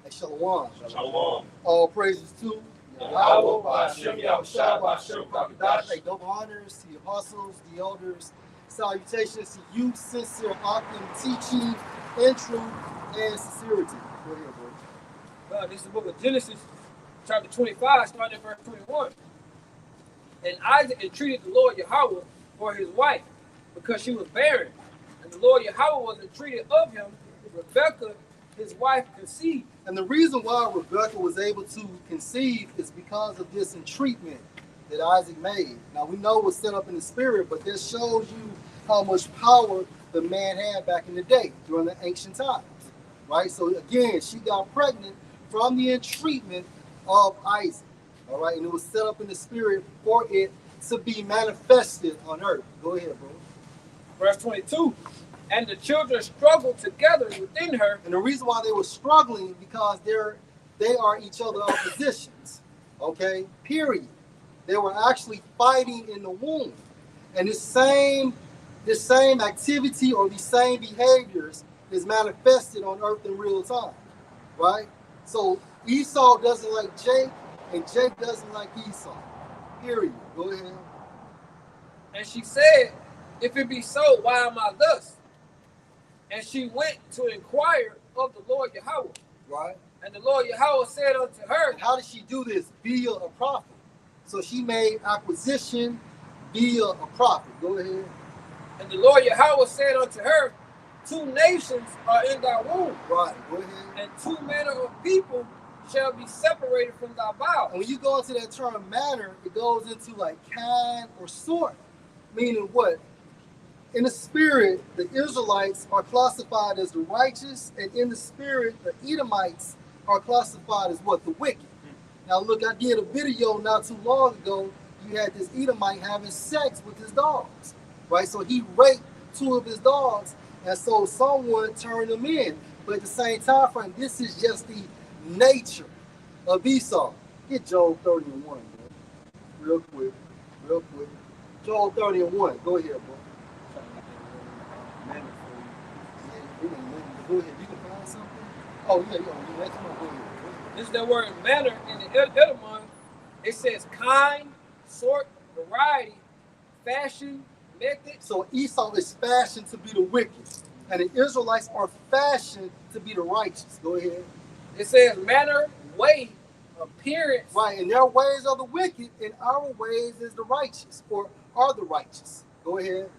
Hey, Shalom. Shalom. All praises to Yahweh, Ba'ashem, Yahushua, Ba'ashem, Kakadash. Hey, double honors to the apostles, the elders. Salutations to you, sincere, authentic teaching, in truth, and sincerity. Go ahead, bro. This is the book of Genesis, chapter 25, starting at verse 21. And Isaac entreated the Lord Yahweh for his wife, because she was barren. And the Lord Yahweh was entreated of him. Rebekah, his wife, conceived. And the reason why Rebekah was able to conceive is because of this entreatment that Isaac made. Now, we know it was set up in the spirit, but this shows you how much power the man had back in the day during the ancient times, right? So, again, she got pregnant from the entreatment of Isaac, all right? And it was set up in the spirit for it to be manifested on earth. Go ahead, bro. Verse 22. And the children struggled together within her. And the reason why they were struggling because they are each other's oppositions, okay? Period. They were actually fighting in the womb. And this same activity or these same behaviors is manifested on earth in real time, right? So Esau doesn't like Jake, and Jake doesn't like Esau. Period. Go ahead. And she said, if it be so, why am I thus? And she went to inquire of the Lord Yahweh. Right. And the Lord Yahweh said unto her. And how did she do this? Via a prophet. So she made acquisition via a prophet. Go ahead. And the Lord Yahweh said unto her, two nations are in thy womb. Right. Go ahead. And two manner of people shall be separated from thy bowels. And when you go into that term manner, it goes into like kind or sort. Meaning what? In the spirit, the Israelites are classified as the righteous, and in the spirit, the Edomites are classified as what? The wicked. Now look, I did a video not too long ago. You had this Edomite having sex with his dogs, right? So he raped two of his dogs, and so someone turned them in. But at the same time frame, this is just the nature of Esau. Get Job 30 and 1, bro. Real quick. Job 30 and 1. Go ahead, bro. Go ahead. You can find something? Oh, yeah. Go ahead. This is the word manner in the Edom. It says kind, sort, variety, fashion, method. So Esau is fashioned to be the wicked, and the Israelites are fashioned to be the righteous. Go ahead. It says manner, way, appearance. Right, and their ways are the wicked, and our ways is the righteous, or are the righteous. Go ahead.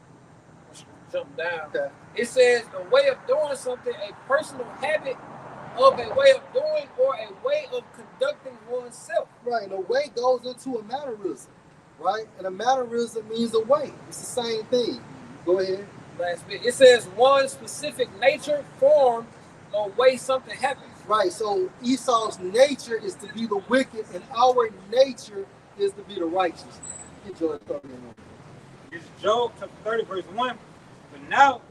Jump down. Okay. It says a way of doing something, a personal habit of a way of doing, or a way of conducting oneself. Right, and a way goes into a mannerism, right? And a mannerism means a way. It's the same thing. Go ahead. Last bit. It says one specific nature, form, or way something happens. Right, so Esau's nature is to be the wicked, and our nature is to be the righteous. Get Job 30 and 1. It's Job chapter 30, verse 1. But now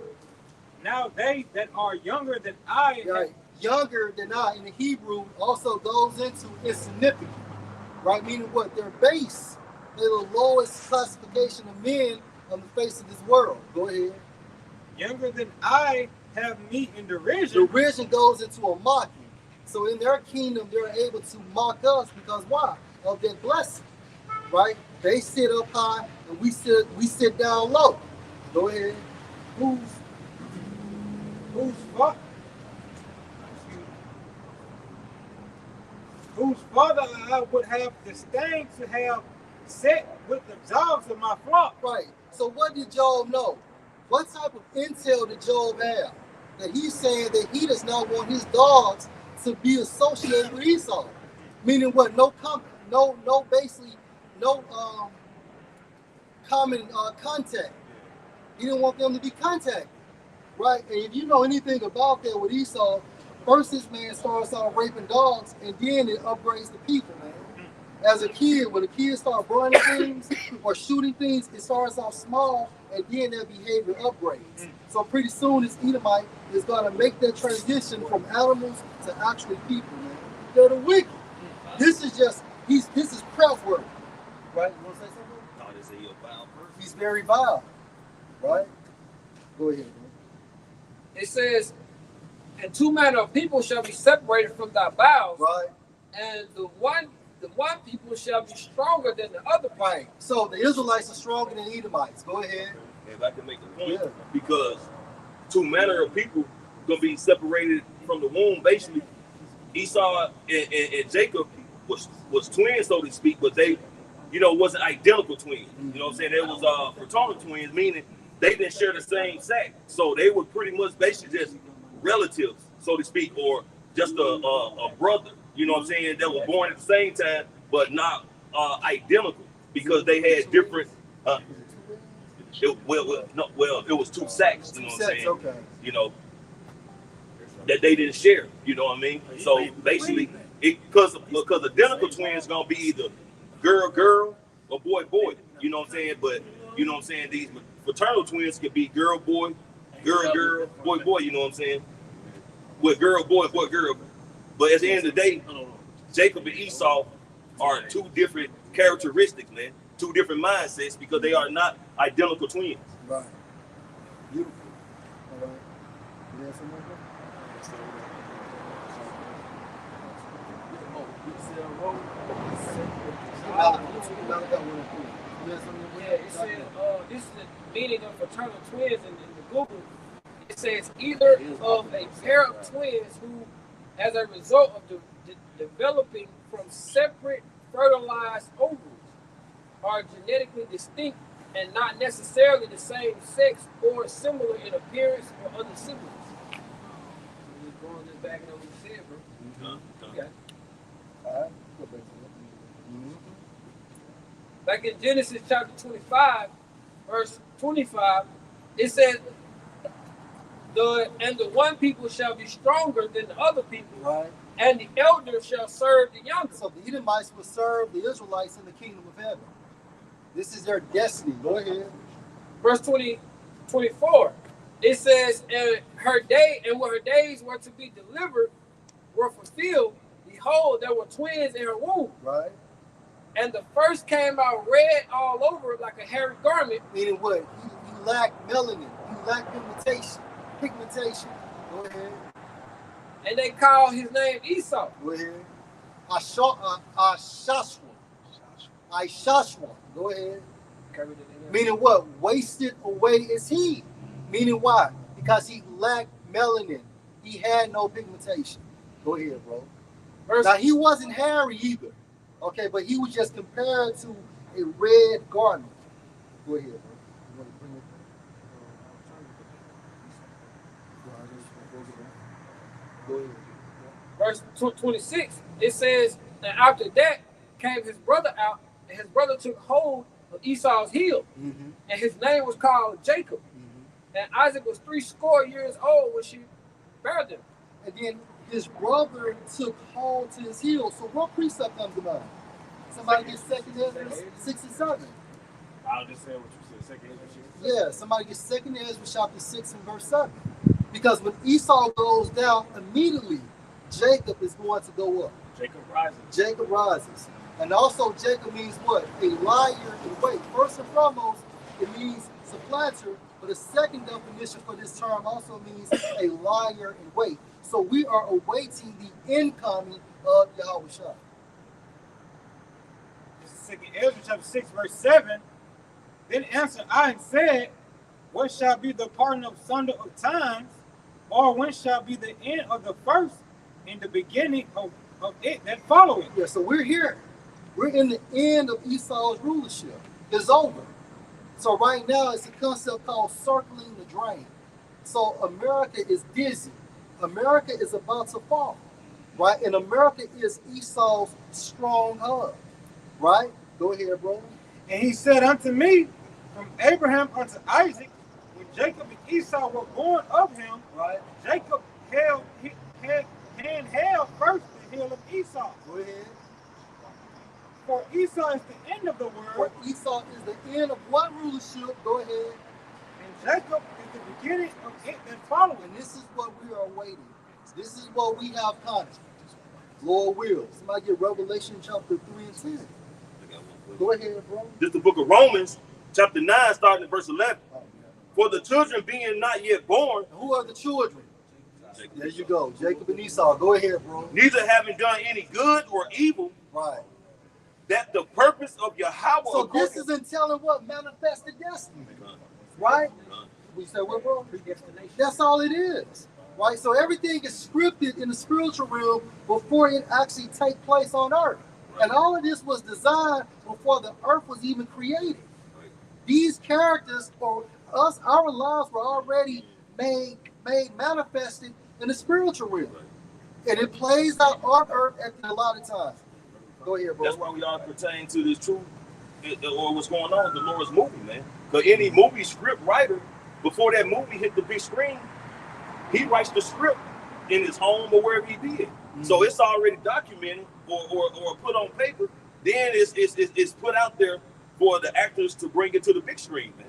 they that are younger than I. Right. Younger than I in the Hebrew also goes into insignificant, right? Meaning what? They're base. They're the lowest classification of men on the face of this world. Go ahead. Younger than I have me in derision. Derision goes into a mocking. So in their kingdom, they're able to mock us because why? Of their blessing, right? They sit up high and we sit down low. Go ahead. Whose father I would have disdained to have set with the dogs of my flock. Right. So what did Job know? What type of intel did Job have? That he's saying that he does not want his dogs to be associated with Esau. Meaning what? No common contact. He didn't want them to be contacted. Right? And if you know anything about that with Esau, first this man starts out raping dogs, and then it upgrades the people, man. As a kid, when a kid starts burning things or shooting things, it starts off small, and then their behavior upgrades. So pretty soon, this Edomite is going to make that transition from animals to actually people, man. They're the wicked. This is prep work, right? You want to say something? God is a vile person. He's very vile, right? Go ahead, bro. It says, And two manner of people shall be separated from thy bowels, Right. and the one people shall be stronger than the other people. Right. So the Israelites are stronger than the Edomites. Go ahead. If I can make a point, Yeah. because two manner of people gonna be separated from the womb. Basically, Esau and Jacob was twins, so to speak, but they, wasn't identical twins. You know what I'm saying? They was fraternal twins, meaning they didn't share the same sac. So they were pretty much basically just relatives, so to speak, or just a brother. You know what I'm saying? That was born at the same time, but not identical, because they had different. It was two sacks. You know what I'm saying? Okay. That they didn't share. You know what I mean? So basically, because identical twins gonna be either girl or boy. You know what I'm saying? But these fraternal twins could be girl boy, boy. You know what I'm saying? With girl boy, girl. But at the end of the day, Jacob and Esau are two different characteristics, man. Two different mindsets, because they are not identical twins. Right. Beautiful. All right. You have something like that? Yeah, it says this is the meaning of fraternal twins in the Google. It says either of a pair of twins who, as a result of developing from separate fertilized ovules, are genetically distinct and not necessarily the same sex or similar in appearance or other siblings. Just going this back and what you said, bro. Okay. All right. Like in Genesis chapter 25, verse 25, it says, the one people shall be stronger than the other people, Right. and the elder shall serve the younger. So the Edomites will serve the Israelites in the kingdom of heaven. This is their destiny. Go ahead. Verse 24, it says, and when her days were to be delivered were fulfilled, behold, there were twins in her womb. Right. And the first came out red all over like a hairy garment. Meaning what? He lacked melanin. He lacked pigmentation. Go ahead. And they called his name Esau. Go ahead. Ishashwa. Go ahead. Meaning what? Wasted away is he. Meaning why? Because he lacked melanin. He had no pigmentation. Go ahead, bro. Now he wasn't hairy either. Okay, but he was just compared to a red garment. Go ahead, bro. You want to bring it? Go ahead. Verse 26, it says, and after that came his brother out, and his brother took hold of Esau's heel, Mm-hmm. and his name was called Jacob. Mm-hmm. And Isaac was 80 years old when she bare them. And then his brother took hold to his heel. So what precept comes to mind? Somebody gets 2 Ezra 6 and 7. I'll just say what you said. Second Ezra 6. Yeah, somebody gets 2 Ezra chapter 6 and verse 7. Because when Esau goes down, immediately Jacob is going to go up. Jacob rises. And also Jacob means what? A liar in wait. First and foremost, it means supplanter. But the second definition for this term also means a liar in wait. So we are awaiting the incoming of Yahweh Shah. This is Second Ezra chapter 6, verse 7. Then answered I and said, what shall be the pardon of sunder of times, or when shall be the end of the first in the beginning of it that followeth? Yeah, so we're here. We're in the end of Esau's rulership. It's over. So right now it's a concept called circling the drain. So America is dizzy. America is about to fall, right? And America is Esau's strong hub, right? Go ahead, bro. And he said unto me, from Abraham unto Isaac, when Jacob and Esau were born of him, Right. Jacob held first the heel of Esau. Go ahead. For Esau is the end of the For world, Esau is the end of what rulership? Go ahead. and Jacob is the beginning of it that followeth. And this is what we are waiting. This is what we have content. Lord will. Somebody get Revelation chapter 3 and 10. Go ahead, bro. This is the book of Romans, chapter 9, starting at verse 11. For the children being not yet born, And who are the children? There you go. Jacob and Esau. Go ahead, bro. Neither having done any good or evil, Right. that the purpose of Yahweh. So this isn't telling what manifested destiny. Right? We said what, bro? Predestination. That's all it is. Right? So everything is scripted in the spiritual realm before it actually take place on earth. And all of this was designed before the earth was even created. These characters for us, our lives were already made manifested in the spiritual realm. And it plays out on earth at a lot of times. Go ahead, bro. That's why we all pertain to this truth or what's going on with the Lord's movie, man. Because any movie script writer, before that movie hit the big screen, he writes the script in his home or wherever he did. So it's already documented or put on paper. Then it's put out there for the actors to bring it to the big screen, man.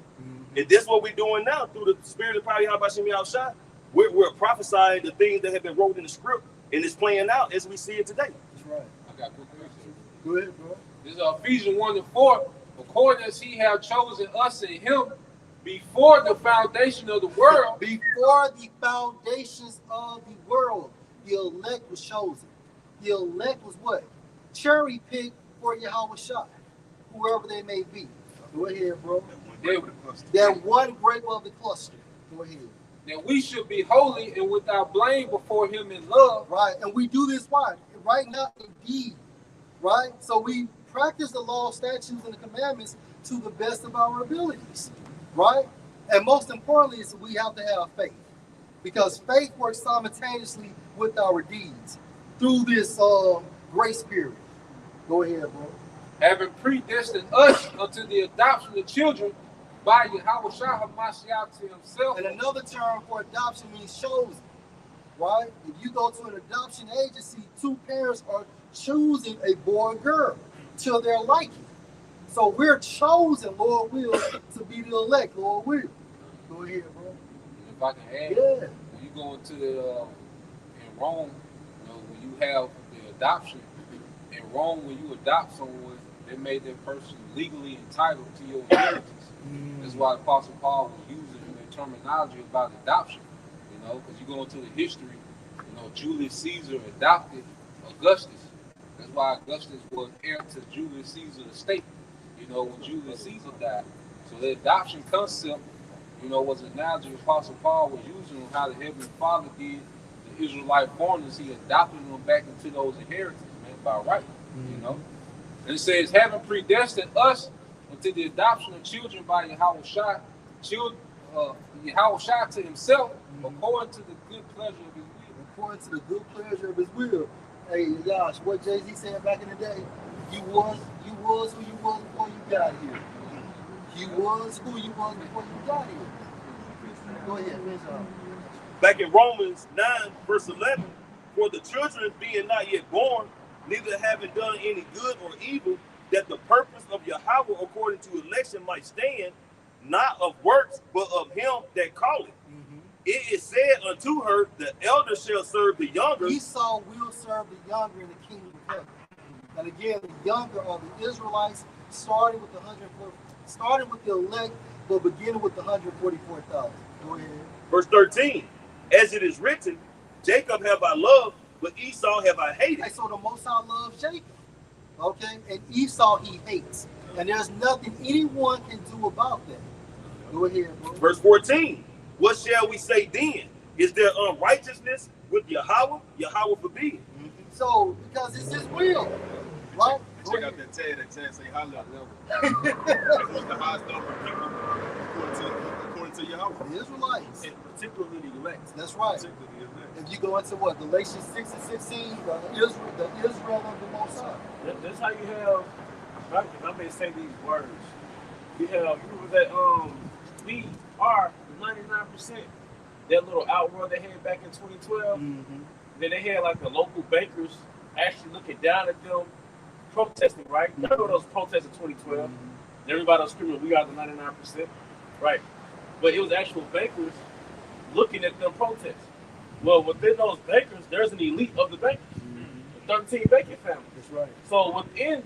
And this is what we're doing now through the spirit of probably how about outside. We're prophesying the things that have been wrote in the script, and it's playing out as we see it today. That's right. I got good questions. Go ahead, bro. This is Ephesians 1:4. According as he have chosen us in him before the foundation of the world. Before the foundations of the world, the elect was chosen. The elect was what? Cherry picked for Yahweh Shai, whoever they may be. Go ahead, bro. That one grape of the cluster. Go ahead. That we should be holy and without blame before him in love. Right, and we do this why? Right now, indeed. Right? So we practice the law, statutes, and the commandments to the best of our abilities. Right? And most importantly is we have to have faith. Because faith works simultaneously with our deeds through this grace period. Go ahead, bro. Having predestined us unto the adoption of children by Yahweh Shai HaMashiach to himself. And another term for adoption means chosen. Right? If you go to an adoption agency, two parents are choosing a boy or girl till their liking. So we're chosen, Lord will, to be the elect, Lord will. Go ahead, bro. If I can add, Yeah. when you go into the in Rome, you know, when you have the adoption in Rome, when you adopt someone, they made that person legally entitled to your inheritance. That's why Apostle Paul was using the terminology about adoption. You know, because you go into the history, you know, Julius Caesar adopted Augustus. That's why Augustus was heir to Julius Caesar's estate. You know, when Julius Caesar died. So the adoption concept, you know, was an analogy Apostle Paul was using on how the Heavenly Father did the Israelite foreigners. He adopted them back into those inheritances, man, by right. You know, and it says, having predestined us unto the adoption of children by Yahweh Shai, Yahweh Shai to himself, according to the good pleasure of his will. According to the good pleasure of his will. Hey, gosh, what Jay-Z said back in the day, you was who you was before you got here. You was who you was before you got here. Go ahead, Back in Romans 9, verse 11, for the children being not yet born, neither having done any good or evil, that the purpose of Yahweh according to election might stand, not of works, but of him that calleth. It is said unto her, the elder shall serve the younger. Esau will serve the younger in the kingdom of heaven. And again, the younger are the Israelites, starting with the elect, but beginning with the 144,000. Go ahead. Verse 13, as it is written, Jacob have I loved, but Esau have I hated. Okay, so the Most High loves Jacob. Okay, and Esau he hates. And there's nothing anyone can do about that. Go ahead, bro. Verse 14, what shall we say then? Is there unrighteousness with Yahweh? Yahweh forbid. So, because it's his will, right? Check out that tag say high level. What's the highest number of people according to Yahweh? The Israelites. And particularly the elect. That's right. Particularly the elect. If you go into what? Galatians 6 and 16, the Israel of the Most High. That's how you have, if I may say these words, you have, remember that we are 99%, that little outrun they had back in 2012. Then they had like the local bankers actually looking down at them protesting, right? You know those protests in 2012. And everybody was screaming, we are the 99%, right? But it was actual bankers looking at them protests. Well, within those bankers, there's an elite of the bankers, the 13 banking family. That's right. So within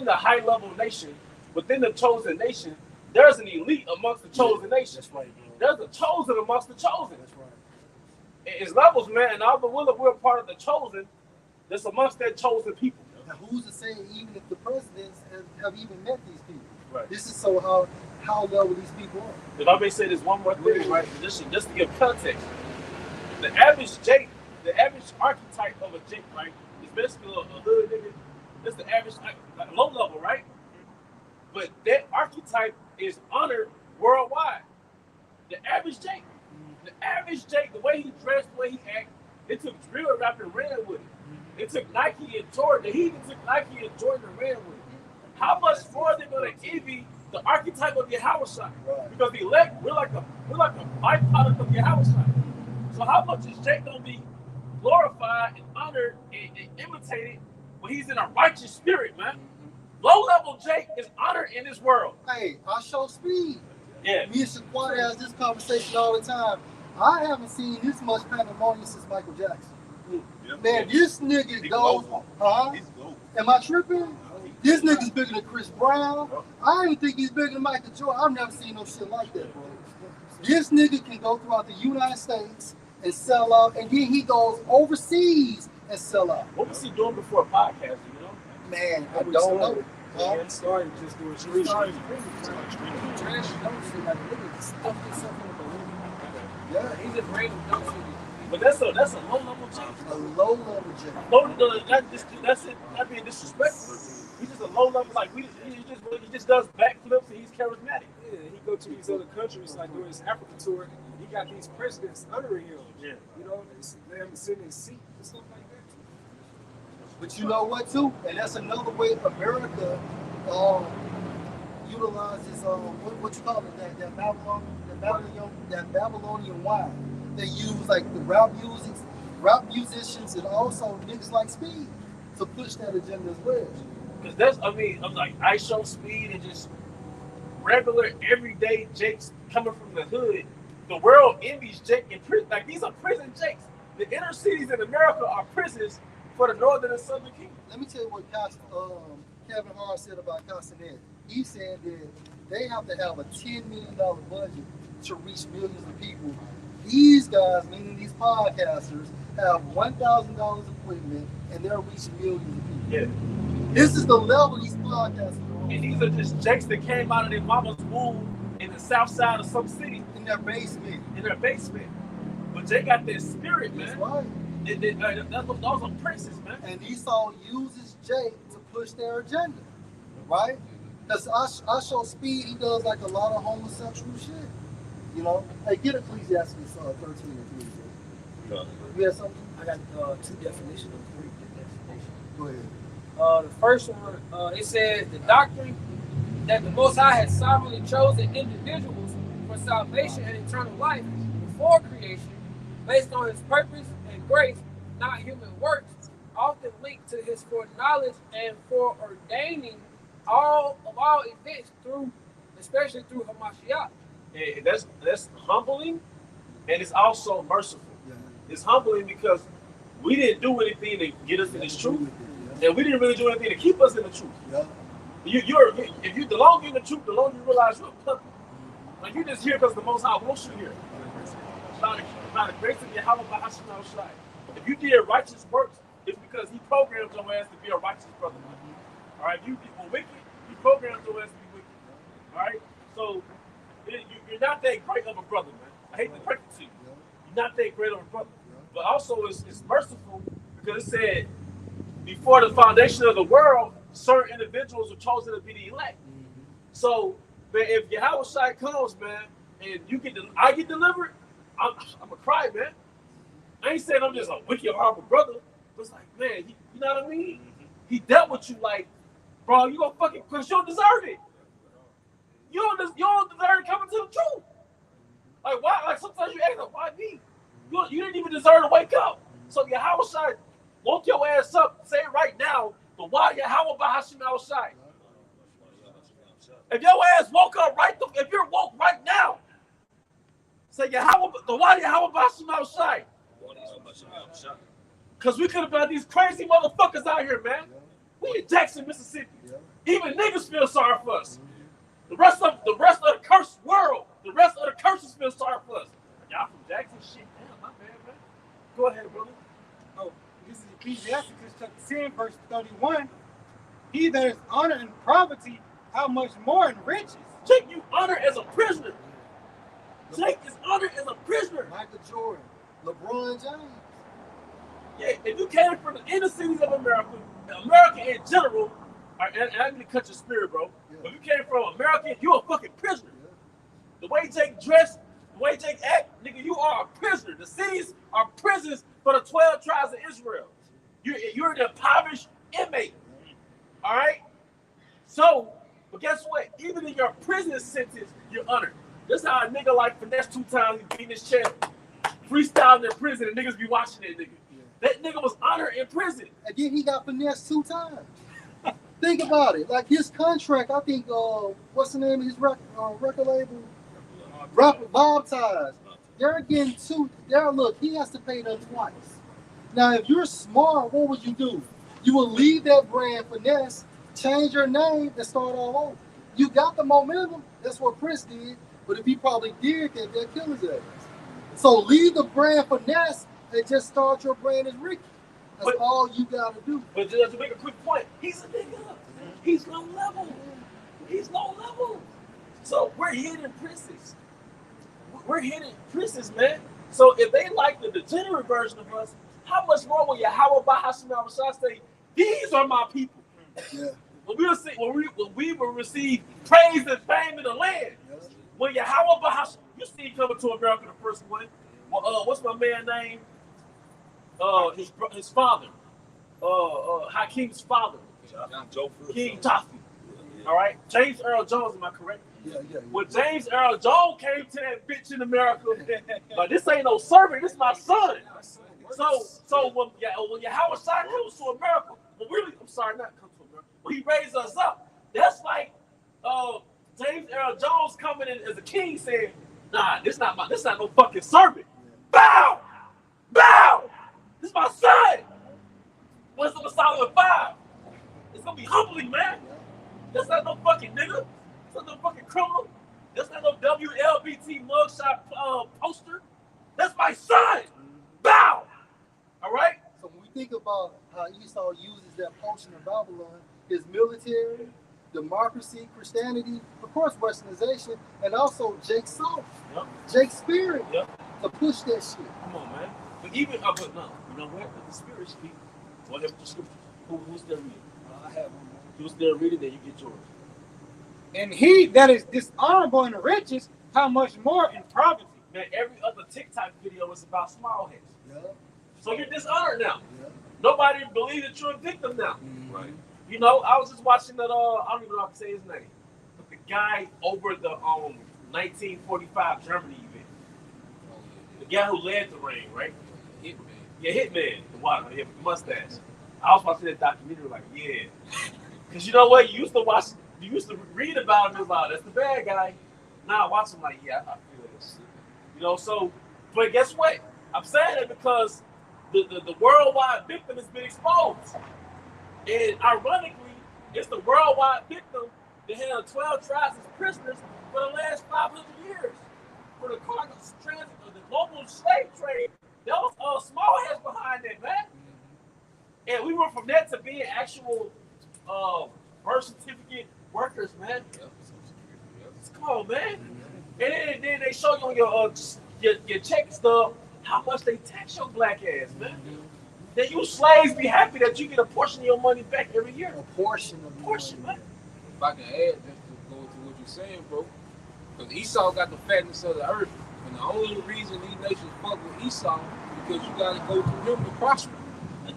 the high level nation, within the chosen nation, there's an elite amongst the chosen nation. That's right, bro. There's a chosen amongst the chosen. That's right. It's levels, man. And although we're a part of the chosen, that's amongst that chosen people. Now, who's to say even if the presidents have even met these people? Right. This is so how level these people are. If I may say this one more thing, right? Just to give context, the average Jake, the average archetype of a Jake, right, is basically a hood nigga. That's the average, like low level, right? But that archetype is honored worldwide. The average Jake, the way he dressed, the way he acted, it took drill rap and ran with it. It took Nike and Jordan. He even took Nike and Jordan and ran with it. How much more are they gonna envy the archetype of Yahushua? Because the elect, we're like a byproduct of Yahushua. So how much is Jake gonna be glorified and honored and imitated when he's in a righteous spirit, man? Low level Jake is honored in this world. Hey, I show speed. Yeah. Me and Shaquan has this conversation all the time. I haven't seen this much pandemonium since Michael Jackson. Yeah. Man, this nigga He goes, global. huh? He's global. Am I tripping? This nigga's bigger than Chris Brown. I don't even think he's bigger than Michael Jordan. I've never seen no shit like that, bro. This nigga can go throughout the United States and sell out, and then he goes overseas and sell out. What was he doing before podcasting, you know? Man, I don't know. Huh? He started just doing street Started streaming. Trash dumb shit, like nigga stuff himself in the balloon. Yeah, He's just random dumb shit. But that's a low level Jake. a low level Jake. No, that's it. Not being disrespectful. He's just a low level, like he just does backflips and he's charismatic. Yeah, he go to these other countries like doing his Africa tour. He got these presidents honoring him. Yeah. You know, they have him sitting in seat and stuff like that. But you know what too? And that's another way America utilizes what you call it, that Babylonian wine. They use like the rap musicians and also niggas like Speed to push that agenda as well. Because that's, I'm like, I show speed and just regular, everyday Jakes coming from the hood. The world envies Jake in prison. Like, these are prison Jakes. The inner cities in America are prisons for the northern and southern kingdom. Let me tell you what Kevin Hart said about Castanet. He said that they have to have a $10 million budget to reach millions of people. These guys, meaning these podcasters, have $1,000 equipment and they're reaching millions of people. Yeah. This is the level these podcasters are on. And these are just Jakes that came out of their mama's womb in the south side of some city. In their basement. In their basement. But they got their spirit, That's man. right. Those are princes, man. And Esau uses Jake to push their agenda, right? Because I show Speed, he does like a lot of homosexual shit. You know? Hey, get Ecclesiastes 13 and 3. No. You have something? I got two definitions of three definitions. Go ahead. The first one, it says the doctrine that the Most High has sovereignly chosen individuals for salvation and eternal life before creation, based on His purpose and grace, not human works, often linked to His foreknowledge and foreordaining all events especially through Hamashiach. And that's humbling, and it's also merciful. Yeah. It's humbling because we didn't do anything to get us in this truth, and we didn't really do anything to keep us in the truth. Yeah. The longer you're in the truth, the longer you realize you're a puppet. Like, you're just here because the Most High wants you here. By the grace of Yahweh Bahashim Al-Shai. If you did righteous works, it's because He programmed your ass to be a righteous brother. All right, if you were wicked, He programmed your ass to be wicked. All right, so you're not that great of a brother, man. I hate to break it to you. You're not that great of a brother. But also, it's merciful because it said, before the foundation of the world, certain individuals were chosen to be the elect. So, man, if Yahweh Shai comes, man, and I get delivered, I'm gonna cry, man. I ain't saying I'm just a wicked, horrible brother. But it's like, man, you know what I mean? He dealt with you like, bro, you gonna fucking, because you don't deserve it. You don't deserve coming to the truth. Like, why? Like, sometimes you ask, why me? You didn't even deserve to wake up. So Yahweh Shai, woke your ass up. Say it right now. The why Yahweh Bahashim Al Shai. If your ass woke up if you're woke right now, say Yahweh, the why Yahweh Bahashim Al Shai. Because we could have been these crazy motherfuckers out here, man. We in Jackson, Mississippi. Even niggas feel sorry for us. The rest of the cursed world, the rest of the curses feel sorry for us. Y'all from Jackson, shit, damn, my bad, man. Go ahead, brother. Oh, this is Ecclesiastes chapter 10, verse 31. He that is honored in poverty, how much more in riches? Jake, you honored as a prisoner. Jake is honored as a prisoner. Michael Jordan, LeBron James. Yeah, if you came from the inner cities of America, America in general, and I'm gonna cut your spirit, bro. Yeah. If you came from America, you're a fucking prisoner. Yeah. The way Jake dressed, the way Jake act, nigga, you are a prisoner. The cities are prisons for the 12 tribes of Israel. You're an impoverished inmate. All right? So, but guess what? Even in your prison sentence, you're honored. This how a nigga like finesse 2 times, he beating his chest, freestyling in prison, and niggas be watching that nigga. Yeah. That nigga was honored in prison. And then he got finessed 2 times. Think about it. Like his contract, I think, what's the name of his record label? Bob Ties. They're getting 2. Look, he has to pay them twice. Now, if you're smart, what would you do? You will leave that brand finesse, change your name, and start all over. You got the momentum. That's what Prince did. But if he probably did that, they'll kill his ass. So leave the brand finesse and just start your brand as Ricky. That's all you gotta do. But just to make a quick point, he's a nigga. He's low level. He's low level. So we're hidden princes. We're hidden princes, man. So if they like the degenerate version of us, how much more will Yahweh Bahashim Al-Rashad say, these are my people? Yeah. When we will receive praise and fame in the land. Yeah. When Yahweh Bahashim, you see him coming to America the first one. Well, what's my man name? His father. Hakeem's father. King Toffee. All right. James Earl Jones, am I correct? Yeah. When James Earl Jones came to that bitch in America, like this ain't no servant, this my son. So when Yahweh Shai comes to America, not come to America, when he raised us up, that's like James Earl Jones coming in as a king saying, nah, this not no fucking servant. Bow! This is my son! What's the Solomon 5? It's gonna be humbling, man. That's not no fucking nigga. That's not no fucking criminal. That's not no WLBT mugshot poster. That's my son! Bow! All right? So when we think about how Esau uses that potion of Babylon, his military, democracy, Christianity, of course, Westernization, and also Jake's soul, Jake's spirit, to push that shit. Come on, man. But even, but no, you know what? Let the spirit speak. Go ahead with the scripture. Who's there reading? I have one. Who's there reading? Then you get yours. And he that is dishonorable in the riches, how much more in poverty? Man, every other TikTok video is about small heads. Yeah. So you're dishonored now. Yeah. Nobody believes that you're a victim now. Mm-hmm. Right. You know, I was just watching that, I don't even know how to say his name. But the guy over the 1945 Germany event. The guy who led the reign, right? Hitman. Yeah, Hitman. The water, with the mustache. I was watching that documentary like, yeah. Because you know what? You used to read about him as like, that's the bad guy. Now I watch him like, yeah, I feel this. You know, so, but guess what? I'm saying that because the worldwide victim has been exposed. And ironically, it's the worldwide victim that held 12 tribes as prisoners for the last 500 years. For the cargo transit of the global slave trade, there was small heads behind that, man. And we went from that to being actual birth certificate workers, man. Come on, man. And then they show you on your check stub how much they tax your black ass, man. Then you slaves be happy that you get a portion of your money back every year. A portion of portion, man. If I can add, just to go to what you're saying, bro, because Esau got the fatness of the earth, and the only reason these nations fuck with Esau because you gotta go through him to prosper.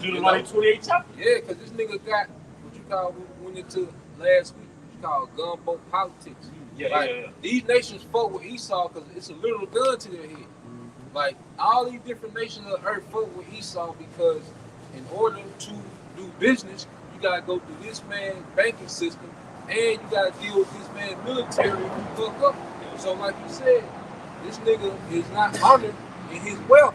Deuteronomy 28 chapter. Yeah, because this nigga got what you call, we went into last week, what you call gunboat politics. Yeah. These nations fuck with Esau because it's a little gun to their head. Like, all these different nations of the earth fuck with Esau because in order to do business, you gotta go through this man's banking system and you gotta deal with this man's military who fuck up. So like you said, this nigga is not honored in his wealth.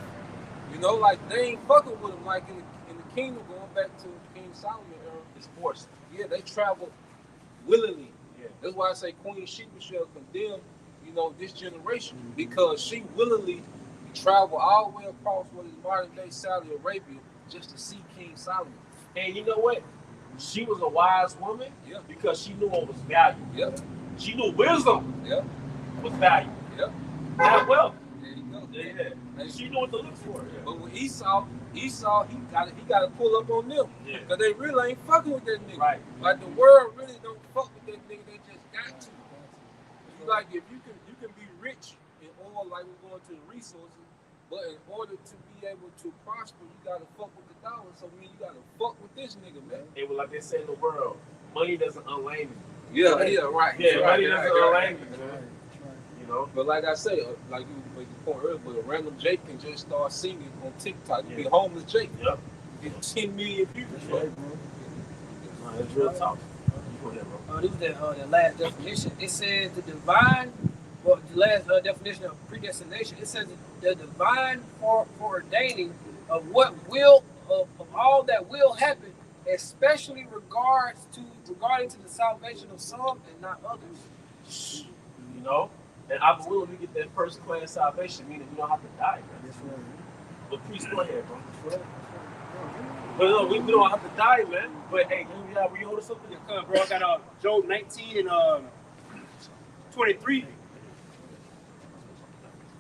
You know, like they ain't fucking with him like in the kingdom, going back to King Solomon era. It's forced. Yeah, they travel willingly. Yeah. That's why I say Queen Sheba shall condemn, you know, this generation because she willingly travel all the way across what is modern day Saudi Arabia just to see King Solomon. And you know what? She was a wise woman Yeah. because she knew what was valuable. Yep. She knew wisdom Yep. was valuable. Yep. Not wealth. There you go. Yeah. And She knew what to look for. But when Esau, he got to pull up on them. Yeah. Because they really ain't fucking with that nigga. Right. Like the world really don't fuck with that nigga. They just got to. You like if you can be rich in oil like we're going to the resources, but in order to be able to prosper, you gotta fuck with the dollar. So you gotta fuck with this nigga, man. It was like they say in the world, money doesn't unlame you. Yeah, right. Yeah, right, money doesn't unlame you, man. Right. You know? But like I say, like you make the point earlier, but a random Jake can just start singing on TikTok. You be homeless Jake. Yep. Get 10 million views. Right, bro. No, it's real talk. You go ahead, bro. This is the last definition. It says the divine, well, the last definition of predestination. It says the divine foreordaining of what will, of all that will happen, especially regarding to the salvation of some and not others. You know? And I believe we get that first class salvation, meaning we don't have to die, man. That's right. But please go ahead, bro. But no, we don't have to die, man. But hey, you hold us something? Bro, I got Job 19 and 23.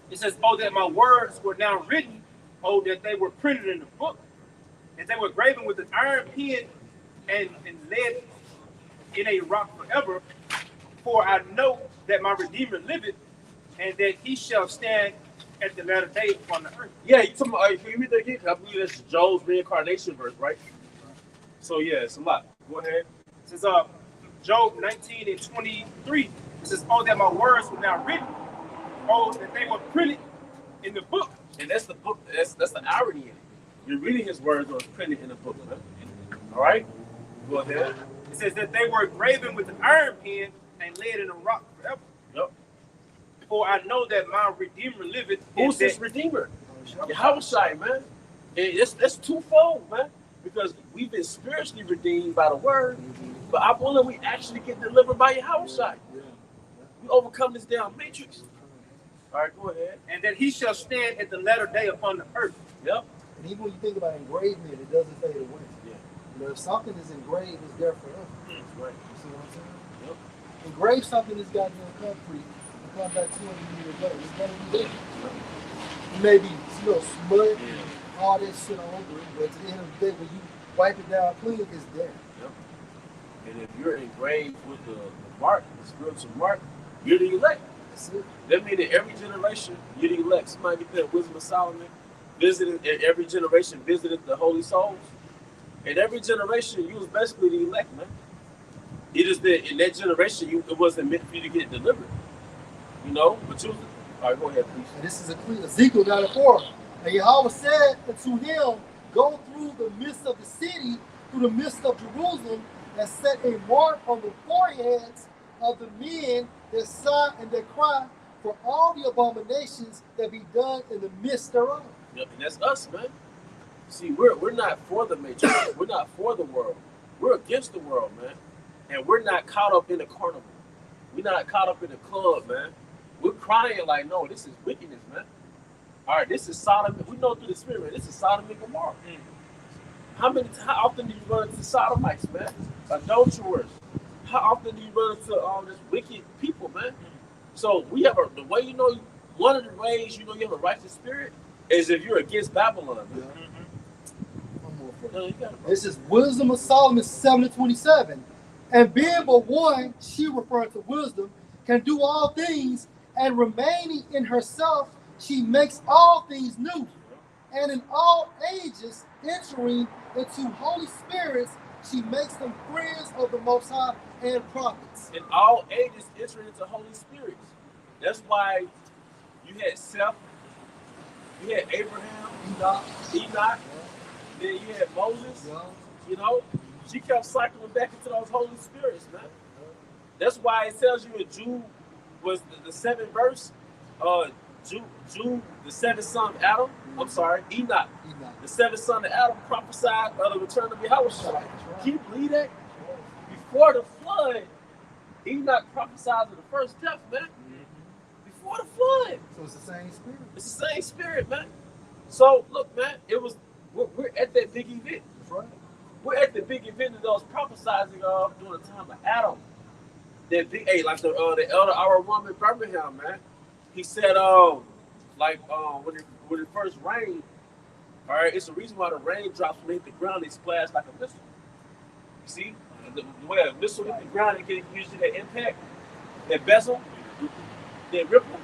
It says, "Oh, that my words were now written. Oh, that they were printed in the book, and they were graven with an iron pen and laid in a rock forever. For I know that my Redeemer liveth, and that he shall stand at the latter day upon the earth." Yeah, you talking about, can you read that again? I believe that's Job's reincarnation verse, right? So yeah, it's a lot. Go ahead. It says, Job 19 and 23. It says, "Oh, that my words were now written. Oh, that they were printed in the book." And that's the book. That's the irony in it. You're reading his words or it's printed in the book, man. All right. Go ahead. It says that they were graven with an iron pen and laid in a rock forever. Yep. For I know that my Redeemer liveth. Who's and this Redeemer? Yahushua, man. And that's twofold, man. Because we've been spiritually redeemed by the word, but I believe we actually get delivered by Yahushua. We overcome this damn matrix. All right, go ahead. and that he shall stand at the latter day upon the earth. Yep. And even when you think about engravement, it doesn't fade away. Yeah. You know, if something is engraved, it's there forever. That's right. You see what I'm saying? Yep. Engrave something that's got no concrete and come back 200 years later. It's gonna be there. It may be, smut, all that shit all over it, but at the end of the day, when you wipe it down clean, it's there. Yep. And if you're engraved with the mark, the spiritual mark, you're the elect. That's it. That means that every generation, you're the elect. Somebody get that Wisdom of Solomon, every generation visited the holy souls. And every generation, you was basically the elect, man. It is that in that generation, it wasn't meant for you to get delivered. You know? But you, all right, go ahead, please. And this is Ezekiel 9:4. And Yahweh said unto him, "Go through the midst of the city, through the midst of Jerusalem, and set a mark on the foreheads of the men that sigh and that cry for all the abominations that be done in the midst thereof." Yep, and that's us, man. See, we're not for the matrix. We're not for the world. We're against the world, man. And we're not caught up in the carnival. We're not caught up in the club, man. We're crying like, no, this is wickedness, man. All right, this is Sodom. We know through the Spirit, this is Sodom and Gomorrah. How often do you run into sodomites, man? Adulterers. How often do you run into all this wicked people, man? So we have the way one of the ways you have a righteous spirit is if you're against Babylon. Yeah. One more for you. No, you got it, bro. This is Wisdom of Solomon 7:27. And being but one, she referring to wisdom, can do all things, and remaining in herself, she makes all things new. And in all ages, entering into holy spirits, she makes them friends of the Most High and prophets. In all ages entering into Holy Spirits. That's why you had Seth, you had Abraham, Enoch, then you had Moses. You know, she kept cycling back into those Holy Spirits, man. That's why it tells you in Jude was the 7th verse, Jude, the 7th son of Adam. I'm sorry, Enoch. The 7th son of Adam prophesied of the return of Yahushua. Can you believe that? Before the flood, Enoch prophesied of the first death, man. Before before the flood. So it's the same spirit. It's the same spirit, man. So look, man, we're at that big event. That's right. We're at the big event that I was prophesizing of during the time of Adam. That big, hey, like the elder our woman in Birmingham, man. He said, when it first rained, all right, it's the reason why the raindrops when they hit the ground, they splash like a missile. You see, the way a missile hit the ground, it can usually that impact, that bezel, that ripple.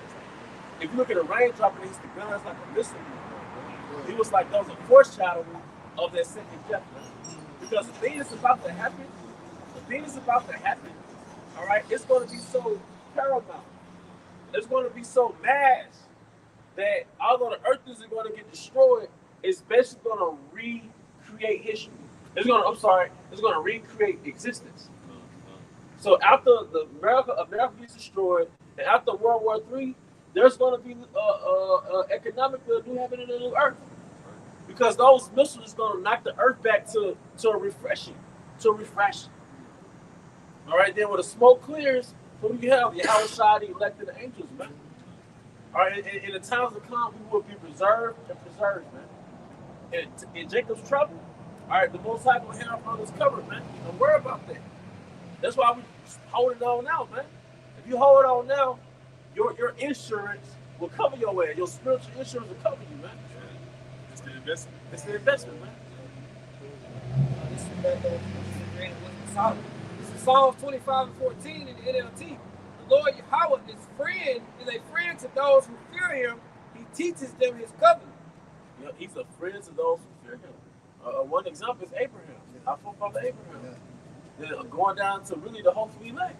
If you look at a raindrop and it hits the ground, it's like a missile. He was like, that was a foreshadowing of that second death. Because the thing that's about to happen, all right, it's going to be so paramount. It's going to be so mass that although the earth isn't going to get destroyed, it's basically going to recreate history. It's going to recreate existence. So after America gets destroyed, and after World War III, there's going to be economic new heaven and a new earth. Because those missiles is going to knock the earth back to a refreshing. All right, then when the smoke clears, who do you have? You have the elected angels, man. All right, in the times to come, we will be preserved, man. In Jacob's trouble, all right, the Most High will have on us covered, man. Don't worry about that. That's why we holding on now, man. If you hold on now, your insurance will cover your ass. Your spiritual insurance will cover you, man. It's the investment. It's the investment, man. This is Psalms 25:14 in the NLT. The Lord Yahweh is a friend to those who fear him. He teaches them his covenant. You know, he's a friend to those who fear him. One example is Abraham. Our forefather Abraham. Then going down to really the hopeful elect.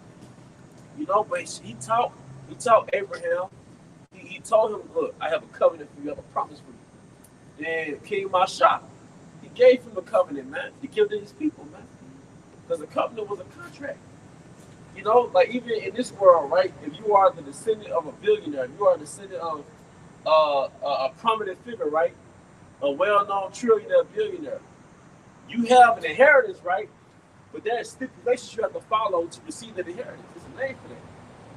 You know, but he taught Abraham. He told him, look, I have a covenant for you. I have a promise for you. Then King Mashah, he gave him a covenant, man. He gave it to his people, man. Because the covenant was a contract. You know, like even in this world, right? If you are the descendant of a billionaire, if you are a descendant of a prominent figure, right? A well-known trillionaire, billionaire, you have an inheritance, right? But there are stipulations you have to follow to receive that inheritance. There's a name for that.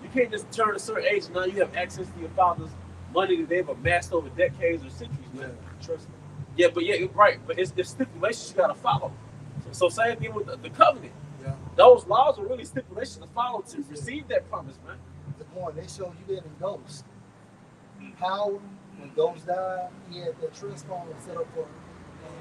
You can't just turn a certain age and now you have access to your father's money that they've amassed over decades or centuries, man. Trust me. Yeah, right. But it's stipulations you got to follow. So same thing with the covenant. Yeah. Those laws are really stipulations to follow to receive that promise, man. The point they show you that in Ghost. Howard, when Ghost died, he had that trust fund set up for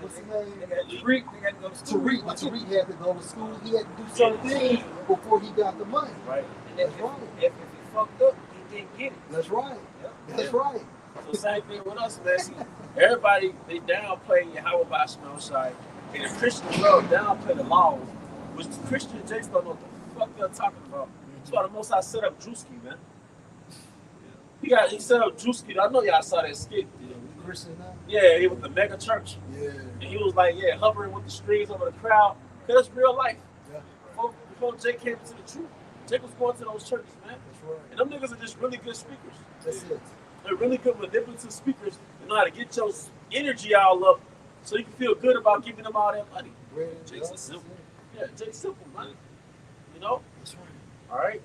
what's his name? Tariq, they had to go to school. Tariq. But Tariq had to go to school. He had to do certain things before he got the money. Right. And That's right. if he fucked up, he didn't get it. That's right. Yep. That's right. So same thing with us, man. See, everybody, they downplay Yahweh by Shemel and the Christian world downplay the laws, which the Christian Jakes don't know what the fuck they're talking about. That's why the Most High set up Drewski, man. He set up Drewski. I know y'all saw that skit. Christian now? Yeah, he was the mega church. Yeah. And he was like, hovering with the strings over the crowd. Because it's real life. Yeah. Before Jake came into the truth, Jake was going to those churches, man. That's right. And them niggas are just really good speakers. That's it. They're really good manipulative speakers. They know how to get your energy all up so you can feel good about giving them all that money. Jake's simple. Yeah, Jake's simple, man. You know? That's right. All right.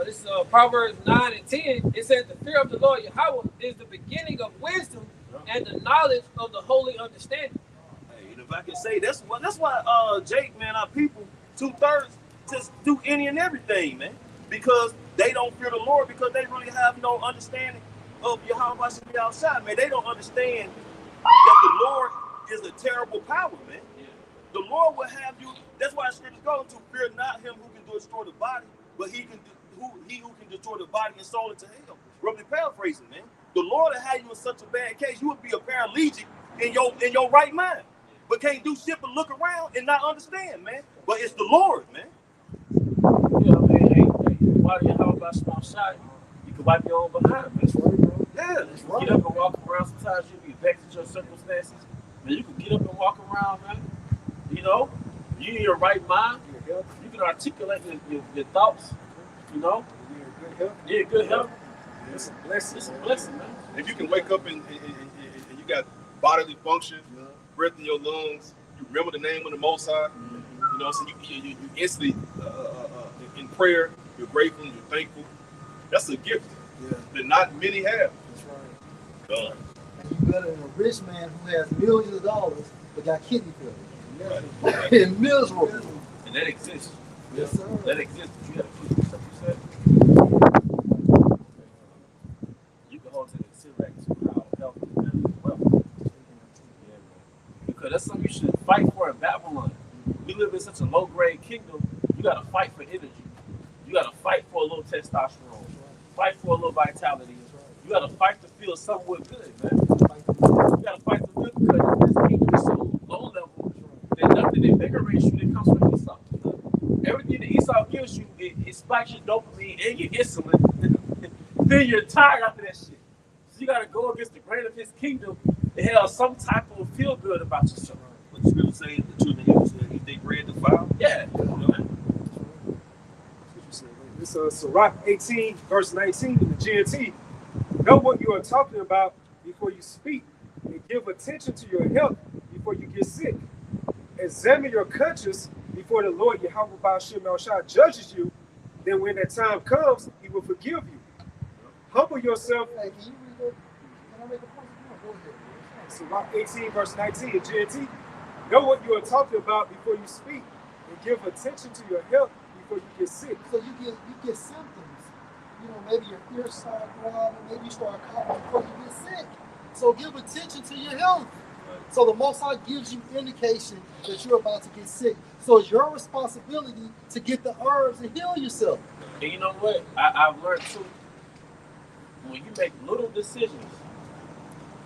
This is Proverbs 9 and 10. It says, the fear of the Lord Yahweh is the beginning of wisdom and the knowledge of the holy understanding. Hey, and if I can say, that's why Jake, man, our people, 2/3 just do any and everything, man. Because they don't fear the Lord, because they really have no understanding of Yahweh outside, man. They don't understand that the Lord is a terrible power, man. The Lord will have you, that's why the scriptures go to fear not him who can destroy the body, but he who can destroy the body and soul into hell. Roughly paraphrasing, man. The Lord will have you in such a bad case, you would be a paraplegic in your right mind, but can't do shit but look around and not understand, man. But it's the Lord, man. Yeah, man, hey, why do you have about small shot? You can wipe your own behind, man. That's right, bro. Yeah, that's right. Get up and walk around. Sometimes you'll be vexed at your circumstances. Man, you can get up and walk around, man. You know, you in your right mind. You can articulate your thoughts. You know, yeah, good health. It's a blessing. It's a blessing, man. If you can wake up and you got bodily function, breath in your lungs, you remember the name of the Most High. You know, so you instantly in prayer, you're grateful, you're thankful. That's a gift Yeah, that not many have. that's right. Done. And you better than a rich man who has millions of dollars but got kidney failure. Right. And miserable. And that exists. Yes, sir. That exists. You have to put yourself said. You can hold to the consideration how health is managed well. Yeah, man. Because that's something you should fight for in Babylon. We live in such a low grade kingdom, you gotta fight for energy. You gotta fight for a little testosterone. Fight for a little vitality. You gotta fight to feel somewhat good, man. You gotta fight to live because this kingdom is so low level that nothing invigorates you that comes from Esau. Everything that Esau gives you, it spikes your dopamine and your insulin. Then you're tired after that shit. So you gotta go against the grain of his kingdom and have some type of feel good about yourself. What the scripture say, the children of Israel eat their bread defiled. Yeah. You know? This is Sirach 18, verse 19 in the GMT. Know what you are talking about before you speak, and give attention to your health before you get sick. Examine your conscience before the Lord Yahweh Ba'ashem El Shai judges you. Then when that time comes, he will forgive you. Humble yourself. Hey, can you read that? Can I make a point? Go ahead. Sirach 18, verse 19 in GMT. Know what you are talking about before you speak, and give attention to your health before you get sick. So you get symptoms. You know, maybe your ears start throbbing, maybe you start coughing before you get sick. So give attention to your health. So the Most High gives you indication that you're about to get sick. So it's your responsibility to get the herbs and heal yourself. And you know what? I've learned too. When you make little decisions,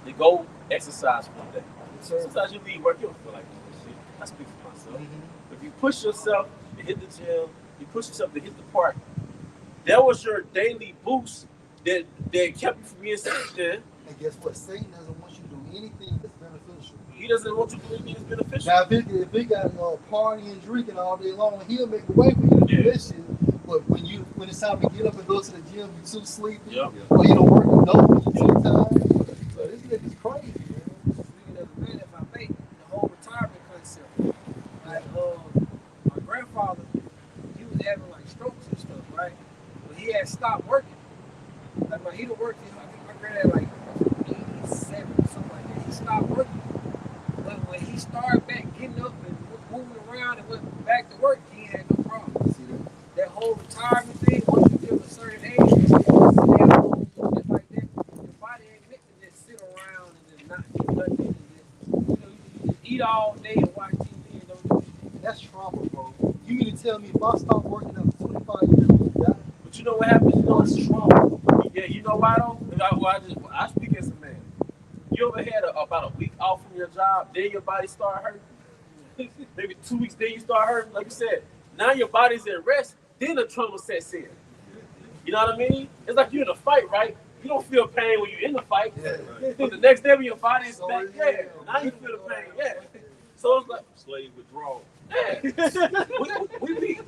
to go exercise one day. Sometimes you leave work, you don't feel like doing this shit. I speak for myself. Mm-hmm. If you push yourself to hit the gym, you push yourself to hit the park, that was your daily boost that kept you from being sick there. And guess what? Satan doesn't want you to do anything that's beneficial. He doesn't want you to do anything that's beneficial. Now, if he got partying and drinking all day long, he'll make a way for you to do that shit. But when it's time to get up and go to the gym, you're too sleepy. Yep. Or you don't work enough when you're too tired. So this nigga's crazy, man. Speaking of the man, if I may, the whole retirement concept. Like, my grandfather, he was having like strokes and stuff, right? But he had stopped working. Like, he done worked, I think my granddad like 87 or something like that. He stopped working. But when he started back getting up and moving around and went back to work, he had no problem. See that? That whole retirement thing, once you get a certain age, you sit at home, just like that, your body ain't meant to just sit around and just not do nothing. And just, you just eat all day and watch TV and don't do shit. That's trauma, bro. You mean to tell me if I stop working after 25 years, I'm gonna die? But you know what happens? You know, That's trauma. yeah, you know why though? I speak as a man. You ever had about a week off from your job, then your body start hurting? Maybe 2 weeks, then you start hurting. Like you said, now your body's at rest, then the trauma sets in. You know what I mean? It's like you're in a fight, right? You don't feel pain when you're in the fight. Yeah. But the next day when your body is So, back, yeah. now you feel the pain, yeah. So it's like, Slave withdrawal. yeah. we be,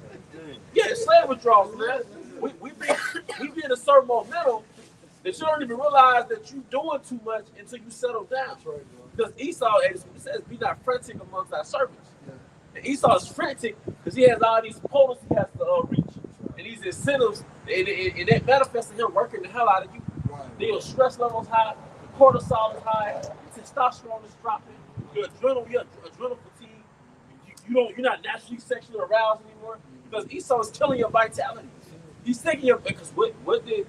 yeah, slave withdrawals, man. We be in a certain momentum that you don't even realize that you're doing too much until you settle down. That's right, bro. Because Esau, as it says, be not frantic amongst our servants. Yeah. And Esau is frantic because he has all these quotas he has to reach. And these incentives, and that manifests in him working the hell out of you. Right. Then your stress level's high, the cortisol is high, the testosterone is dropping, your adrenal fatigue. You're not naturally sexually aroused anymore because Esau is killing your vitality. He's taking your, because what did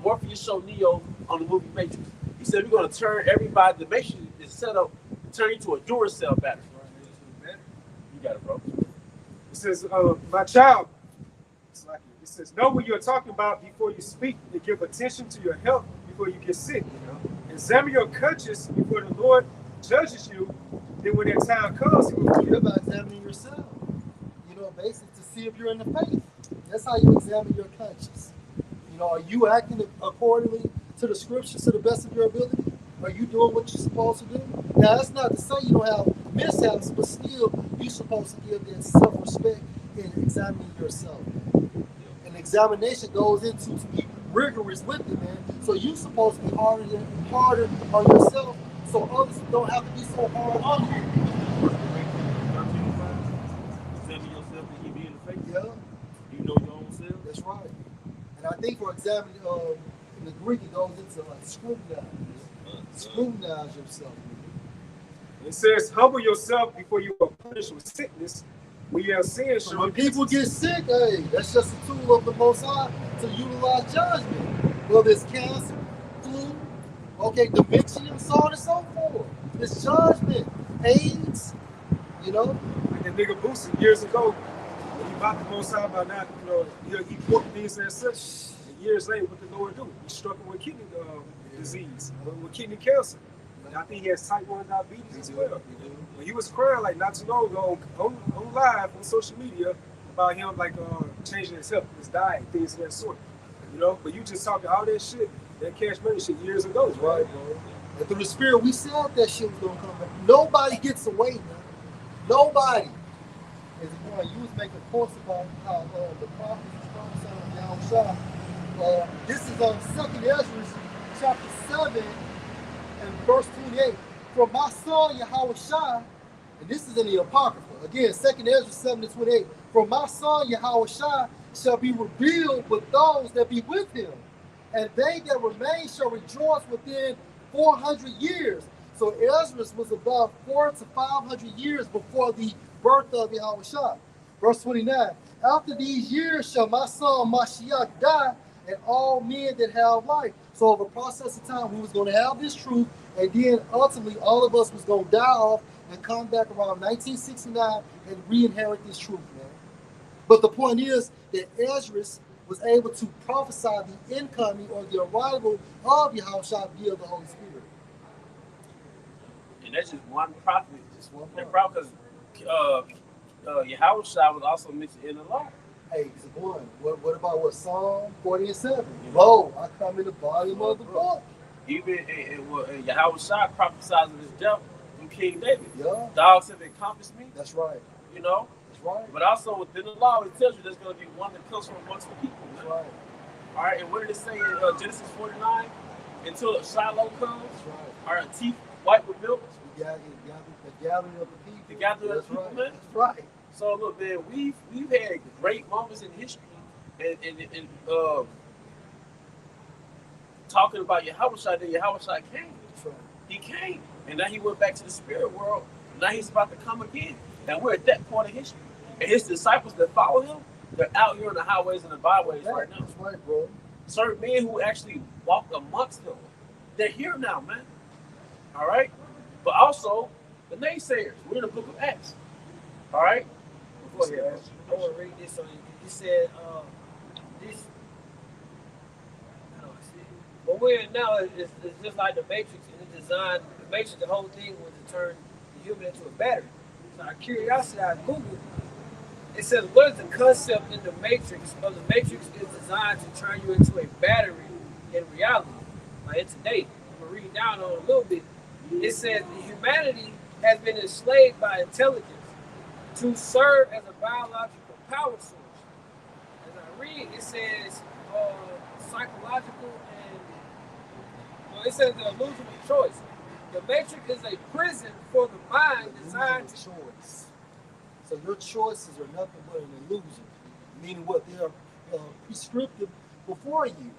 Morpheus show Neo on the movie Matrix? He said we're going to turn everybody, the Matrix is set up to turn you to a Duracell battery. You got it, bro. It says, my child, it says, know what you're talking about before you speak, and give attention to your health before you get sick. Examine your conscience before the Lord judges you. Then when that time comes, he will You're about examining yourself. You know, basically to see if you're in the faith. That's how you examine your conscience. You know, are you acting accordingly to the scriptures to the best of your ability? Are you doing what you're supposed to do? Now, that's not to say you don't have mishaps, but still, you're supposed to give that self-respect in examining yourself. And examination goes into to be rigorous with it, man. So you're supposed to be harder on yourself, so others don't have to be so hard on you. Examine yourself and you be in the faith. Yeah, You know your own self. that's right. And I think, for example, in the Greek, it goes into like scrutinize yourself. It says, humble yourself before you are punished with sickness. When you have sin, So when people get sick, hey, that's just a tool of the Most High to utilize judgment. Whether it's cancer, flu, okay, dementia, so on and so forth. It's judgment, AIDS, you know. Like that nigga Boosie years ago, when he mocked the Most High by not, he quoted things as such. And years later, what the Lord do? He struck him with kidney disease, with kidney cancer. And I think he has type 1 diabetes as well. But he was crying like not too long ago on live on social media about him like changing his health, his diet, things of that sort. You know, but you just talking all that shit, that cash money shit years ago. That's right, bro. And through the spirit, we said that shit was gonna come back. Nobody gets away, man. Nobody. As you was making points about how the prophet was prophesying Yahweh. This is on 2nd Ezra, chapter 7, and verse 28. For my son Yahweh Shai, and this is in the Apocrypha. Again, 2nd Ezra 7 to 28. For my son Yahweh Shai shall be revealed with those that be with him, and they that remain shall rejoice within 400 years. So Ezra was about 400 to 500 years before the birth of Yahweh Shai. Verse 29. After these years shall my son Mashiach die, and all men that have life. So over a process of time, we was going to have this truth, and then ultimately all of us was going to die off and come back around 1969 and re-inherit this truth, man. But the point is that Ezra was able to prophesy the incoming or the arrival of Yahweh Shai via the Holy Spirit. And that's just one prophet. Just one And prophet. because Yahweh Shai was also mentioned in the law. Hey, so one. What about Psalm 40 and 7? Lo, I come in the volume of the book. Even Yahweh Shai prophesied of his death from King David. Yeah, Dogs have encompassed me, that's right. you know. That's right. But also within the law, it tells you there's going to be one that comes from amongst the people. That's right. All right, and what did it say in Genesis 49? Until Shiloh comes, That's right. our teeth white with milk. The gathering of the people. The gathering of That's the people, right. man. That's right. So look, man, we've had great moments in history, and talking about Yahweh Shai, that Yahweh Shai came. That's right. He came, and now he went back to the spirit world. Now he's about to come again, and we're at that point of history. And his disciples that follow him, they're out here on the highways and the byways right now. That's right, bro. Certain men who actually walk amongst them, they're here now, man. All right, but also the naysayers. We're in the book of Acts. All right. Go ahead. I want to read this on you. He said, this. But we're in now, it's just like the Matrix, and it's designed, the Matrix, the whole thing was to turn the human into a battery. So our curiosity, I Googled, it says, what is the concept in the Matrix? Well, the Matrix is designed to turn you into a battery in reality. Like in today, I'm going to read down on it a little bit. It says, humanity has been enslaved by intelligence to serve as a biological power source. As I read, it says psychological and, well, it says the illusion of choice. The Matrix is a prison for the mind designed to choice. So your choices are nothing but an illusion. Meaning what? They are prescriptive before you.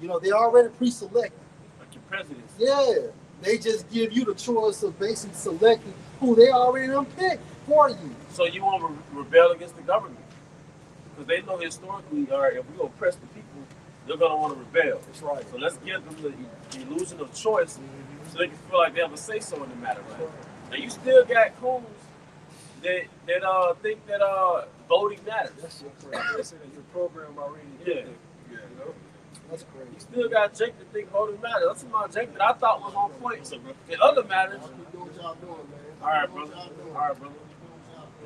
You know, they're already pre-selected. Like your presidents. Yeah. They just give you the choice of basically selecting who they already done picked for you. So you want to rebel against the government. Because they know historically, all right, if we oppress the people, they're going to want to rebel. That's right. So let's give them the illusion of choice so they can feel like they have a say-so in the matter, right? Now, you still got coons that think that voting matters. That's correct. That's your program already. Yeah. You know? That's crazy. You still got Jake that think voting matters. That's about Jake that I thought was on point. In other matters. Doing what y'all doing, man. All right, brother. All right, brother.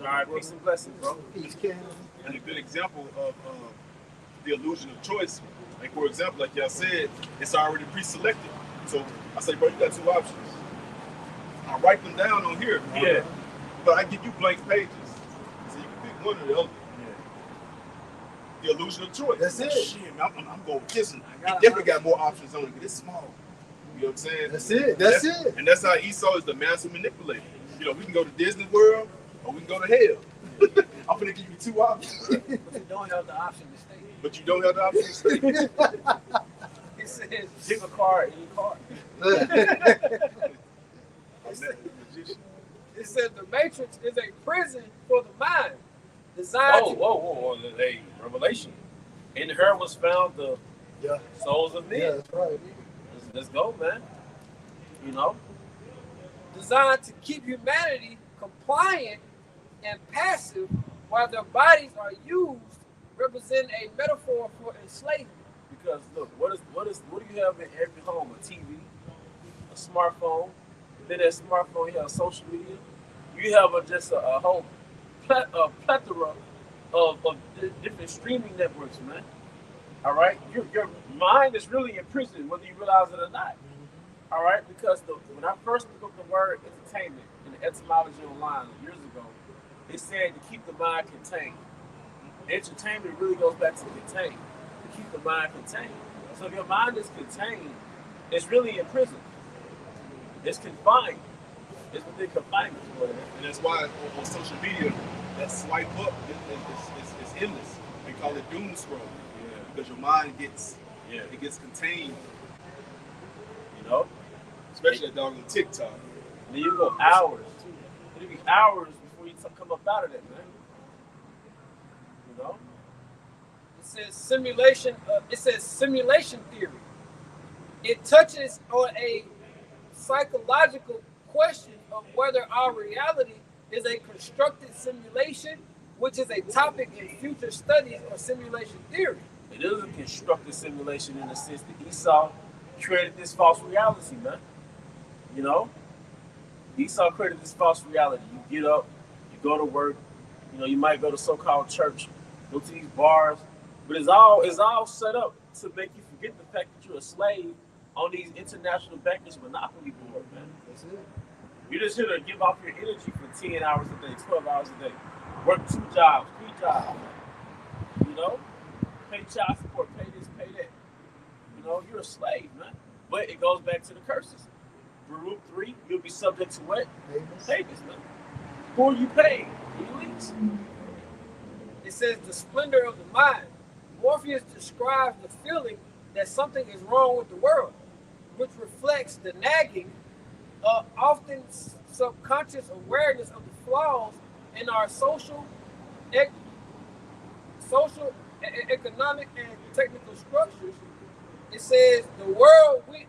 All right, peace and blessings, bro. Peace, Ken. And a good example of the illusion of choice, like for example, like y'all said, it's already pre-selected. So I say, bro, you got two options. I write them down on here. Yeah. But I give you blank pages. So you can pick one or the other. The illusion of choice. That's it. Shit, I'm going with this one. He definitely got more options on it, but it's small. You know what I'm saying? That's it. That's it. And that's how Esau is the master manipulator. You know, we can go to Disney World or we can go to hell. I'm gonna give you two options. But you don't have the option to stay. But you don't have the option to stay. It says, Pick a card, any card. it says the Matrix is a prison for the mind, designed Whoa. Hey, Revelation. In her was found the Yeah. souls of men. Yeah, that's right. Let's go, man. You know? designed to keep humanity compliant and passive while their bodies are used, represent a metaphor for enslavement. Because look, what do you have in every home? A TV, a smartphone. Then that smartphone, you have social media. You have just a whole plethora of different streaming networks, man. All right, your mind is really in prison, whether you realize it or not. All right, because when I first looked up the word entertainment in the etymology online years ago, it said to keep the mind contained. Entertainment really goes back to contain, to keep the mind contained. So if your mind is contained, it's really in prison. It's confined. It's within confinement. And that's why on social media, that swipe up is endless. They call it doom scroll. Yeah. Because your mind gets contained. You know? Especially that dog on TikTok. And then you go hours. It'll be hours before you come up out of that, man. You know? It says simulation. It says simulation theory. It touches on a psychological question of whether our reality is a constructed simulation, which is a topic in future studies of simulation theory. It is a constructed simulation in the sense that Esau created this false reality, man. You know? Esau created this false reality. You get up, you go to work, you know, you might go to so-called church, go to these bars, but it's all set up to make you forget the fact that you're a slave on these international bankers monopoly board, man. That's it. You're just here to give off your energy for 10 hours a day, 12 hours a day. Work 2 jobs, 3 jobs. You know? Pay child support, pay this, pay that. You know, you're a slave, man. But it goes back to the curses. Baruch 3, you'll be subject to what? Payments, man. Who are you paying? The elites. It says the splendor of the mind. Morpheus describes the feeling that something is wrong with the world, which reflects the nagging, often subconscious awareness of the flaws in our social, economic, and technical structures. It says the world we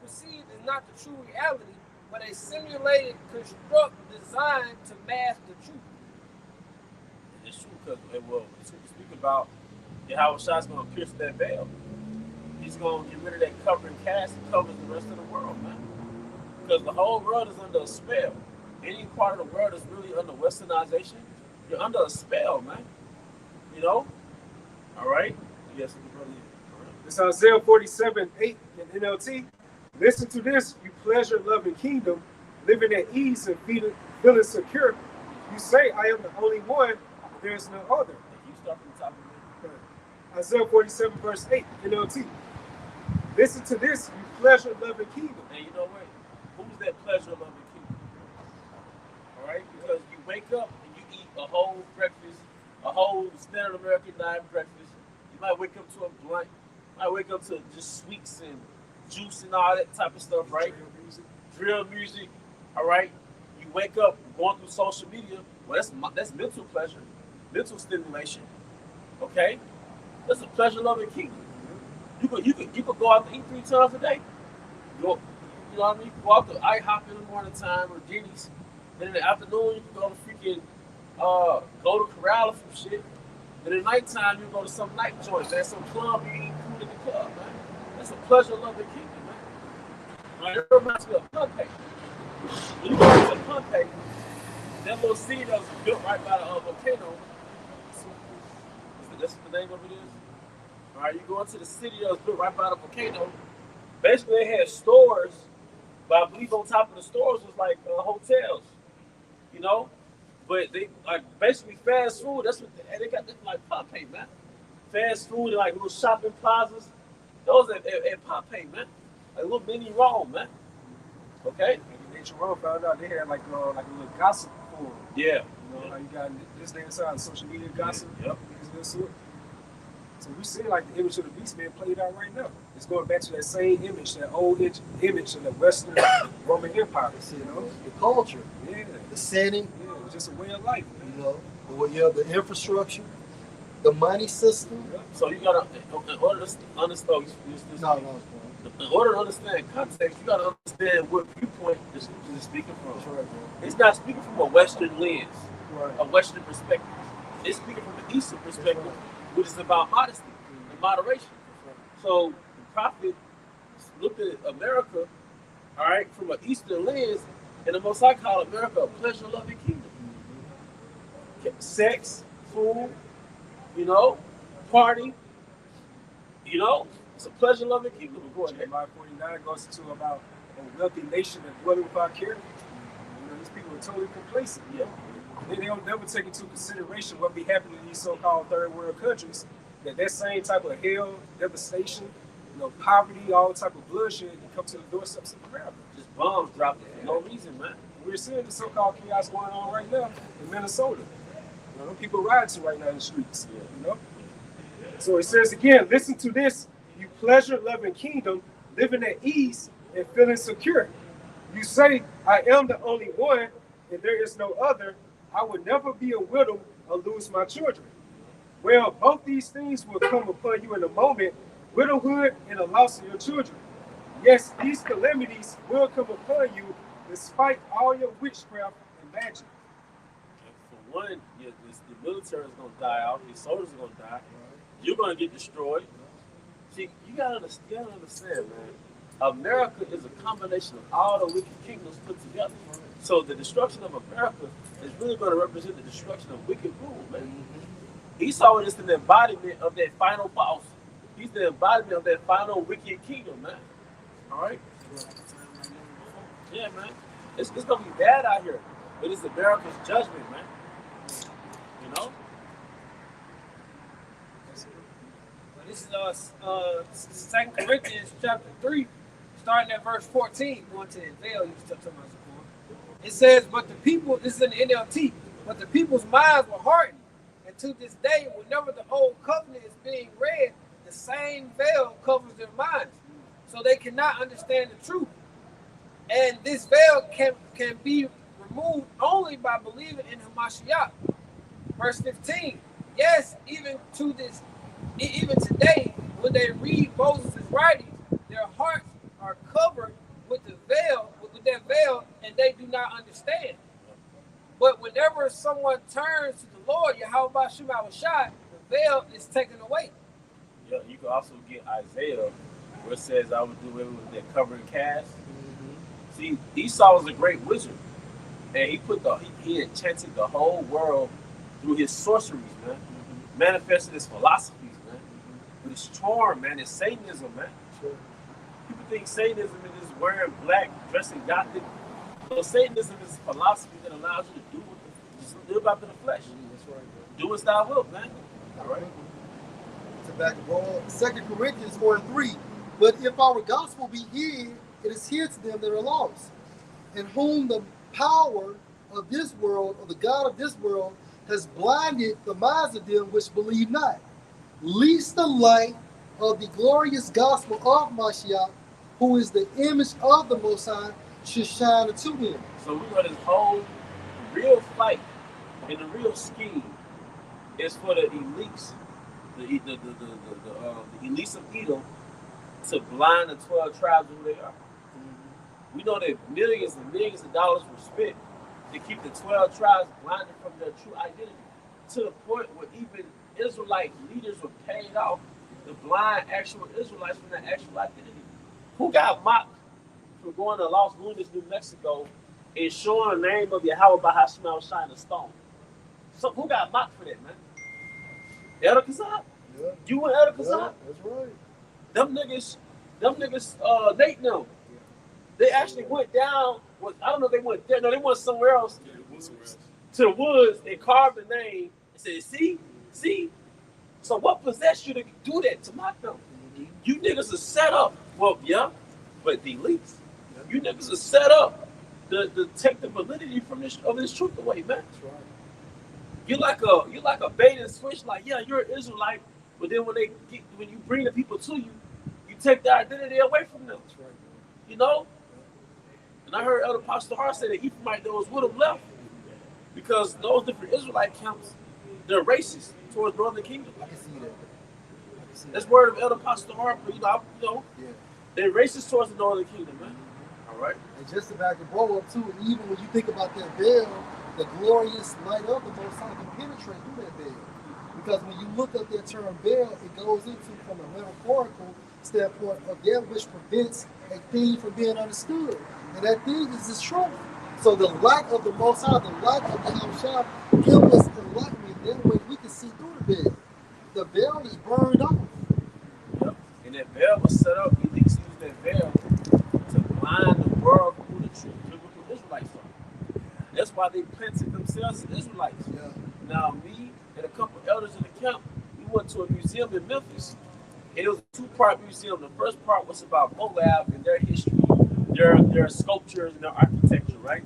perceive is not the true reality, but a simulated construct designed to mask the truth. It's true because we speak about how Shah's going to pierce that veil. He's going to get rid of that covering cast and covers the rest of the world, man. Because the whole world is under a spell. Any part of the world is really under westernization. You're under a spell, man. You know? All right? Yes, brother. It's Isaiah 47:8 in NLT. Listen to this, you pleasure-loving kingdom, living at ease and feeling secure. You say, I am the only one, there is no other. You start from the top of it. Isaiah 47 verse 8 NLT. Listen to this, you pleasure-loving kingdom. And you know what? Who's that pleasure-loving kingdom? All right? Because you wake up and you eat a whole breakfast, a whole standard American diet breakfast. You might wake up to a blunt. You might wake up to just sweets and juice and all that type of stuff, right? Drill music. All right? You wake up going through social media. Well, that's mental pleasure, mental stimulation. Okay? That's a pleasure-loving kingdom. You could go out to eat 3 times a day. You know what I mean? Go out to IHOP in the morning time or Denny's. Then in the afternoon, you can go to freaking go to Corral or some shit. Then at nighttime, you go to some night joint, man. Some club, you eat food in the club, man. That's a pleasure-loving kingdom, man. Right? It reminds me of Pompeii. When you go to Pompeii, that little city that was built right by the volcano. That's what the name of it is. All right, you go into the city that was built right by the volcano. Basically, they had stores, but I believe on top of the stores was like hotels, you know. But they like basically fast food. That's what they got. This like Pompeii, man. Fast food and like little shopping plazas. Those at Pompeii, man. Like little mini Rome, man. Okay. Ancient Rome found out they had like a little gossip war. Yeah. You know how you got this day inside social media gossip. Yep. Things of that sort. So we see like the image of the beast being played out right now. It's going back to that same image, that old image of the Western Roman Empire. You know, The culture, yeah, the setting, yeah, it's just a way of life. you know, the infrastructure, the money system. So you gotta, in order to understand, in order to understand context, you gotta understand what viewpoint this is speaking from. That's right, bro. It's not speaking from a Western lens, Right. a Western perspective. It's speaking from the Eastern perspective, which is about modesty and moderation. So the prophet looked at America, all right, from an Eastern lens, and the Most High called America a pleasure-loving kingdom. Sex, food, you know, party, you know, it's a pleasure-loving kingdom. Go ahead. Jeremiah 49 goes into about a wealthy nation and dwelling without care. You know, these people are totally complacent. Yeah. They don't never take into consideration what be happening in these so-called third world countries. That same type of hell, devastation, you know, poverty, all type of bloodshed can come to the doorsteps of America. Just bombs dropped for no reason, man. We're seeing the so-called chaos going on right now in Minnesota. You know, people rioting right now in the streets. You know. So it says again, listen to this, you pleasure-loving kingdom, living at ease and feeling secure. You say, I am the only one, and there is no other. I would never be a widow or lose my children. Well, both these things will come upon you in a moment, widowhood and the loss of your children. Yes, these calamities will come upon you despite all your witchcraft and magic. For one, the military is going to die out. Your soldiers are going to die. You're going to get destroyed. See, you got to understand, man. America is a combination of all the wicked kingdoms put together. So the destruction of America is really going to represent the destruction of wicked rule, man. Esau is the embodiment of that final boss. He's the embodiment of that final wicked kingdom, man. All right? Yeah, man. It's going to be bad out here. But it's America's judgment, man. You know? This is 2 Corinthians chapter 3, starting at verse 14, going to the veil you still talking about before. It says, but the people, this is in the NLT, but the people's minds were hardened. And to this day, whenever the old covenant is being read, the same veil covers their minds. So they cannot understand the truth. And this veil can be removed only by believing in Hamashiach. Verse 15, yes, even today, when they read Moses' writings, their hearts are covered with the veil, with that veil, and they do not understand. But whenever someone turns to the Lord, Yahweh Shema Shai, the veil is taken away. Yeah, you can also get Isaiah, where it says, I would do away with that covering cast. See, Esau was a great wizard, and he enchanted the whole world through his sorceries, man. Manifested his philosophies, man. With his charm, man, his Satanism, man. People think Satanism is just wearing black, dressing gothic. So Satanism is a philosophy that allows you to just live after the flesh. That's right, bro. Do as thou wilt, man. All right. To back it all, 2 Corinthians 4:3. But if our gospel be hid, it is hid to them that are lost, in whom the power of this world, or the God of this world, has blinded the minds of them which believe not, lest the light of the glorious gospel of Mashiach, who is the image of the Most High, should shine unto them. So we know this whole real fight and the real scheme is for the elites, the elites of Edom, to blind the 12 tribes of who they are. We know that millions and millions of dollars were spent to keep the 12 tribes blinded from their true identity, to the point where even Israelite leaders were paid off to blind actual Israelites from their actual identity. Who got mocked for going to Los Lunas, New Mexico, and showing the name of Yahweh by Hashemel shine a stone? So who got mocked for that, man? Elder Kazak? Yeah. You and Elder Kazak? Yeah, that's right. Them niggas, Nate know. They actually went down. I don't know if they went there. No, they went somewhere else. Yeah, it was somewhere else. To the woods and carved the name and said, see? So what possessed you to do that to mock them? You niggas are set up. Well, yeah, but the elites. You niggas are set up to take the validity from this truth away, man. That's right. You're like a bait and switch. Like, yeah, you're an Israelite, but then when you bring the people to you, you take their identity away from them. That's right, man. You know. And I heard Elder Pastor Hart say that Ephraimite those would have left because those different Israelite camps, they're racist towards Northern Kingdom. I can see that. I can see That's that. word of Elder Pastor Hart. Yeah. They're racist towards the Northern Kingdom, man. All right. And just to back the blow up too, even when you think about that veil, the glorious light of the Most High can penetrate through that veil. Because when you look up that term veil, it goes into from a metaphorical standpoint of that which prevents a thing from being understood. And that thing is the truth. So the light of the Most High, the light of the Hamshah, give us enlightenment. That way we can see through the veil. The veil is burned off. Yep. And that veil was set up. He used that veil to blind the world from who the true biblical Israelites are. That's why they planted themselves as Israelites. Yeah. Now, me and a couple elders in the camp, we went to a museum in Memphis. And it was a two-part museum. The first part was about Moab and their history, their sculptures and their architecture, right?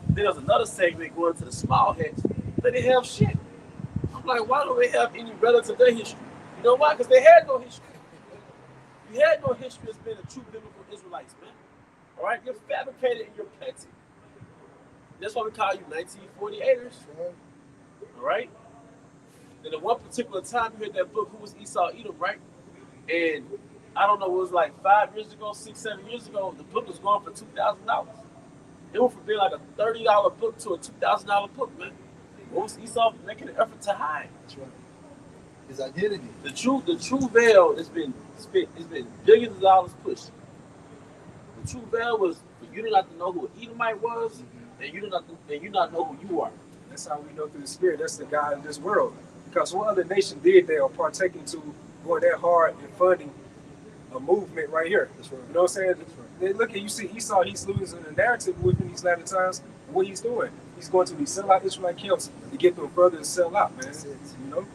Then there was another segment going to the small heads. They didn't have shit. I'm like, why don't they have any relative of their history? You know why? Because they had no history. You had no history as being a true biblical Israelites, man. All right? You're fabricated and you're petty. That's why we call you 1948ers. All right? And at one particular time, you heard that book, Who Was Esau Edom, right? And I don't know, it was like 5 years ago, 6, 7 years ago, the book was going for $2,000. It went from being like a $30 book to a $2,000 book, man. What was Esau making an effort to hide? That's right. His identity. The true veil has been billions of dollars pushed. The true veil was for you to not to know who an Edomite was, and you not know who you are. That's how we know through the Spirit. That's the God of this world. Because what other nation did they or partaking to going that hard in funding a movement right here? That's right. You know what I'm saying? That's right. They look at you see Esau, he's losing the narrative within these latter times. And what he's doing, he's going to these sellout Israelite camps to get them further to sell out, man. That's it. You know?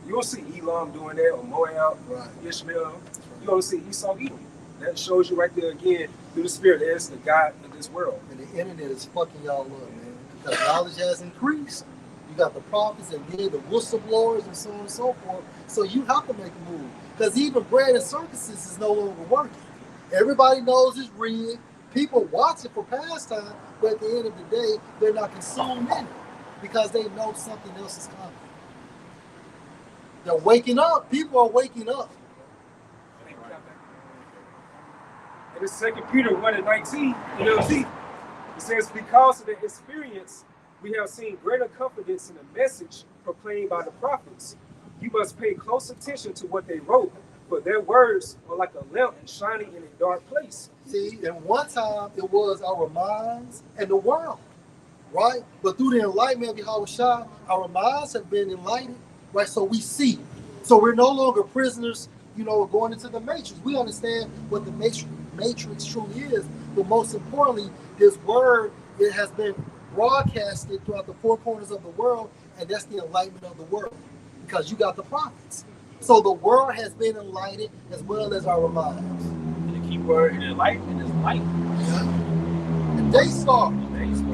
You don't see Elam doing that or Moab, Right. Ishmael. Right. You don't see Esau Edom. That shows you right there again through the Spirit as the God of this world. And the internet is fucking y'all up, man. Because knowledge has increased. You got the prophets and then the whistleblowers and so on and so forth. So you have to make a move. Because even bread and circuses is no longer working. Everybody knows it's rigged. People watch it for pastime, but at the end of the day, they're not consumed in it because they know something else is coming. They're waking up. People are waking up. And it's 2 Peter 1:19, NLT. It says, because of the experience, we have seen greater confidence in the message proclaimed by the prophets. You must pay close attention to what they wrote, for their words are like a lamp shining in a dark place. See, and one time it was our minds and the world, right? But through the enlightenment of Yahushua, our minds have been enlightened, right? So we see. So we're no longer prisoners, going into the matrix. We understand what the matrix truly is. But most importantly, this word, it has been broadcasted throughout the four corners of the world, and that's the enlightenment of the world. Because you got the prophets. So the world has been enlightened as well as our minds. And the key word in enlightenment is light. Yeah. And they start.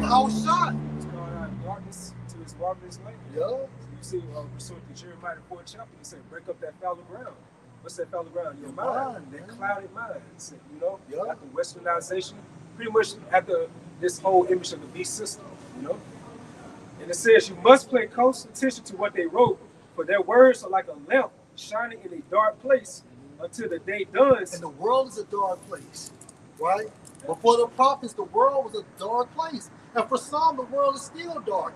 How shine. It's called out of darkness to its marvelous light. Yeah. You see, pursuant to Jeremiah 4th chapter, he said, break up that fallow ground. What's that fallow ground? Your mind, that clouded mind. Yeah. After westernization, pretty much after this whole image of the beast system, And it says, you must pay close attention to what they wrote, for their words are like a lamp shining in a dark place until the day dawns. And the world is a dark place, right? Before the prophets, the world was a dark place. And for some, the world is still dark.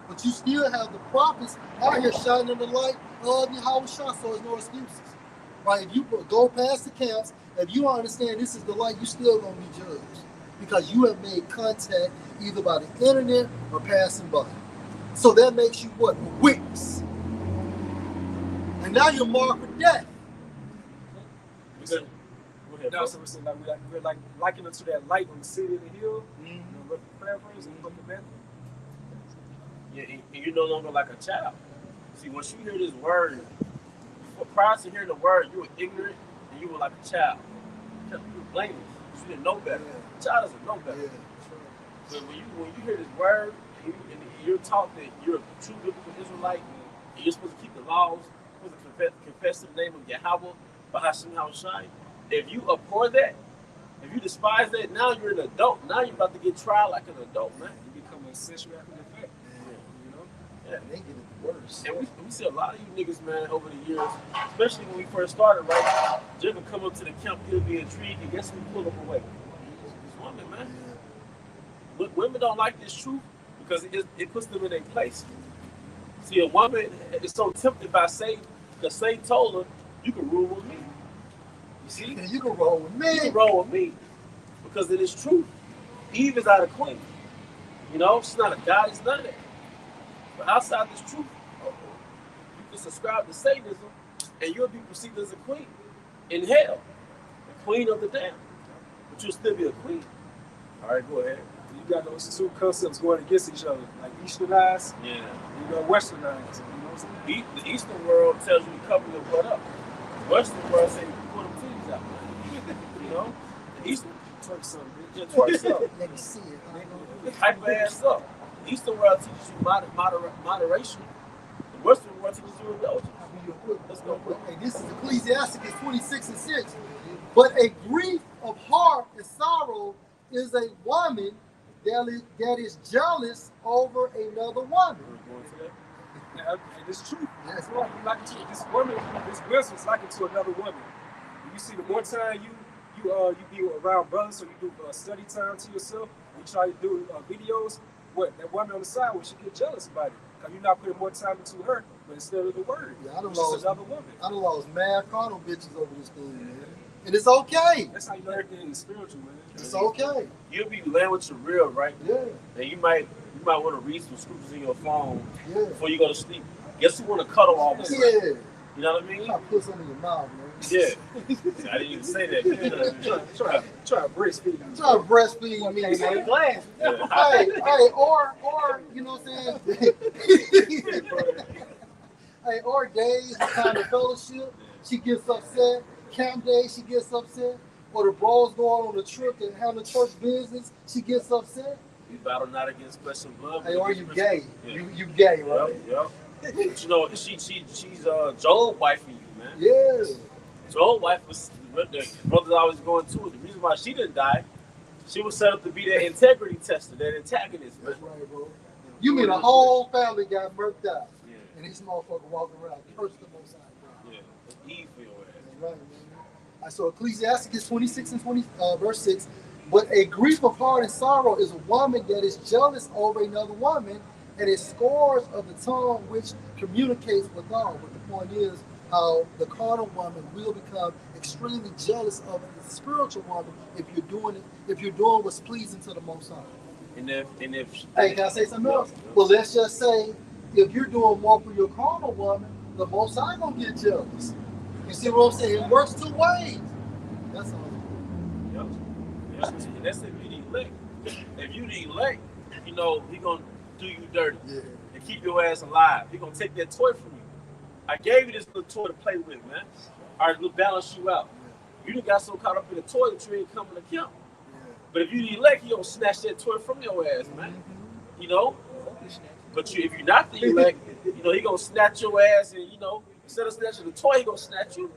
But you still have the prophets out here shining the light of Yahushua, so there's no excuses. Right? If you go past the camps, if you don't understand this is the light, you still going to be judged. Because you have made contact either by the internet or passing by. So that makes you what? A witness. And now you're marked for death. No, so we're like likened to that light on the city of the hill. Paraphrase and book of Matthew. Yeah, and you're no longer like a child. See, once you hear this word, prior to hearing the word, you were ignorant and you were like a child. You were blameless. You didn't know better. A child doesn't know better. Yeah. But when you hear this word, and you're taught that you're a true biblical Israelite, and you're supposed to keep the laws, you're supposed to confess the name of Yahweh, Bahashim Hawashai. If you abhor that, if you despise that, now you're an adult. Now you're about to get tried like an adult, man. You become a sensual after the fact. You know? Yeah. They get it worse. And we see a lot of you niggas, man, over the years, especially when we first started, right? Jim would come up to the camp, he'll be intrigued, and guess who pull him away? This woman, man. Women don't like this truth because it puts them in their place. See, a woman is so tempted by Satan because Satan told her, you can rule with me. You see? Yeah, you can roll with me. You can roll with me because it is true. Eve is not a queen. You know, she's not a goddess, none of that. But outside this truth, you can subscribe to Satanism and you'll be perceived as a queen in hell, the queen of the damned. But you'll still be a queen. All right, go ahead. You got those two concepts going against each other, like Easternized, Yeah. you got Westernized. You know what I'm saying? The Eastern world tells you to cover your butt up. The Western world says you can pull them titties out. You know? The Eastern Twerk something, bitch. just twerks up. Let me see it. Hype your ass up. The Eastern world teaches you moderation. The Western world teaches you indulgence. Let's go. Hey, this is Ecclesiasticus 26:6. But a grief of heart and sorrow is a woman that is jealous over another woman. Yeah, and it's true. Yes. It's like this woman, this wisdom is like it to another woman. You see, the more time you be around brothers, so you do study time to yourself, you try to do videos, that woman on the side, she get jealous about it. Because you're not putting more time into her, but instead of the word, Yeah, I done it's just lost another woman. I done lost mad carnal bitches over this thing, man. And it's okay. That's how you know everything is spiritual, man. It's okay. You'll be laying with your real, right? Yeah, And you might want to read some scriptures in your phone yeah. before you go to sleep. Guess who want to cuddle all of a sudden? Yeah. You know what I mean? Try to put something in your mouth, man. Yeah. I didn't even say that. Try to breastfeed you. Try to breastfeed me, Hey, man. glass. Hey, or you know what I'm saying? Hey, or days of kind of fellowship, she gets upset. Camp days, she gets upset. Or the bros going on a trip and having church business, she gets upset. You battle not against flesh and blood. Hey, or you gay? Yeah. You gay, right? Yep. But you know, she's Joel's wife for you, man. Yeah. Joel's wife was the brothers always going to it. The reason why she didn't die, she was set up to be that integrity tester, that antagonist, man. That's right, bro. You mean a whole family got murked out, Yeah. and this motherfucker walking around cursing the Most High, bro. Yeah. That's Eve for your ass. That's right, man. All right, so Ecclesiasticus 26 and verse 6. But a grief of heart and sorrow is a woman that is jealous over another woman, and it scores of the tongue which communicates with all. But the point is how the carnal woman will become extremely jealous of the spiritual woman if you're doing what's pleasing to the Most High. And if Hey, can I say something else? Well, let's just say if you're doing more for your carnal woman, the Most High gonna get jealous. You see what I'm saying? It works two ways. That's all. Yep. And that's if you the elect. If you the elect, you know, he gonna do you dirty Yeah. and keep your ass alive. He gonna take that toy from you. I gave you this little toy to play with, man. All right, we'll balance you out. You done got so caught up in the toy that you ain't coming to count. But if you the elect, he gonna snatch that toy from your ass, man. You know? But if you're not the elect, you know, he gonna snatch your ass and, you know, instead of snatching the toy, he gonna snatch you.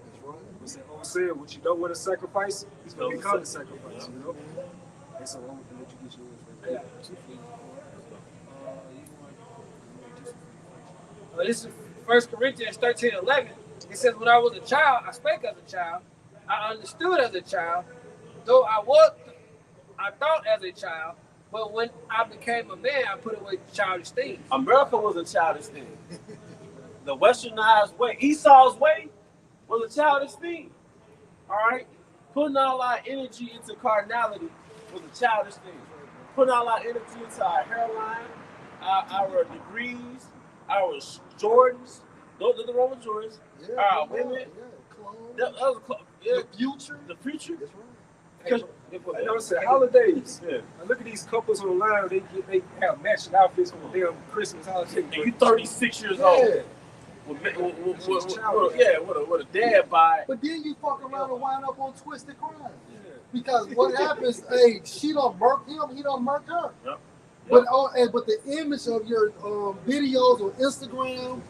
What's that old saying? What you don't want to sacrifice, he's going to become a sacrifice, you know? And so I'm going to let you get yours right there. This is 1 Corinthians 13:11. It says, when I was a child, I spake as a child. I understood as a child. Though I thought as a child. But when I became a man, I put away childish things. America was a childish thing. The westernized way, Esau's way, was a childish thing. All right? Putting all our energy into carnality was a childish thing. Putting all our energy into our hairline, our degrees, our Jordans. Those are the Roman Jordans. Yeah, Our women. clothes. That was The future. the future. That's right. Because, you know, it's holidays. Yeah. Now look at these couples online. They have matching outfits for the damn Christmas holiday. And you 36 years old. Yeah. With a dad by. But then you fuck around and wind up on Twisted Crime. Because what happens, hey, she don't murk him, he don't murk her. Yep. But but the image of your videos on Instagram,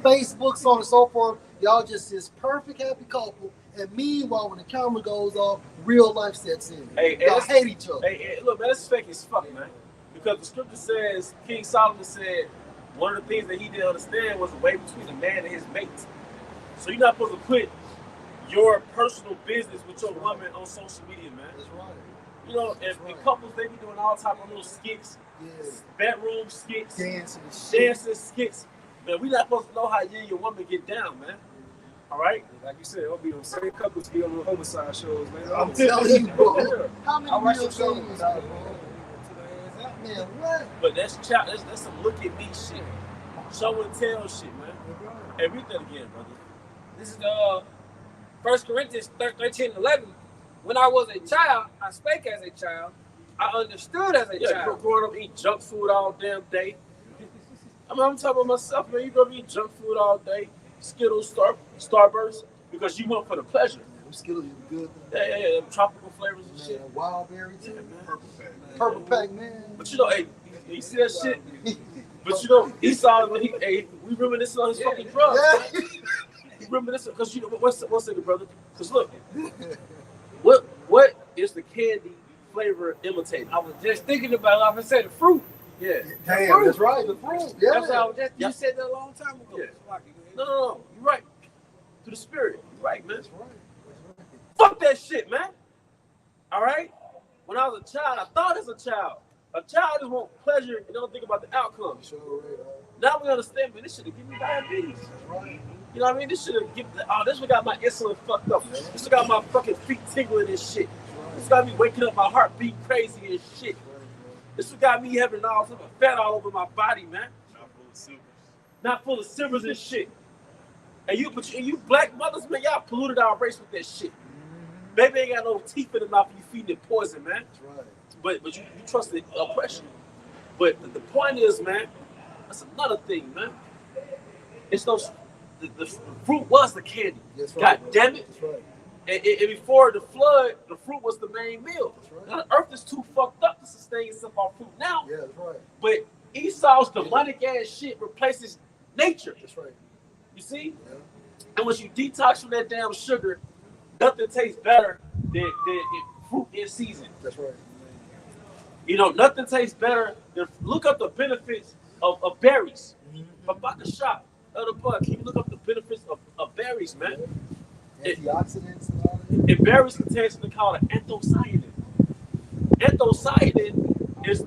Facebook, so on and so forth, y'all just this perfect happy couple. And meanwhile, when the camera goes off, real life sets in. Hey, y'all hate each other. Hey, look, man, that's fake as fuck, man. Because the scripture says, King Solomon said, one of the things that he didn't understand was the way between a man and his mate. So you're not supposed to put your personal business with your woman on social media, man. That's right. You know, and couples, they be doing all type of little skits, bedroom skits, dancing skits. Man, we not supposed to know how you and your woman get down, man. All right? Like you said, it'll be on same couples be on the homicide shows, man. I'm telling you, bro. How many I watch real the show. things, bro? Man, what? But that's some look at me shit. Show and tell shit, man. Hey, read that again, brother. This is 1 Corinthians 13:11. When I was a child, I spake as a child. I understood as a child. Growing up, eat junk food all damn day. I'm talking about myself, man. You gonna eat junk food all day, Skittles, Starburst, because you want for the pleasure. Them Skittles is good. Yeah, tropical flavors and shit. Wild berry too. Purple pack, man. But you know, hey, you see that shit? But you know, Esau, when we reminiscing on his fucking drugs. Yeah. We reminiscing because you know, one second, brother. Because look, what is the candy flavor imitating? I was just thinking about it. I was saying the fruit. Yeah. Damn, that's right. The fruit. Yeah. That's how I was just, you said that a long time ago. Yeah. No, you're right. To the spirit. You're right, man. That's right. Fuck that shit, man. All right? When I was a child, I thought as a child. A child just want pleasure and don't think about the outcome. Now we understand, man, this should have given me diabetes. You know what I mean? This should have given, this one got my insulin fucked up. This one got my fucking feet tingling and shit. This got me waking up, my heart beating crazy and shit. This one got me having all type of fat all over my body, man. Not full of silvers and shit. And you black mothers, man, y'all polluted our race with that shit. Baby ain't got no teeth in the mouth and you feeding it poison, man. That's right. But you trust the oppression. But the point is, man, that's another thing, man. It's no, the fruit was the candy. That's right. God damn it. That's right. And before the flood, the fruit was the main meal. That's right. Now the earth is too fucked up to sustain itself off fruit now. Yeah, that's right. But Esau's demonic ass shit replaces nature. That's right. You see? Yeah. And once you detox from that damn sugar, nothing tastes better than fruit in season. That's right. You know, nothing tastes better than look up the benefits of berries. Babaka shop, other bug. Can you look up the benefits of berries, man? Antioxidants and all that. And berries contain something called an anthocyanin. Anthocyanin is,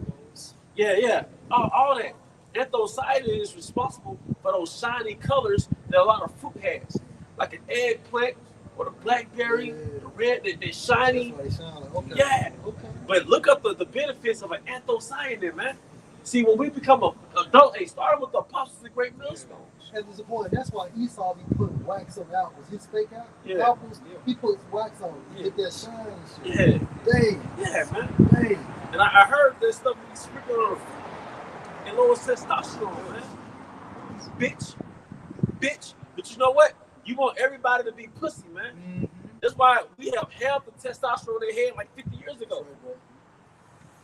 all that. Anthocyanin is responsible for those shiny colors that a lot of fruit has, like an eggplant or the blackberry, the red, they're shiny. That's why they shine like, okay. Yeah. Okay. But look up the benefits of an anthocyanin, man. See, when we become an adult, it started with the apostles and great millstones. And there's a point. That's why Esau be putting wax on apples. His fake Yeah. apples, he puts wax on them to get that shine and shit. Yeah. Dang. Yeah, man. Dang. And I heard that stuff be sprinkled on and lower testosterone, man. Bitch. But you know what? You want everybody to be pussy, man. Mm-hmm. That's why we have health and testosterone in their head like 50 years ago.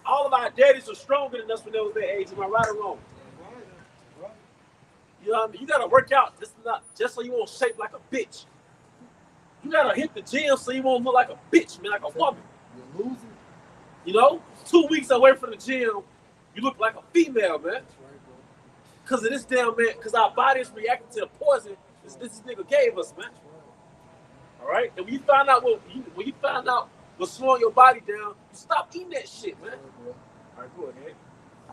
All of our daddies are stronger than us when they was their age. Am I right or wrong? Right. You know what I mean? You gotta work out just so you won't shape like a bitch. You gotta hit the gym so you won't look like a bitch, man, like a woman. You're losing. You know? 2 weeks away from the gym, you look like a female, man. That's right, bro. Because of this damn man, because our bodies reacting to the poison this nigga gave us, man. All right? And when you find out what's slowing your body down, you stop eating that shit, man. Right, All right, go ahead.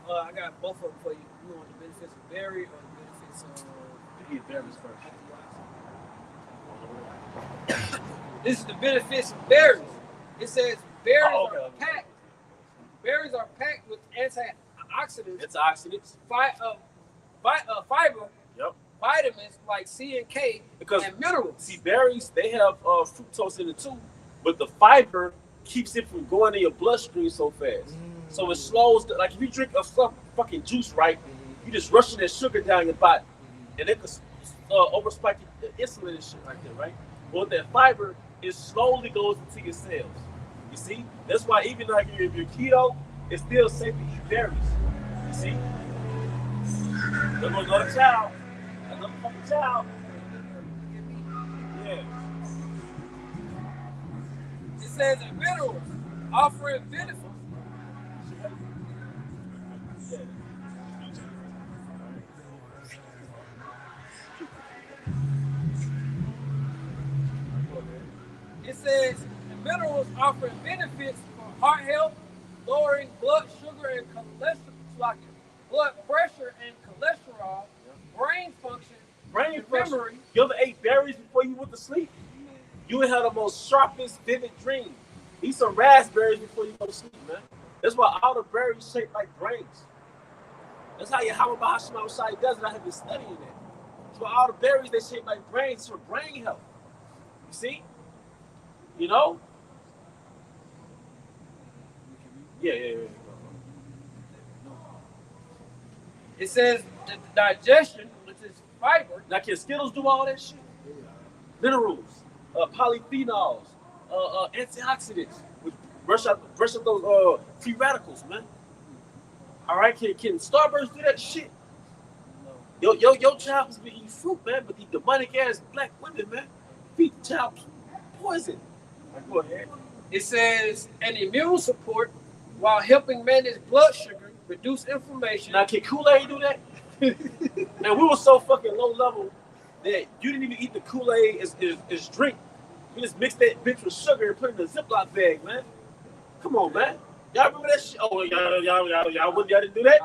I got both of them for you. You want the benefits of berry or the benefits of You get berries first. This is the benefits of berries. It says berries okay. are packed. Berries are packed with antioxidants, Antioxidants. fiber, Yep. vitamins like C and K, Because and minerals. see, berries, they have fructose in it too, but the fiber keeps it from going in your bloodstream so fast. So it slows, like if you drink some fucking juice, right, you just rushing that sugar down your body. And it could overspike your insulin and shit right there, right? But with that fiber, it slowly goes into your cells. You see? That's why even like if you're keto, it's still safe to eat berries. You see? There's another child. Another fucking child. Yeah. It says in minerals, offering benefits. It says the minerals offering benefits for heart health, lowering blood sugar and cholesterol, blood pressure and cholesterol, brain function, Brain function. memory. You ever ate berries before you went to sleep? You would have the most sharpest, vivid dream. Eat some raspberries before you go to sleep, man. That's why all the berries shape like brains. That's how you Yahweh Bahashim Shai does it. I have been studying that. That's why all the berries, they shape like brains for brain health. You see? You know? Yeah. It says the digestion, which is fiber. Now, can Skittles do all that shit? Minerals, polyphenols, antioxidants, which brush out those free radicals, man. All right, can Starburst do that shit? Your child has been eating fruit, man, but the demonic ass black women, man, feed the child poison. Go ahead. It says an immune support while helping manage blood sugar, reduce inflammation. Now, can Kool-Aid do that? And we were so fucking low level that you didn't even eat the Kool-Aid as drink. You just mixed that bitch with sugar and put it in a Ziploc bag, man. Come on, man. Y'all remember that shit? Oh, y'all didn't do that?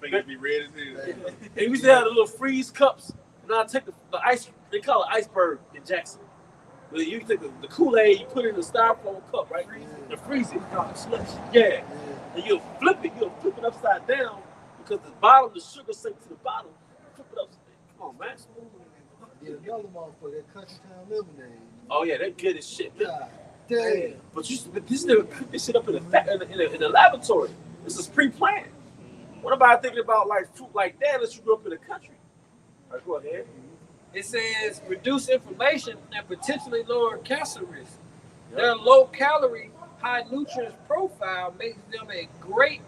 Make it be red as hell. And we used to have the little freeze cups. And I'll take the ice, they call it iceberg in Jackson. But you take the Kool-Aid, you put it in a styrofoam cup, right? And freeze it. Yeah. And you'll flip it upside down because the bottom, the sugar sinks to the bottom. Flip it upside down. Come on, man. Get another one for that Country Town lemonade. Oh yeah, that good as shit, man. God damn. But this nigga cook this shit up in the laboratory. This is pre-planned. What about thinking about like fruit like that unless you grew up in the country? All right, go ahead. It says reduce inflammation and potentially lower cancer risk. Their low calorie, high nutrients profile makes them great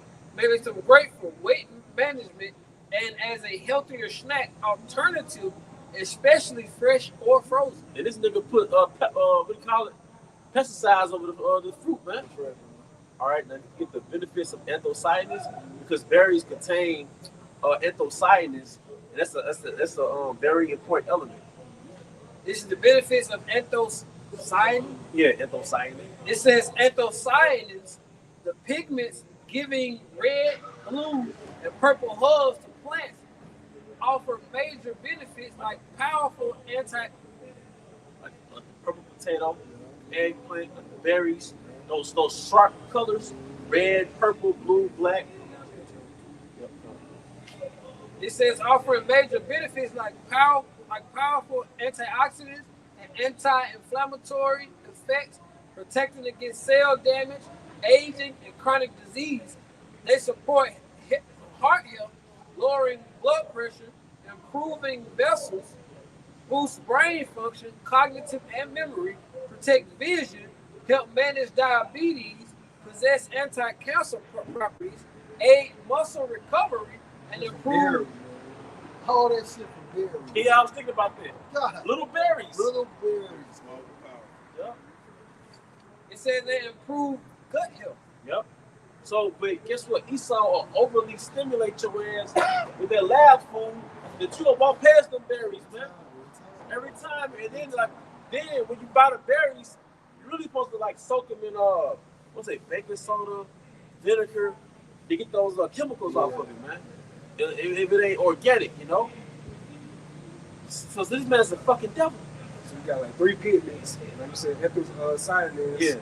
for weight management and as a healthier snack alternative, especially fresh or frozen. And this nigga put what do you call it? Pesticides over the fruit, man. Right. All right, now you get the benefits of anthocyanins because berries contain anthocyanins, and that's a very important element. This is the benefits of anthocyanin. Yeah, anthocyanin. It says anthocyanins, the pigments giving red, blue, and purple hubs to plants, offer major benefits like powerful like purple potato, eggplant, berries, those sharp colors, red, purple, blue, black. It says offering major benefits like powerful antioxidants and anti-inflammatory effects, protecting against cell damage, aging, and chronic disease. They support heart health, lowering blood pressure, improving vessels, boost brain function, cognitive and memory, protect vision, help manage diabetes, possess anti-cancer properties, aid muscle recovery, and improve. All that shit from berries. Yeah, I was thinking about that. God. Little berries. Little berries. Yep. It says they improve gut health. Yep. So, but guess what? Esau will overly stimulate your ass with that lab food that you will walk past them berries, man. Every time. And then, when you buy the berries, you're really supposed to, soak them in, baking soda, vinegar, to get those chemicals off of it, man. If it ain't organic, you know? So this man's a fucking devil. So you got 3 pigments, like you said, anthocyanins. Yeah. You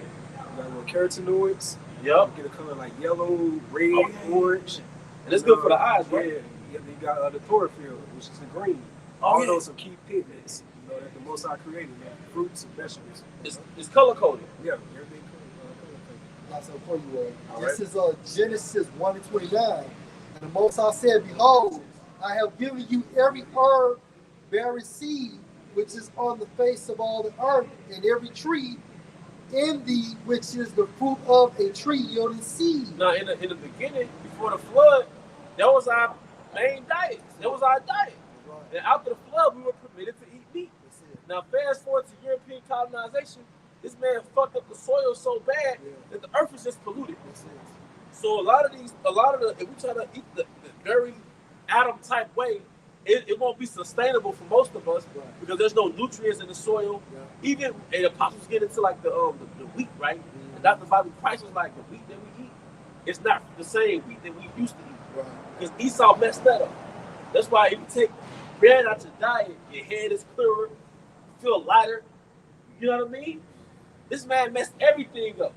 got little carotenoids. Yep. You get a color like yellow, red, orange. And it's good for the eyes, right? Yeah. You got the chlorophyll, which is the green. Oh, All yeah. those are key pigments, that the Most High created, man. Fruits and vegetables. It's color coded. Yeah, everything color That's so for you. All This is Genesis 1:29. And the Most High said, behold, I have given you every herb bearing seed, which is on the face of all the earth, and every tree in thee, which is the fruit of a tree yielding seed. Now, in the beginning, before the flood, that was our main diet. That was our diet. And after the flood, we were permitted to eat meat. Now, fast forward to European colonization, this man fucked up the soil so bad that the earth is just polluted. So a lot of the, if we try to eat the very atom type way, it won't be sustainable for most of us because there's no nutrients in the soil. Even and the apostles get into like the wheat, right? And Dr. Bobby Price was like, the wheat that we eat, it's not the same wheat that we used to eat. Because Esau messed that up. That's why if you take bread out your diet, your head is clearer, you feel lighter. You know what I mean? This man messed everything up.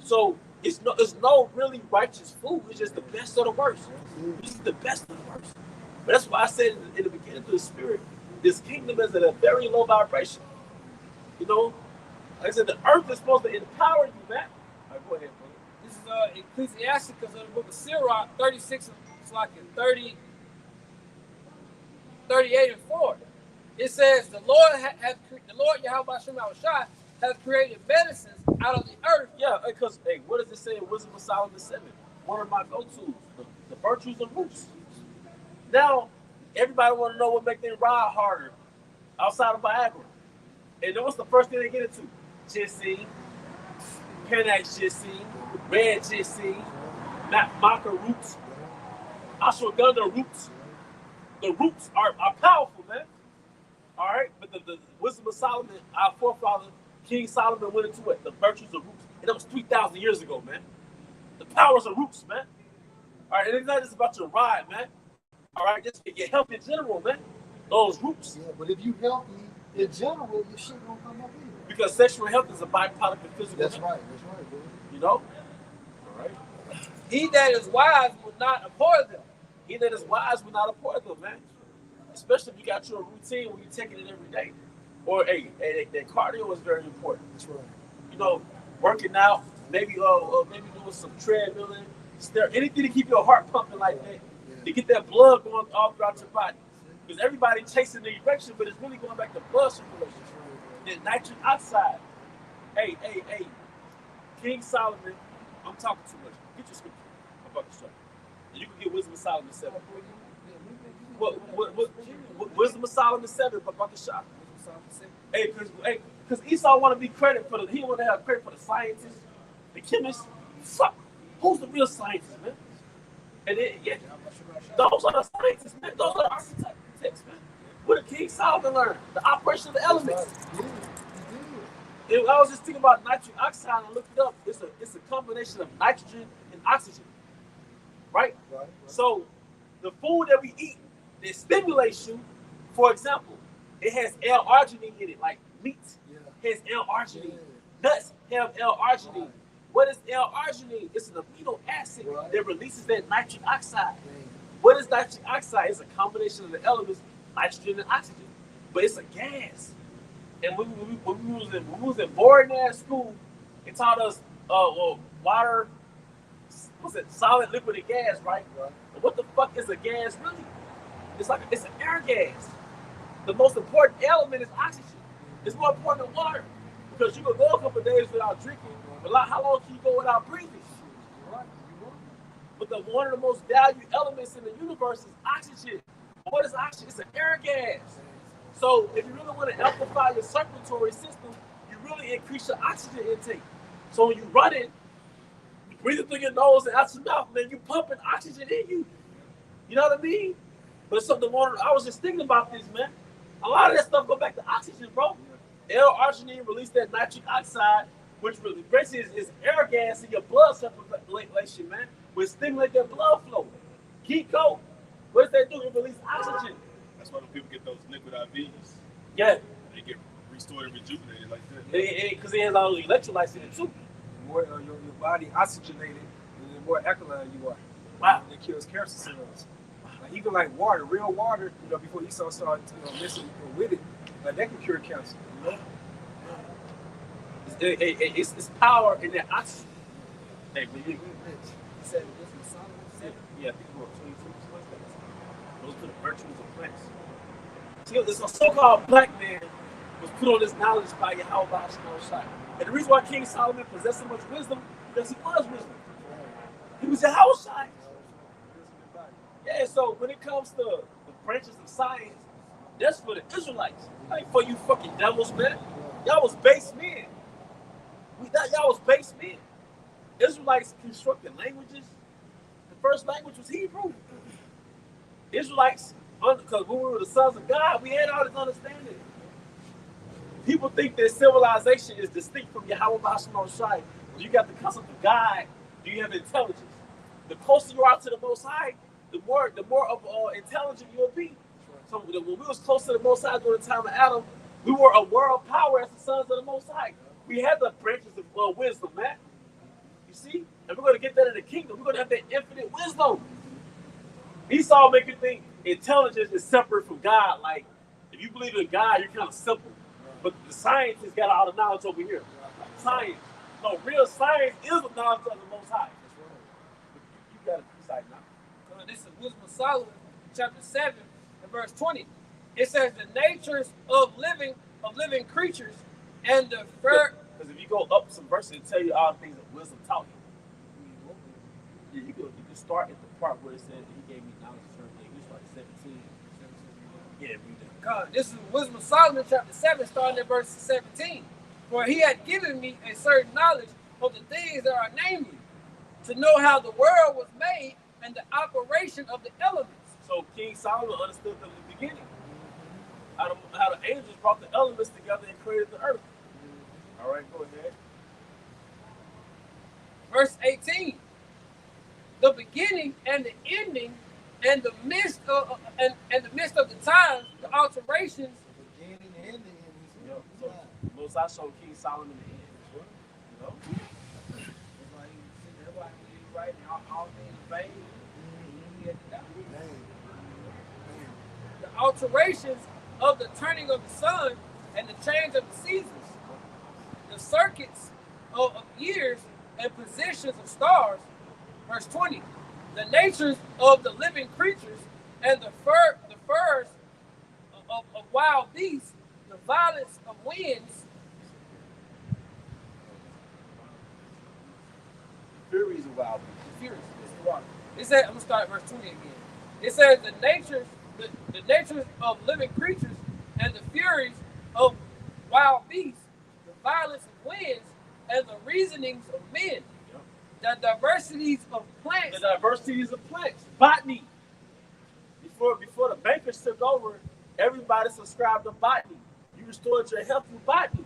So it's no really righteous food. It's just the best of the worst. This is the best of the worst. But that's why I said in the beginning to the spirit, this kingdom is at a very low vibration. You know, like I said, the earth is supposed to empower you, man. All right, go ahead, brother. This is Ecclesiasticus of the book of Sirach, 36, it's like in 30, 38 and 4. It says, the Lord Yahweh Shem Shai has created medicines out of the earth. Yeah, because, hey, what does it say in Wisdom of Solomon 7? One of my go-tos, the virtues and roots. Now, everybody want to know what makes them ride harder outside of Viagra. And then what's the first thing they get into? Ginseng, Panax ginseng, red ginseng, maca roots, ashwagandha roots. The roots are powerful, man. All right? But the Wisdom of Solomon, our forefather, King Solomon went into it, the virtues of roots. And that was 3,000 years ago, man. The powers of roots, man. All right? And it's not just about your ride, man. All right? Just your health in general, man. Those roots. Yeah, but if you healthy in general, your shit don't come up either. Because sexual health is a byproduct of physical That's health. right, bro. You know? All right? He that is wise will not abhor them. He that is wise will not abhor them, man. Especially if you got your routine where you're taking it every day. Or, hey, that cardio is very important. That's right. You know, working out, maybe doing some treadmilling, anything to keep your heart pumping like that, to get that blood going all throughout your body. Because everybody chasing the erection, but it's really going back to blood circulation. Then nitric oxide. Hey, King Solomon, I'm talking too much. Get your scripture. I'm about to show you. And you can get Wisdom of Solomon 7. What Wisdom of Solomon 7, but about to shop. Hey, because Esau want to be credit for he want to have credit for the scientists, the chemists. Fuck, who's the real scientists, man? And then, yeah, those are the scientists, man. Those are the architects, man. What did King Solomon learn? The operation of the elements. And I was just thinking about nitric oxide and looked it up. It's a combination of nitrogen and oxygen, right? So the food that we eat that stimulates you, for example, it has L-arginine in it, like meat has L-arginine. Nuts have L-arginine. What is L-arginine? It's an amino acid that releases that nitric oxide. What is nitric oxide? It's a combination of the elements, nitrogen and oxygen. But it's a gas. And when we was in boarding at school, it taught us water, what's it, solid, liquid, and gas, right? But what the fuck is a gas really? It's an air gas. The most important element is oxygen. It's more important than water. Because you can go a couple of days without drinking, but how long can you go without breathing? But one of the most valued elements in the universe is oxygen. What is oxygen? It's an air gas. So if you really want to amplify your circulatory system, you really increase your oxygen intake. So when you run it, you breathe it through your nose and out your mouth, man, you pumping oxygen in you. You know what I mean? But something more, I was just thinking about this, man. A lot of that stuff go back to oxygen, bro. L-arginine release that nitric oxide, which really basically is air gas in your blood circulation, man, which stimulate that blood flow. Keep going. What does that do? It releases oxygen. That's why when people get those liquid IVs. Yeah. They get restored and rejuvenated like that. Because it has all the electrolytes in it too. The more your body oxygenated, the more alkaline you are. Wow. And it kills cancer cells. Like even like water, real water, before Esau started messing with it, like that can cure cancer. It's power in that oxygen. Hey, but you Said this was Solomon. yeah, I think we're 22. Those are the virtues of plants. See, this so-called black man was put on this knowledge by Yahweh Shai. And the reason why King Solomon possessed so much wisdom, because he was wisdom. He was a house science. Yeah, so when it comes to the branches of science, that's for the Israelites. Like for you fucking devils, man. Y'all was base men. Y'all was base men. Israelites constructed languages. The first language was Hebrew. Israelites, because when we were the sons of God, we had all this understanding. People think that civilization is distinct from Yahweh Basham Shai. You got the concept of God, do you have intelligence? The closer you are to the Most High, the more of intelligent you'll be. So when we was close to the Most High during the time of Adam, we were a world power as the sons of the Most High. We had the branches of wisdom, man. You see? And we're going to get that in the kingdom. We're going to have that infinite wisdom. Esau make you think intelligence is separate from God. Like, if you believe in God, you're kind of simple. But the scientists got all the knowledge over here. Science. No, real science is the knowledge of the Most High. You got to decide now. This is Wisdom of Solomon, chapter 7, and verse 20. It says the natures of living creatures and the because if you go up some verses, it tell you all the things that wisdom taught you. Yeah, you can start at the part where it said that he gave me knowledge of certain things. You start at 17. Yeah, read that. God, this is Wisdom of Solomon, chapter 7, starting at verse 17. For he had given me a certain knowledge of the things that are namely, to know how the world was made and the operation of the elements. So King Solomon understood from the beginning how the angels brought the elements together and created the earth. All right, go ahead. Verse 18. The beginning and the ending and the midst of the times, the alterations. The beginning and the end. Yep. So Most I showed King Solomon the end. You know? That's why he writing all things vain. The alterations of the turning of the sun and the change of the seasons, the circuits of years and positions of stars. Verse 20, the natures of the living creatures and the furs of wild beasts, the violence of winds, Furies of wild beasts. the furies. It says, I'm gonna start at verse 20 again. It says the natures of living creatures and the furies of wild beasts, the violence of winds, and the reasonings of men. The diversities of plants. The diversities of plants. Botany. Before the bankers took over, everybody subscribed to botany. You restored your health through botany,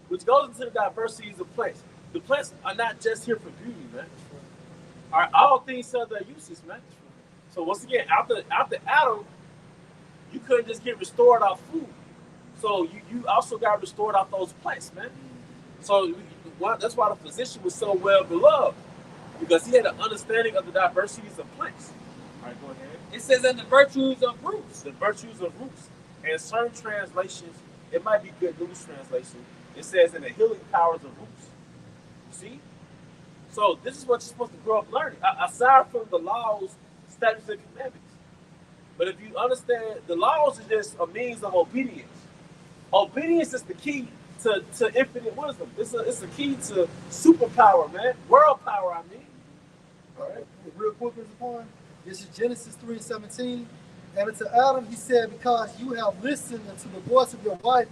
which goes into the diversities of plants. The plants are not just here for beauty, man. All things have their uses, man. So once again, after Adam, you couldn't just get restored off food. So you also got restored off those plants, man. So that's why the physician was so well beloved, because he had an understanding of the diversities of plants. All right, go ahead. It says in the virtues of roots. The virtues of roots. And certain translations, it might be Good News translation, it says in the healing powers of roots. See? So this is what you're supposed to grow up learning, aside from the laws, statutes, and commandments. But if you understand, the laws are just a means of obedience. Obedience is the key to infinite wisdom. It's a key to superpower, man. World power, I mean. All right. Real quick, Mr. Point. This is Genesis 3:17. And unto Adam he said, because you have listened unto the voice of your wife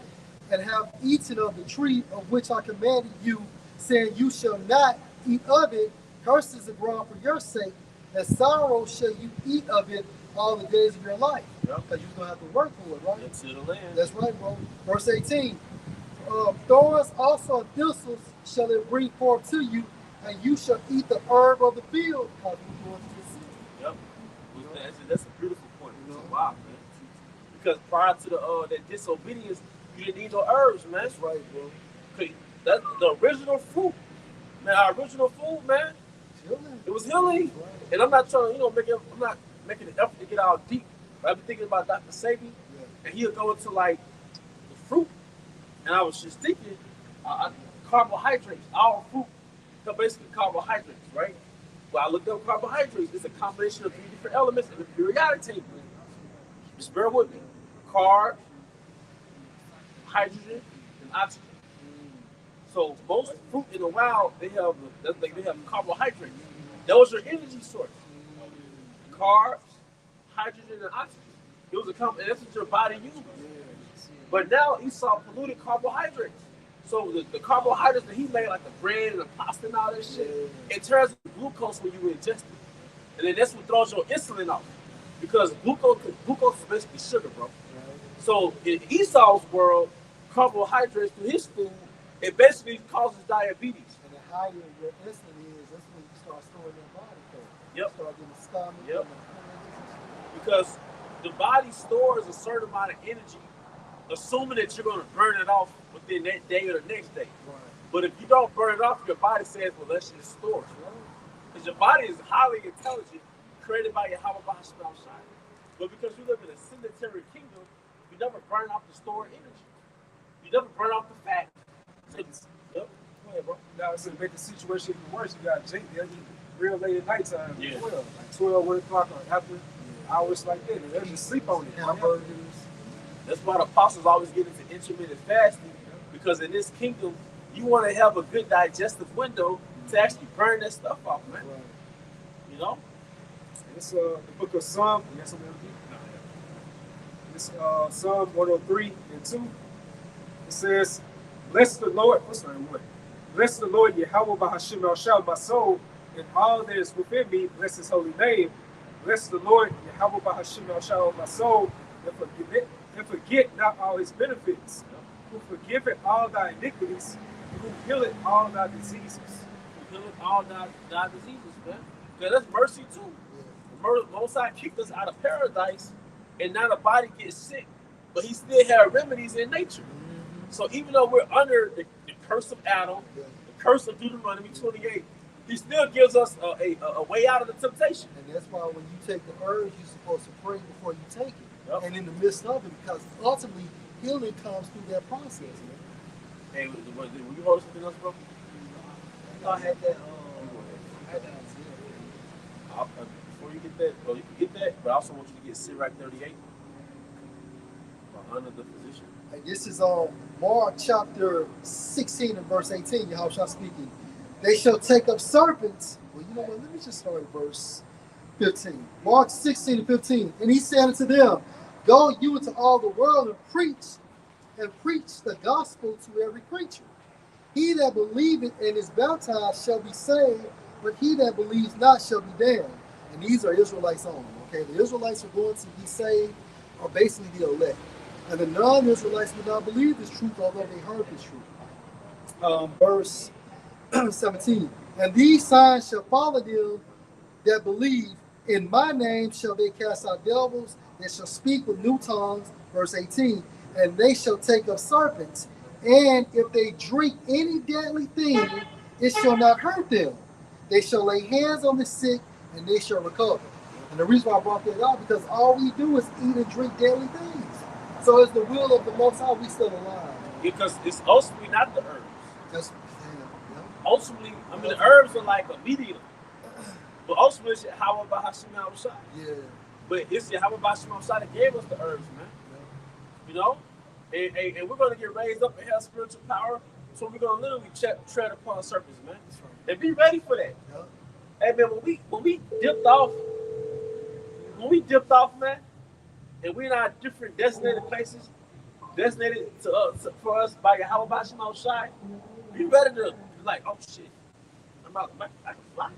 and have eaten of the tree of which I commanded you, saying you shall not eat of it, curses are grown for your sake, and sorrow shall you eat of it all the days of your life. Because you're going to have to work for it, right? Into the land. That's right, bro. Verse 18. Thorns also and thistles shall it bring forth to you, and you shall eat the herb of the field. Yep. That's a beautiful point. Wow, man. Because prior to that disobedience, you didn't need no herbs, man. That's right, bro. That's the original fruit. Man, our original food, man. Healing. It was healing. Right. And I'm not trying to, I'm not making an effort to get all deep. But I've been thinking about Dr. Sabi, and he'll go into like the fruit. And I was just thinking, carbohydrates, our fruit, are basically carbohydrates, right? Well, I looked up carbohydrates. It's a combination of 3 different elements in the periodic table. Just bear with me. Carb, hydrogen, and oxygen. So most fruit in the wild, they have carbohydrates. Those are energy sources. Carbs, hydrogen, and oxygen. It was and that's what your body uses. But now Esau polluted carbohydrates. So the carbohydrates that he made, like the bread and the pasta and all that shit, it turns into glucose when you ingest it. And then that's what throws your insulin off. Because glucose is basically sugar, bro. So in Esau's world, carbohydrates through his food, it basically causes diabetes. And the higher your insulin is, that's when you start storing your body fat. Yep. You start getting the stomach. Yep. And the Because the body stores a certain amount of energy, assuming that you're going to burn it off within that day or the next day. right. But if you don't burn it off, your body says, well, let's just store it. Because your body is highly intelligent, created by Yahweh Bahasham Shai. But because you live in a sedentary kingdom, you never burn off the stored energy. You never burn off the fat. So, yep. Go ahead, bro. Now it's to make the situation even worse. You got Jake there eating real late at nighttime. Yeah. 12, like 12, 1 o'clock, or after hours like that. And they'll just sleep on it. Hamburgers. That's why the apostles always get into intermittent fasting, because in this kingdom, you want to have a good digestive window to actually burn that stuff off, man. Right. You know? It's the book of Psalm. Yes, I'm It's Psalm 103 and 2. It says, bless the Lord. What's the what? Bless the Lord, Yahweh Bahashim El my soul, and all that is within me. Bless his holy name. Bless the Lord, Yahweh Bahashim El my soul, and forget not all his benefits, who forgiveth all thy iniquities, and who healeth all thy diseases. Who healeth all thy diseases, man. Because that's mercy too. Most High kicked us out of paradise, and now the body gets sick, but he still had remedies in nature. So even though we're under the curse of Adam, the curse of Deuteronomy 28, he still gives us a way out of the temptation. And that's why when you take the herbs, you're supposed to pray before you take it. Yep. And in the midst of it, because ultimately healing comes through that process, man. Hey, will you hold something else, bro? I had that. Before you get that, well, you can get that, but I also want you to get Sirach 38. Under the physician. And this is Mark chapter 16 and verse 18, Yahushua speaking. They shall take up serpents. Well, you know what? Let me just start at verse 15. Mark 16 and 15. And he said unto them, go you into all the world and preach the gospel to every creature. He that believeth and is baptized shall be saved, but he that believes not shall be damned. And these are Israelites only. Okay, the Israelites are going to be saved, are basically the elect. And the non-Israelites would not believe this truth, although they heard this truth. Verse 17. And these signs shall follow them that believe. In my name shall they cast out devils. They shall speak with new tongues. Verse 18. And they shall take up serpents. And if they drink any deadly thing, it shall not hurt them. They shall lay hands on the sick, and they shall recover. And the reason why I brought that up, because all we do is eat and drink deadly things. So it's the will of the Most High, we still alive. Because it's ultimately not the herbs. That's, Ultimately, I mean, the herbs are like a medium. But ultimately, it's Yahweh Bahashim Shai. yeah. But it's Yahweh Bahashim Shai that gave us the herbs, man. You know? And we're going to get raised up and have spiritual power. So we're going to literally tread upon serpents, man. And be ready for that. Yeah. Hey, man, when we dipped off, man, and we're in our different designated places, designated for us by Yahweh Bahashim Shai, be ready to be like, oh shit, I can fly.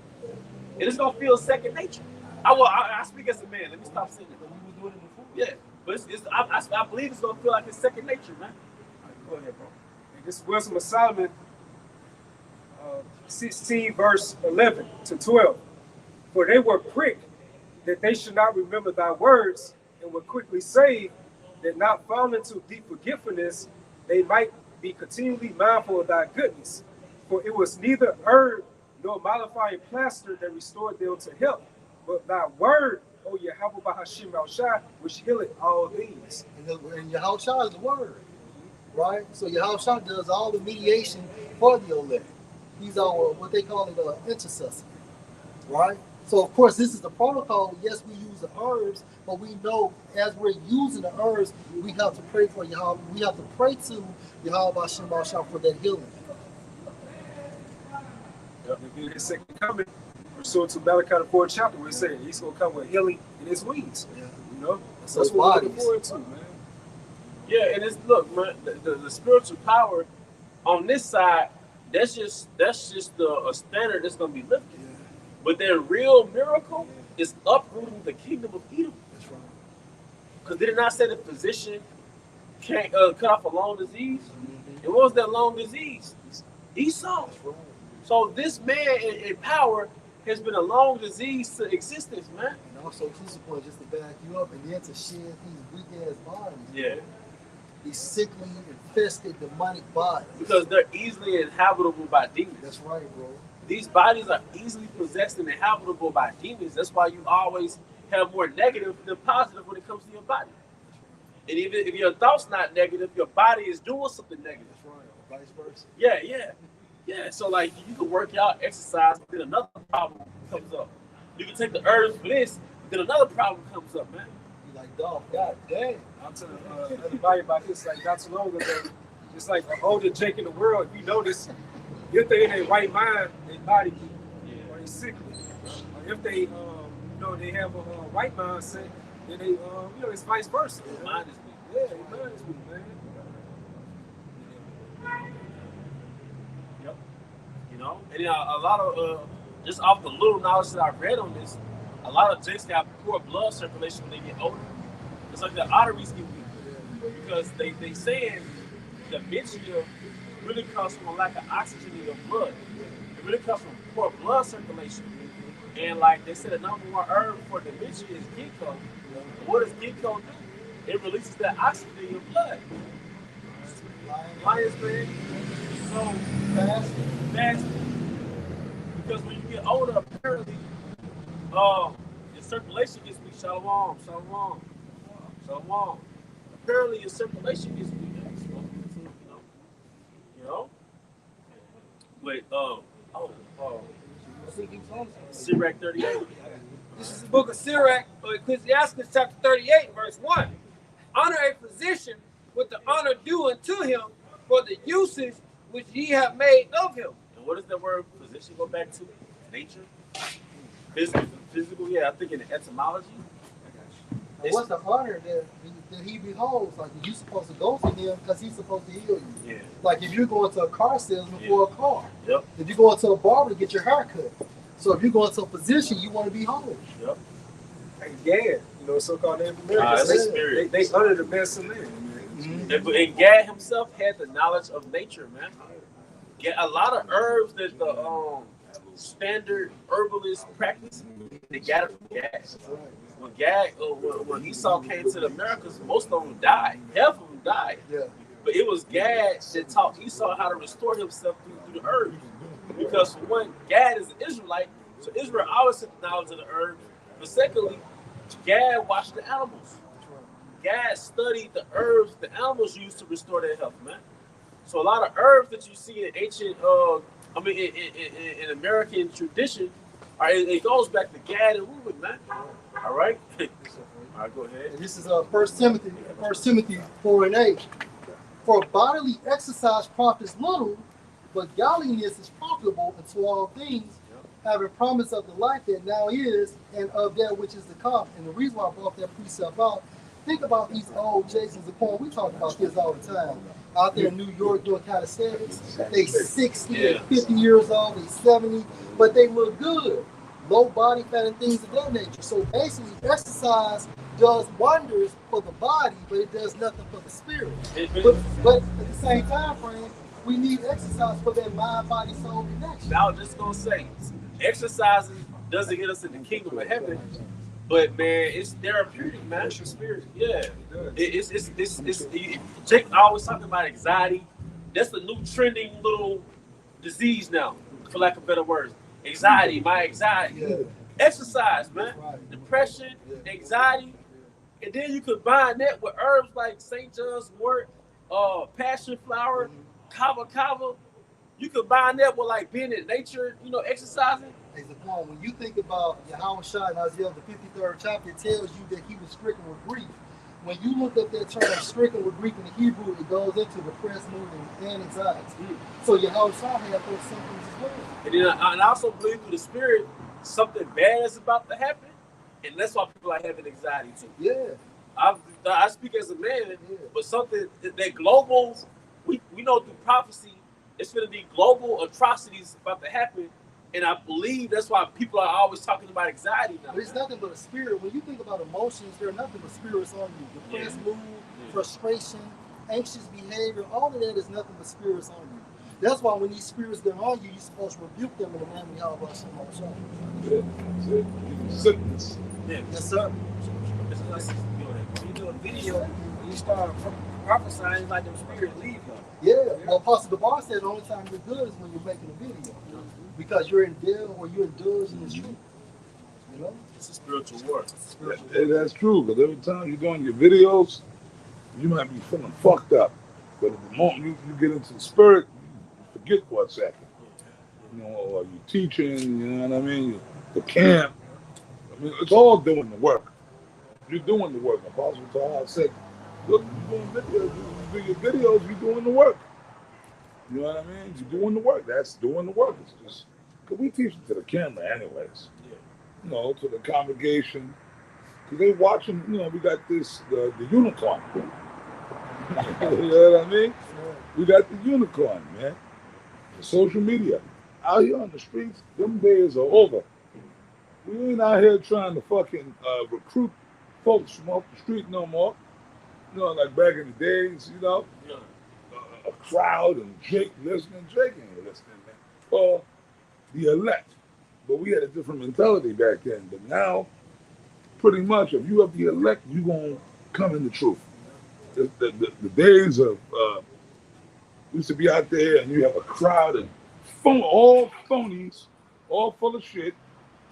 And it's gonna feel second nature. I speak as a man. Let me stop saying that. You were doing it before. Yeah, but I believe it's gonna feel like it's second nature, man. Right, go ahead, bro. And this is Wisdom of Solomon, 16 verse 11 to 12. For they were pricked that they should not remember thy words, and were quickly saved, that not falling into deep forgetfulness, they might be continually mindful of thy goodness. For it was neither herb nor mollifying plaster that restored them to health, but thy word, O Yahweh Bahashim El Shai, which healeth all things. And Yahushua is the word, right? So Yahushua does all the mediation for the elect. He's our, what they call it, intercessor, right? So of course, this is the protocol. Yes, we use the herbs, but we know as we're using the herbs, we have to pray for Yahweh. We have to pray to Yahweh Bahashim El Shai for that healing. In his second coming, pursuant to Malachi the 4th chapter, where it said he's gonna come with healing in his wings. Yeah. You know, That's that's those what we're looking bodies. forward to, man. Yeah, and it's look, man, the spiritual power on this side, that's just a standard that's gonna be lifted. Yeah. But their real miracle is uprooting the kingdom of Edom. That's right. Because did it not say the physician can't cut off a long disease? And what was that long disease? Esau. That's right. So this man in power has been a long disease to existence, man. And also, he's supposed just to back you up and then to shed these weak ass bodies. Yeah. These sickly, infested, demonic bodies. Because they're easily inhabitable by demons. That's right, bro. These bodies are easily possessed and inhabitable by demons. That's why you always have more negative than positive when it comes to your body. And even if your thoughts not negative, your body is doing something negative. That's right. Vice versa. Yeah. So like you can work out, exercise, but then another problem comes up. You can take the herbs for this, but then another problem comes up, man. You like, dog, god damn. I'll tell everybody about this like not too long ago. It's like the older Jake in the world. If you notice, if they in their right mind, their body or they sickly. Or if they they have a right mindset, then they it's vice versa. Yeah. Mind is weak. Yeah, their mind is weak, man. Yep. And a lot of just off the little knowledge that I've read on this, a lot of Jakes have poor blood circulation when they get older. It's like the arteries get weak because they saying dementia really comes from a lack of oxygen in your blood. It really comes from poor blood circulation. And like they said, the number one herb for dementia is ginkgo. And what does ginkgo do? It releases that oxygen in your blood. Lion's mane. So fasting. Because when you get older, apparently, your circulation gets weak. Shalom. Apparently, your circulation gets weak. Wait, Sirach 38. This is the book of Sirach, or Ecclesiastes chapter 38, verse 1. Honor a physician with the honor due unto him for the usage which ye have made of him. And what does the word physician go back to? Nature? Physical, yeah, I think in the etymology. And what's the honor that he beholds? Like, you're supposed to go to him because he's supposed to heal you. Yeah. Like, if you're going to a car salesman for a car. Yep. If you're going to a barber to get your hair cut. So if you're going to a physician, you want to be whole. Yep. And Gad, so-called Native That's Americans, spirit. they honor the medicine man. And Gad himself had the knowledge of nature, man. A lot of herbs that the standard herbalists practice, they got it from Gad. When Esau came to the Americas, most of them died. Half of them died. Yeah. But it was Gad that taught Esau how to restore himself through the herbs. Because for one, Gad is an Israelite, so Israel always had the knowledge of the herbs. But secondly, Gad watched the animals. Gad studied the herbs the animals used to restore their health, man. So a lot of herbs that you see in ancient, in American tradition, it goes back to Gad and Reuben, man. All right? All right, go ahead. And this is 1 Timothy 4:8. For bodily exercise profits little, but godliness is profitable unto all things, having promise of the life that now is and of that which is to come. And the reason why I brought that precept out, think about these old Jasons upon. We talk about this all the time. Out there in New York doing calisthenics, they 60 and 50 years old, they 70, but they look good. Low body fat and things of that nature. So basically, exercise does wonders for the body, but it does nothing for the spirit. But at the same time frame, we need exercise for that mind, body, soul connection. Now, I'm just gonna say, exercising doesn't get us in the kingdom of heaven, but man, it's therapeutic, man. It's your spirit. Yeah, it's Jake always talking about anxiety. That's the new trending little disease now, for lack of better words. Anxiety, my anxiety. Yeah. Exercise, man. Right. Depression, anxiety, and then you combine that with herbs like St. John's wort, passion flower, kava. You combine that with like being in nature, exercising. As a point, when you think about Yahweh Shai in Isaiah the 53rd chapter, it tells you that he was stricken with grief. when you look up that term stricken with Greek and Hebrew, it goes into depressed mood and anxiety. So your whole song had those symptoms as well. And then I also believe through the spirit, something bad is about to happen, and that's why people are having anxiety too. Yeah. I speak as a man, but something that global, we know through prophecy, it's going to be global atrocities about to happen, and I believe that's why people are always talking about anxiety now. But it's nothing but a spirit. When you think about emotions, there are nothing but spirits on you. Depressed mood, frustration, anxious behavior, all of that is nothing but spirits on you. That's why when these spirits get on you, you're supposed to rebuke them in the name of Yahweh Shem. Sickness. Yes, sir. It's like when you do a video, when you start prophesying, it's like them spirits leave you. Yeah. Well, Apostle DeBar said the only time you're good is when you're making a video. Because you're in deal or you're indulging in the truth. You know? It's a spiritual war. That's true, because every time you're doing your videos, you might be feeling fucked up. But at the moment you get into the spirit, you forget for a second. You know, or you're teaching, you know what I mean? The camp. I mean, it's all doing the work. You're doing the work. Apostle Tahar said, look, you're doing videos. You do your videos, you're doing the work. You know what I mean? You're doing the work. That's doing the work. It's just, because we teach it to the camera anyways. You know, to the congregation. Because they watching, you know, we got this, the unicorn. You know what I mean? We got the unicorn, man. The social media. Out here on the streets, them days are over. We ain't out here trying to fucking recruit folks from off the street no more. You know, like back in the days, you know, a crowd and Jake listening. Jake ain't listening, man. Or the elect. But we had a different mentality back then. But now, pretty much, if you have the elect, you're going to come in the truth. The days of, we used to be out there and you have a crowd and all phonies, all full of shit.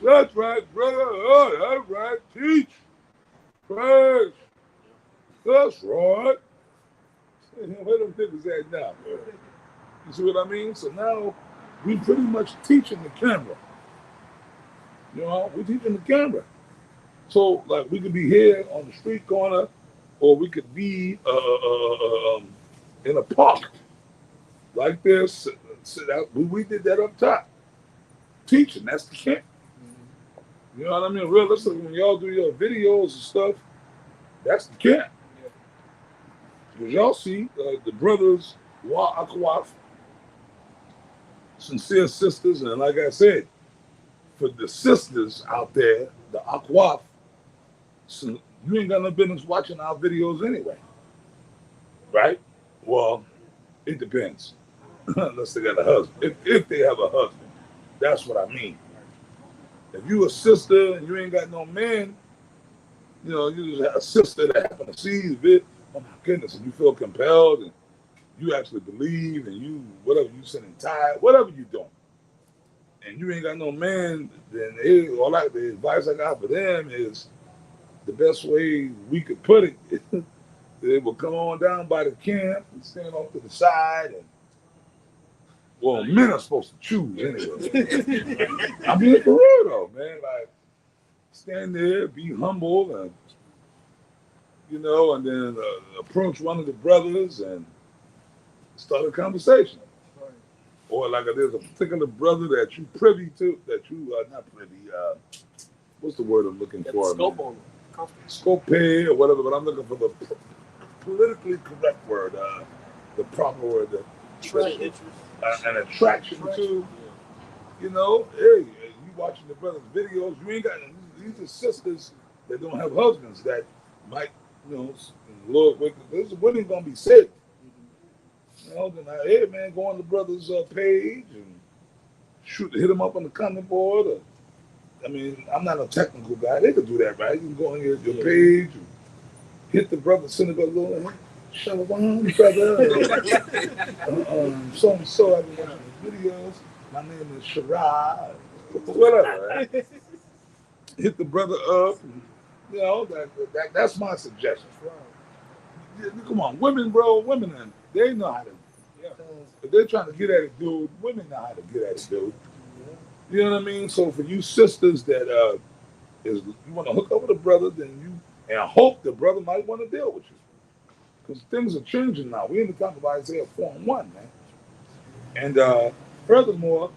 That's right, brother. Oh, that's right. Teach. Praise. That's right. Where them niggas at now? You see what I mean? So now we pretty much teaching the camera. You know, we teaching the camera. So like we could be here on the street corner, or we could be in a park like this. We did that up top. Teaching, that's the camp. You know what I mean? Realistically, when y'all do your videos and stuff, that's the camp. Because y'all see the brothers, Wa Akwaf, sincere sisters, and like I said, for the sisters out there, the Akwaf, so you ain't got no business watching our videos anyway. Right? Well, it depends. Unless they got a husband. If they have a husband. That's what I mean. If you a sister and you ain't got no man, you know, you just have a sister that happen to see the vid, oh my goodness, and you feel compelled and you actually believe and you, whatever you sending tithe, whatever you doing, and you ain't got no man, then the advice I got for them is the best way we could put it, they will come on down by the camp and stand off to the side and, well, men are supposed to choose anyway. I mean, for real though, man. Like, stand there, be humble, and you know, and then approach one of the brothers and start a conversation. Right. Or like there's a particular brother that you privy to, that you are not privy. What's the word I'm looking for? Scope on it. Scope or whatever, but I'm looking for the politically correct word, the proper word. An attraction to, you know, hey, you watching the brothers' videos, you ain't got, these are sisters that don't have husbands that might, you know, Lord, this women gonna be saved. You know, then hey man, go on the brother's page and hit them up on the comment board. Or, I mean, I'm not a technical guy. They could do that, right? You can go on your page and hit the brother's synagogue going, Shalom, brother. So and so, I've been watching the videos. My name is Shara. Whatever, right? Hit the brother up. And, you know, that's my suggestion. Yeah, come on, women, and they know how to. Yeah. If they're trying to get at it, dude, women know how to get at it, dude. You know what I mean? So for you sisters that you want to hook up with a brother, then you And I hope the brother might want to deal with you. Because things are changing now. We in the time of Isaiah 4:1, man. And furthermore,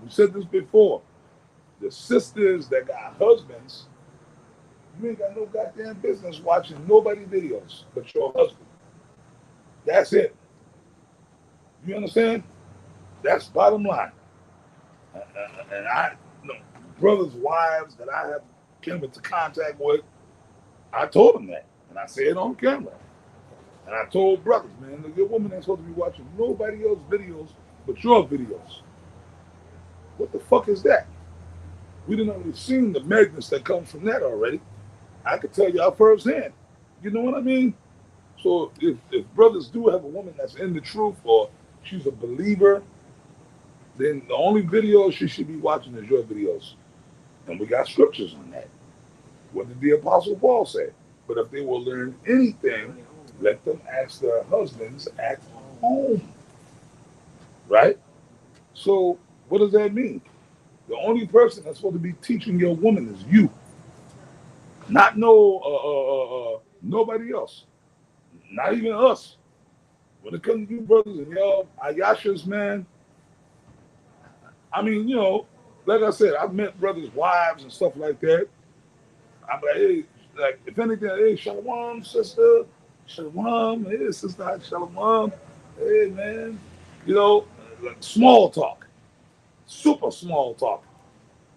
we said this before. The sisters that got husbands, you ain't got no goddamn business watching nobody videos but your husband. That's it. You understand? That's bottom line. And I, you know, brothers' wives that I have came into contact with, I told them that. And I said it on camera. And I told brothers, man, your woman ain't supposed to be watching nobody else's videos but your videos. What the fuck is that? We didn't already seen the madness that comes from that already. I could tell y'all firsthand. You know what I mean? So if brothers do have a woman that's in the truth or she's a believer, then the only videos she should be watching is your videos. And we got scriptures on that. What did the Apostle Paul say? But if they will learn anything, let them ask their husbands at home. Right? So what does that mean? The only person that's supposed to be teaching your woman is you. Not nobody else. Not even us. When it comes to you brothers and y'all Ayashas, man, I mean, you know, like I said, I've met brothers' wives and stuff like that. I'm like, hey, like, if anything, hey, shalom, sister. Shalom, hey, sister, shalom. Hey, man. You know, like small talk. Super small talk.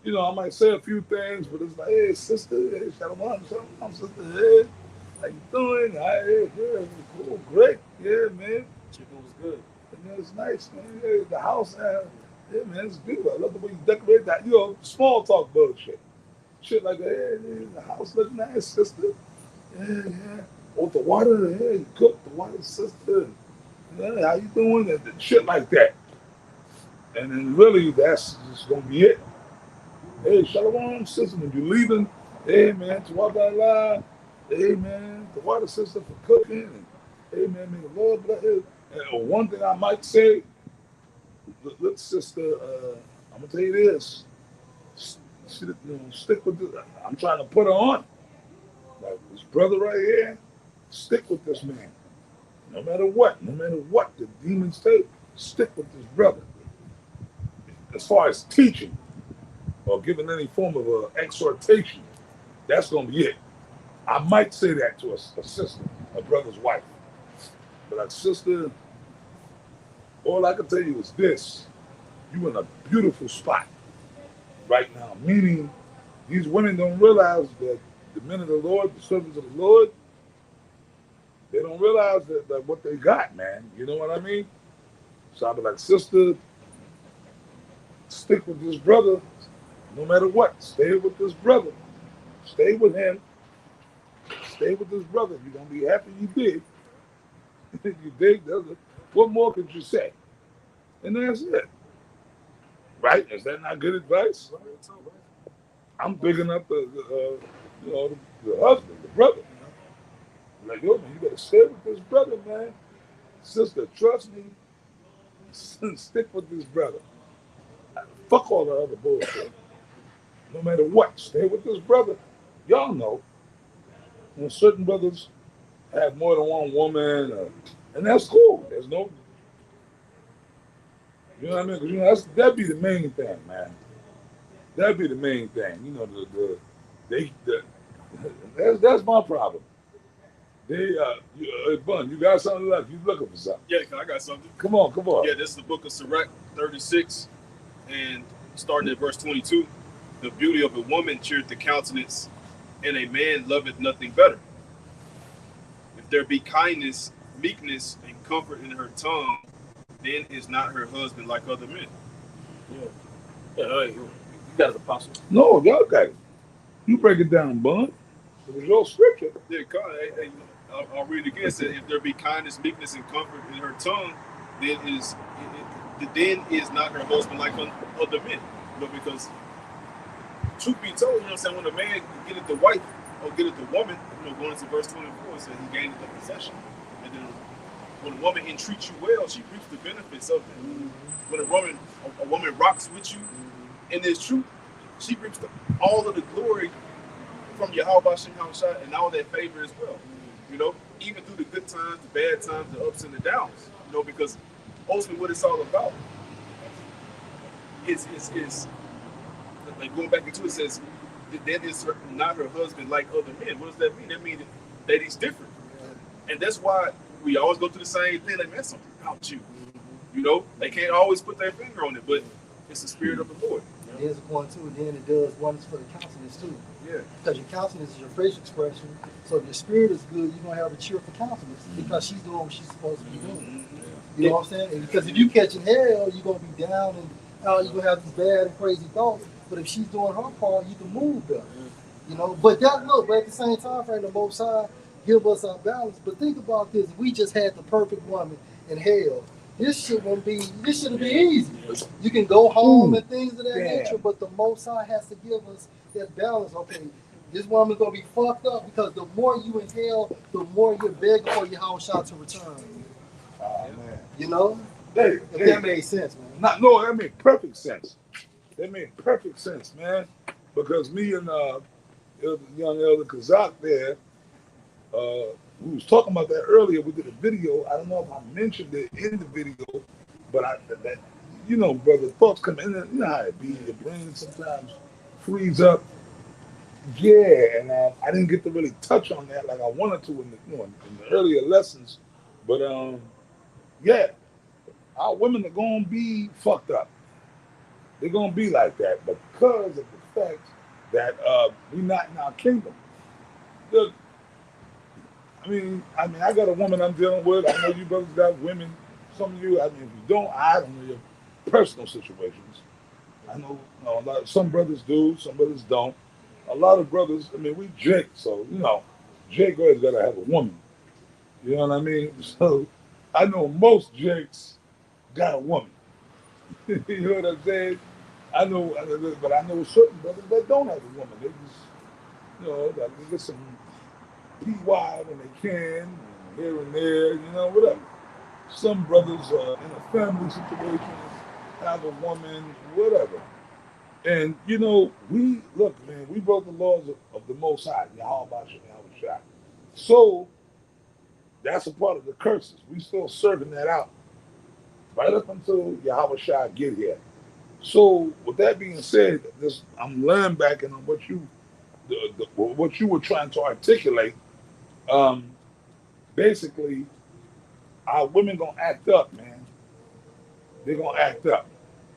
You know, I might say a few things, but it's like, hey, sister, hey, shalom, shalom, sister, hey, how you doing? Hey, yeah, cool, great, yeah, man. Chicken was good. Man, it's nice, man. Yeah, the house, yeah, man, it's beautiful. I love the way you decorate that. You know, small talk bullshit. Shit like, hey, the house looks nice, sister. Yeah, yeah. Oh, the water, yeah, you cook the water, sister. Yeah, how you doing? And shit like that. And then really, that's just gonna be it. Hey, shalom, sister. When you're leaving, hey, man, Tawabala. Hey, man, the water sister for cooking. And, hey, man, may the Lord bless you. And one thing I might say, look, sister, I'm gonna tell you this. You know, stick with this. I'm trying to put her on. Like this brother right here, stick with this man. No matter what the demons take, stick with this brother. As far as teaching or giving any form of exhortation, that's gonna be it. I might say that to a sister, a brother's wife. But like, sister, all I can tell you is this: you in a beautiful spot right now. Meaning, these women don't realize that the men of the Lord, the servants of the Lord, they don't realize that what they got, man. You know what I mean? So I'll be like, sister, stick with this brother no matter what. Stay with this brother. Stay with him. Stay with this brother. You're going to be happy you did. You dig? What more could you say? And that's it. Right? Is that not good advice? I'm bigging up you know, the husband, the brother. Like, yo, man, you better stay with this brother, man. Sister, trust me. Stick with this brother. Fuck all the other bullshit. No matter what, stay with this brother. Y'all know when certain brothers have more than one woman, and that's cool. There's no, you know what I mean? 'Cause, you know, that'd be the main thing, man. That'd be the main thing. You know, that's my problem. Bun, you got something left? You looking for something? Yeah, I got something. Come on. Yeah, this is the book of Sirach 36, and starting at verse 22. The beauty of a woman cheereth the countenance, and a man loveth nothing better. If there be kindness, meekness, and comfort in her tongue, then is not her husband like other men. Yeah, you got an apostle. No, y'all got it. You break it down, Bun. It was your scripture. Yeah, God, I'll read it again. It said, if there be kindness, meekness, and comfort in her tongue, then is not her husband like other men. You know, because truth be told, you know what I'm saying, when a man getteth the wife or getteth the woman, you know, going into verse 24, it says he gaineth the possession. And then when a woman entreats you well, she reaps the benefits of it. Mm-hmm. When a woman rocks with you in this truth, she reaps all of the glory from Yahweh Shah and all that favor as well. You know, even through the good times, the bad times, the ups and the downs. You know, because ultimately what it's all about is like going back into it, says that is not her husband like other men. What does that mean? That means that he's different. And that's why we always go through the same thing. Like, man, something about you. You know, they can't always put their finger on it, but it's the spirit of the Lord. There's one too, and then it does wonders for the countenance too. Yeah. Because your countenance is your facial expression. So if your spirit is good, you're gonna have a cheerful countenance because she's doing what she's supposed to be doing. You know what I'm saying? And because if you catching hell, you're gonna be down and you're gonna have these bad and crazy thoughts. But if she's doing her part, you can move better. You know, but at the same time frame, the Most High give us our balance. But think about this: we just had the perfect woman in hell. This shouldn't be easy. You can go home and things of that nature, but the Most High has to give us that balance. Okay, this woman's gonna be fucked up because the more you in hell, the more you're begging for your house shot to return. Oh man. You know? If that made sense, man. No, that made perfect sense. That made perfect sense, man. Because me and young Elder Kazak there, we was talking about that earlier. We did a video. I don't know if I mentioned it in the video, but you know, brother, thoughts come in. You know how it be. Your brain sometimes frees up. Yeah, and I didn't get to really touch on that like I wanted to in the earlier lessons. But yeah, our women are gonna be fucked up. They're gonna be like that because of the fact that we're not in our kingdom. Look, I mean, I got a woman I'm dealing with. I know you brothers got women. Some of you, I mean, if you don't, I don't know your personal situations. I know, some brothers do, some brothers don't. A lot of brothers, I mean, we Jake, so Jake always gotta have a woman. You know what I mean? So I know most Jakes got a woman. You know what I'm saying? But I know certain brothers that don't have a woman. They just, like, they get some PY when they can, here and there, whatever. Some brothers are in a family situation, have a woman, whatever. And, we broke the laws of the Most High, Yahweh Shah. So, that's a part of the curses. We still serving that out right up until Yahweh Shah get here. So, with that being said, I'm laying back on what you were trying to articulate. Basically, our women gonna act up, man. They're gonna act up,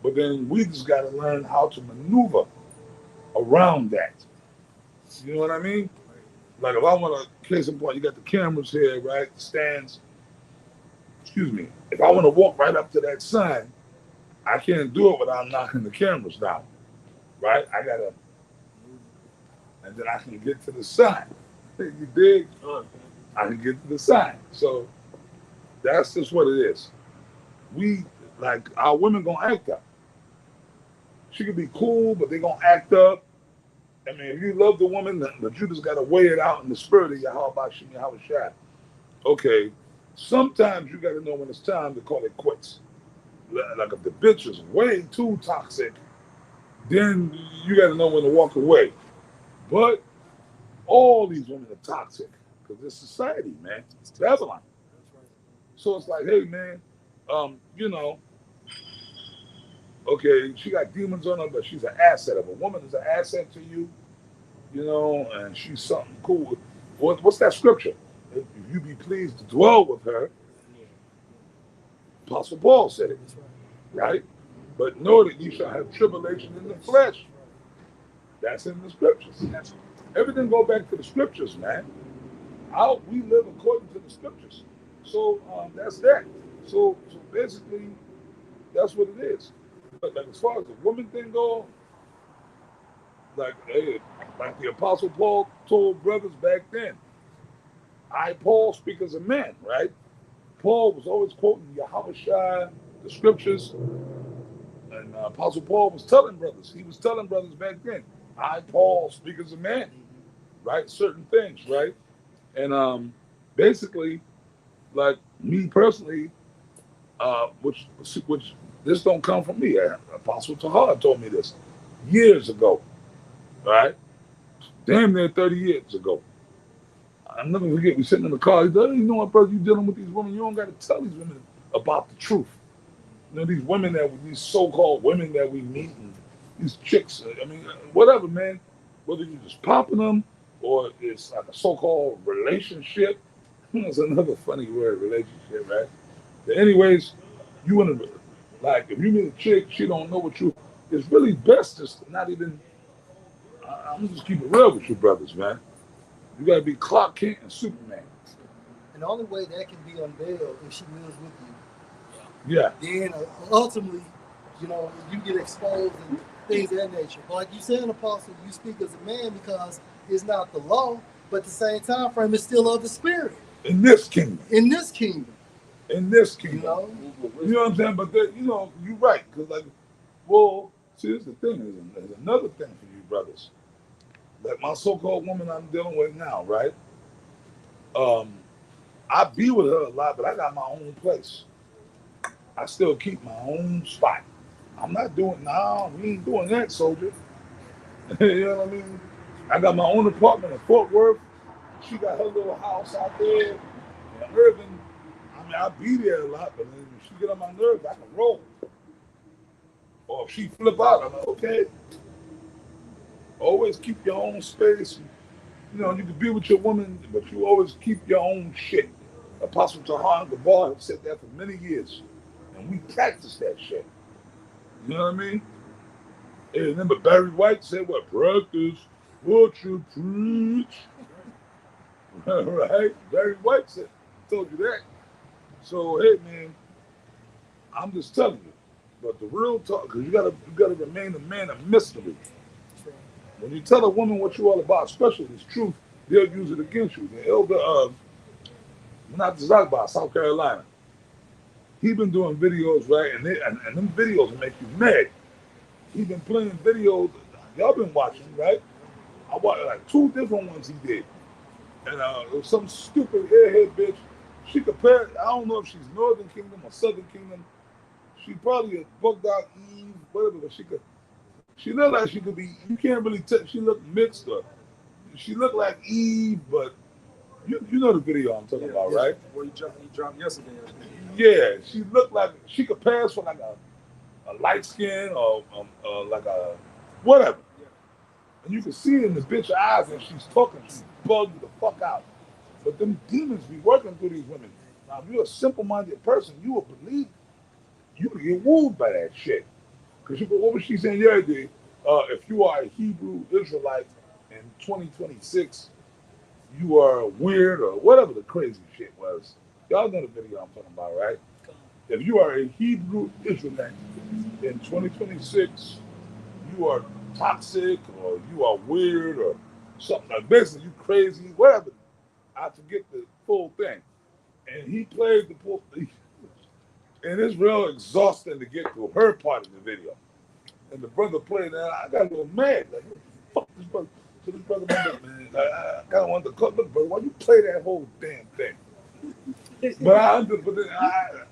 but then we just gotta learn how to maneuver around that. You know what I mean? Like if I want to case in point, you got the cameras here, right? The stands. Excuse me. If I want to walk right up to that sign, I can't do it without knocking the cameras down, right? I gotta, and then I can get to the sign. You dig? I can get to the sign. So that's just what it is. Our women gonna act up. She could be cool, but they gonna act up. I mean, if you love the woman, but you just gotta weigh it out in the spirit of Yahweh Shah. Okay, sometimes you gotta know when it's time to call it quits. Like if the bitch is way too toxic, then you gotta know when to walk away. But all these women are toxic because it's society, man. It's Babylon. So it's like, hey, man, okay, she got demons on her, but she's an asset. If a woman is an asset to you, and she's something cool. What's that scripture? If you be pleased to dwell with her, Apostle Paul said it, right? But know that you shall have tribulation in the flesh. That's in the scriptures. Everything go back to the scriptures, man. We live according to the scriptures. So that's that. So basically, that's what it is. But like as far as the woman thing goes, like the Apostle Paul told brothers back then, Paul speak as a man, right? Paul was always quoting Yahweh Shai, the scriptures, and Apostle Paul was telling brothers. He was telling brothers back then, Paul speak as a man, right? Certain things, right? And basically, like me personally, which this don't come from me. Apostle Tahar told me this years ago, right? damn near 30 years ago. I'll never forget, we sitting in the car. He said, you know what, brother, you dealing with these women, you don't got to tell these women about the truth. You know, these women these so-called women that we meet, and these chicks, I mean, whatever, man. Whether you're just popping them or it's like a so-called relationship. It's another funny word, relationship, right? But anyways, you want to, like, if you meet a chick, she don't know what you, it's really best just to not even, I'm just keep it real with you brothers, man. You got to be Clark Kent and Superman. And the only way that can be unveiled if she lives with you. Yeah. Then ultimately, you know, you get exposed and things of that nature. But like you said, Apostle, you speak as a man because it's not the law, but at the same time frame, it's still of the spirit. In this kingdom. In this kingdom. In this kingdom. You know what I'm saying? But, you know, you're right. Because, like, well, see, here's the thing. There's another thing for you brothers. Like my so-called woman I'm dealing with now, right? I be with her a lot, but I got my own place. I still keep my own spot. I'm not doing, we ain't doing that, soldier. You know what I mean? I got my own apartment in Fort Worth. She got her little house out there in Irving. I mean, I be there a lot, but then if she get on my nerves, I can roll. Or if she flip out, I'm like, okay. Always keep your own space. You know, you can be with your woman, but you always keep your own shit. Apostle Tahan Gabar has said that for many years. And we practice that shit. You know what I mean? And remember Barry White said, what, practice what you preach. Right? Barry White said, told you that. So, hey, man, I'm just telling you. But the real talk, because you gotta remain a man of mystery. When you tell a woman what you're all about, especially this truth, they'll use it against you. The elder, not just about South Carolina, he been doing videos, right? And them videos make you mad. He been playing videos. Y'all been watching, right? I watched like 2 different ones he did. And it was some stupid airhead bitch. She compared, I don't know if she's Northern Kingdom or Southern Kingdom. She probably a bugged out Eve, whatever, but she looked like she could be, you can't really tell, she looked mixed up. She looked like Eve, but you know the video I'm talking about, right? Where he dropped yesterday. Yeah, she looked like, she could pass for like a light skin or like a whatever. And you can see it in the bitch eyes and she's talking, she's bugged the fuck out. But them demons be working through these women. Now, if you're a simple-minded person, you will believe, you will get wooed by that shit. Because what was she saying the other day? If you are a Hebrew Israelite in 2026, you are weird or whatever the crazy shit was. Y'all know the video I'm talking about, right? If you are a Hebrew Israelite in 2026, you are toxic or you are weird or something like basically you crazy, whatever. I forget the full thing. And he played the full thing. And it's real exhausting to get to her part of the video. And the brother played that. I got a little mad. Like, fuck this brother. So this brother, man, I kind of wanted to cut. Look, brother, why you play that whole damn thing? But then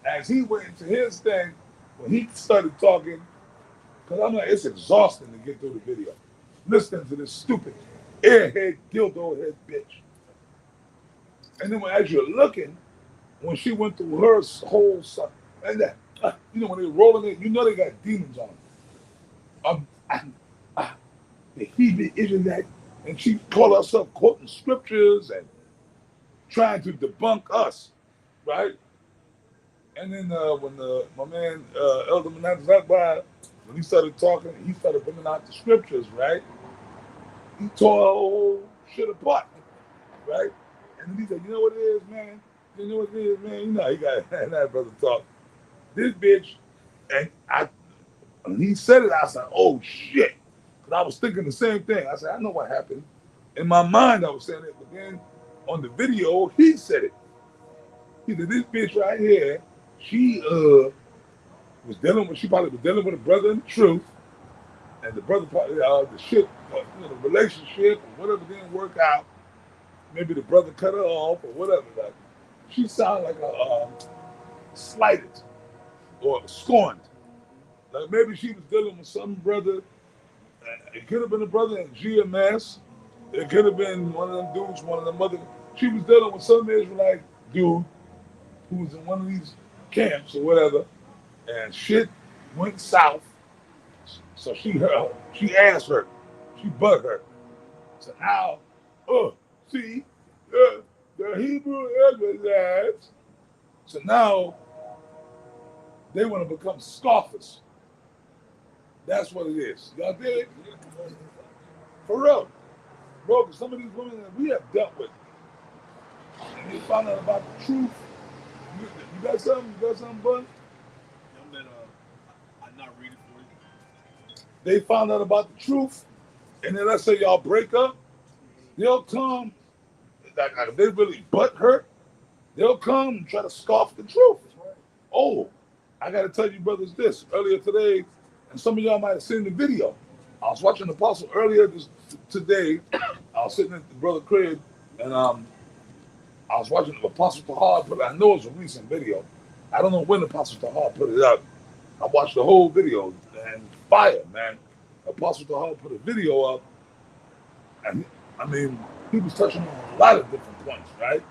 as he went into his thing, when he started talking, because I'm like, it's exhausting to get through the video. Listening to this stupid airhead, dildo head bitch. And then as you're looking, when she went through her whole stuff, and that, you know, when they're rolling it, you know they got demons on them. The Hebrew Israelite, and she called herself quoting scriptures and trying to debunk us, right? And then when my man Elder Menendez Zakbai, when he started talking, he started bringing out the scriptures, right? He tore our whole shit apart, right? And then he said, you know what it is, man? You know what it is, man? You know, he got that brother talk. This bitch, and when he said it, I said, oh shit. Because I was thinking the same thing. I said, I know what happened. In my mind, I was saying it, but then on the video, he said it. He said, this bitch right here, she she probably was dealing with a brother in the truth. And the brother probably, the shit, the relationship or whatever didn't work out. Maybe the brother cut her off or whatever. Like, she sounded like a slighted or scorned. Like maybe she was dealing with some brother. It could have been a brother in GMS It could have been one of them dudes, one of them other. She was dealing with some Israelite dude who was in one of these camps or whatever, and shit went south. So she asked her, she bugged her. So now, see, the Hebrew Israelites. So now they want to become scoffers. That's what it is. Y'all dig? For real. Bro, 'cause some of these women that we have dealt with, and they found out about the truth. You got something? You got something, bud? I'm not, I'm not reading for you. They found out about the truth, and then let's say y'all break up, they'll come, like if they really butt hurt, they'll come and try to scoff the truth. Oh, I got to tell you, brothers, this. Earlier today, and some of y'all might have seen the video. I was watching the Apostle earlier today. I was sitting at the brother crib, and I was watching the Apostle Tahar, but I know it's a recent video. I don't know when the Apostle Tahar put it up. I watched the whole video, and fire, man. Apostle Tahar put a video up, and I mean, he was touching on a lot of different points, right?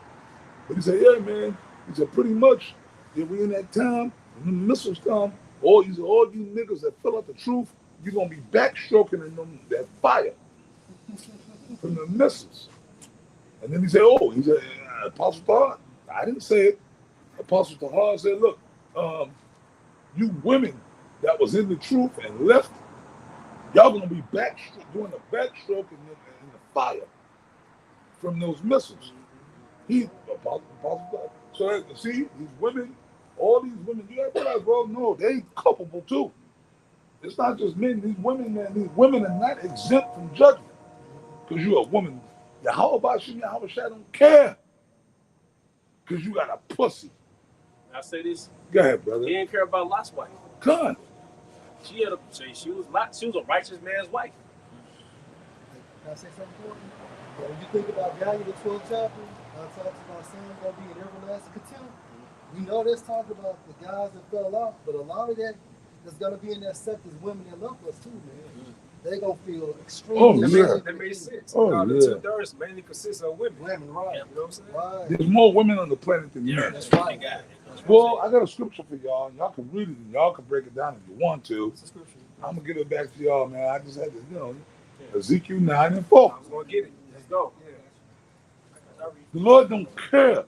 But he said, yeah, man. He said, pretty much, if we in that time, when the missiles come, all you niggas that fill out the truth, you're going to be backstroking in them, that fire from the missiles. And then he said, Apostle Tahar, I didn't say it. Apostle Tahar said, look, you women that was in the truth and left, y'all going to be doing the backstroke in the fire from those missiles. Apostle Tahar. So see, these women, all these women, you got to realize, bro, no, they culpable too. It's not just men. These women, man, these women are not exempt from judgment. Because you're a woman. How about you? How about I don't care? Because you got a pussy. I say this. Go ahead, brother. He didn't care about Lot's wife. Come on. She was a righteous man's wife. Can I say something for you? Yeah, when you think about Daniel, the 12th chapter, talks about sin going to be in everlasting contempt. We know this talking about the guys that fell off, but a lot of that that's going to be in that sect is women that love us too, man. They're going to feel extremely. That makes sense. Oh, The yeah. 2/3 mainly consists of women. Women, right. You know what I'm saying? Right. There's more women on the planet than men. That's right. Well, I got a scripture for y'all. Y'all can read it and y'all can break it down if you want to. It's a scripture. I'm going to give it back to y'all, man. I just had to, Ezekiel 9:4. I was going to get it. Let's go. The Lord don't care.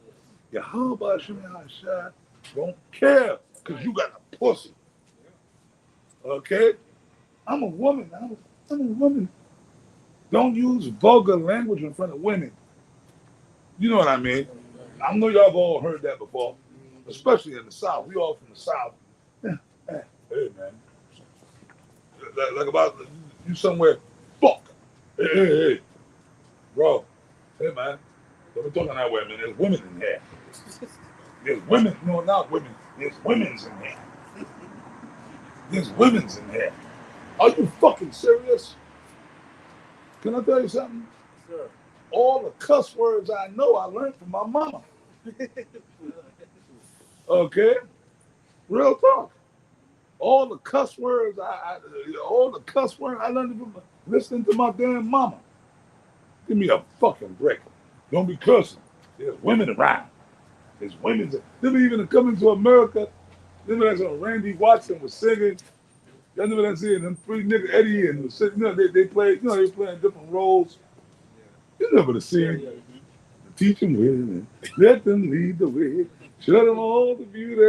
Yahweh Shemai don't care because you got a pussy. Okay? I'm a woman. I'm a woman. Don't use vulgar language in front of women. You know what I mean? I know y'all have all heard that before, especially in the South. We all from the South. Hey, man. Like about you somewhere, fuck. Hey. Bro. Hey, man. Don't be talking that way, man. There's women in here. There's women. No, not women. There's women's in here. There's women's in here. Are you fucking serious? Can I tell you something? Sure. All the cuss words I know, I learned from my mama. Okay? Real talk. All the cuss words I learned from listening to my damn mama. Give me a fucking break. Don't be cussing. There's women around. There's women. Them even coming to America. Remember that song Randy Watson was singing. Y'all remember that scene? Them three niggas, Eddie and they played. They playing different roles. You remember the scene? Teach them women, let them lead the way. Show them all the beauty.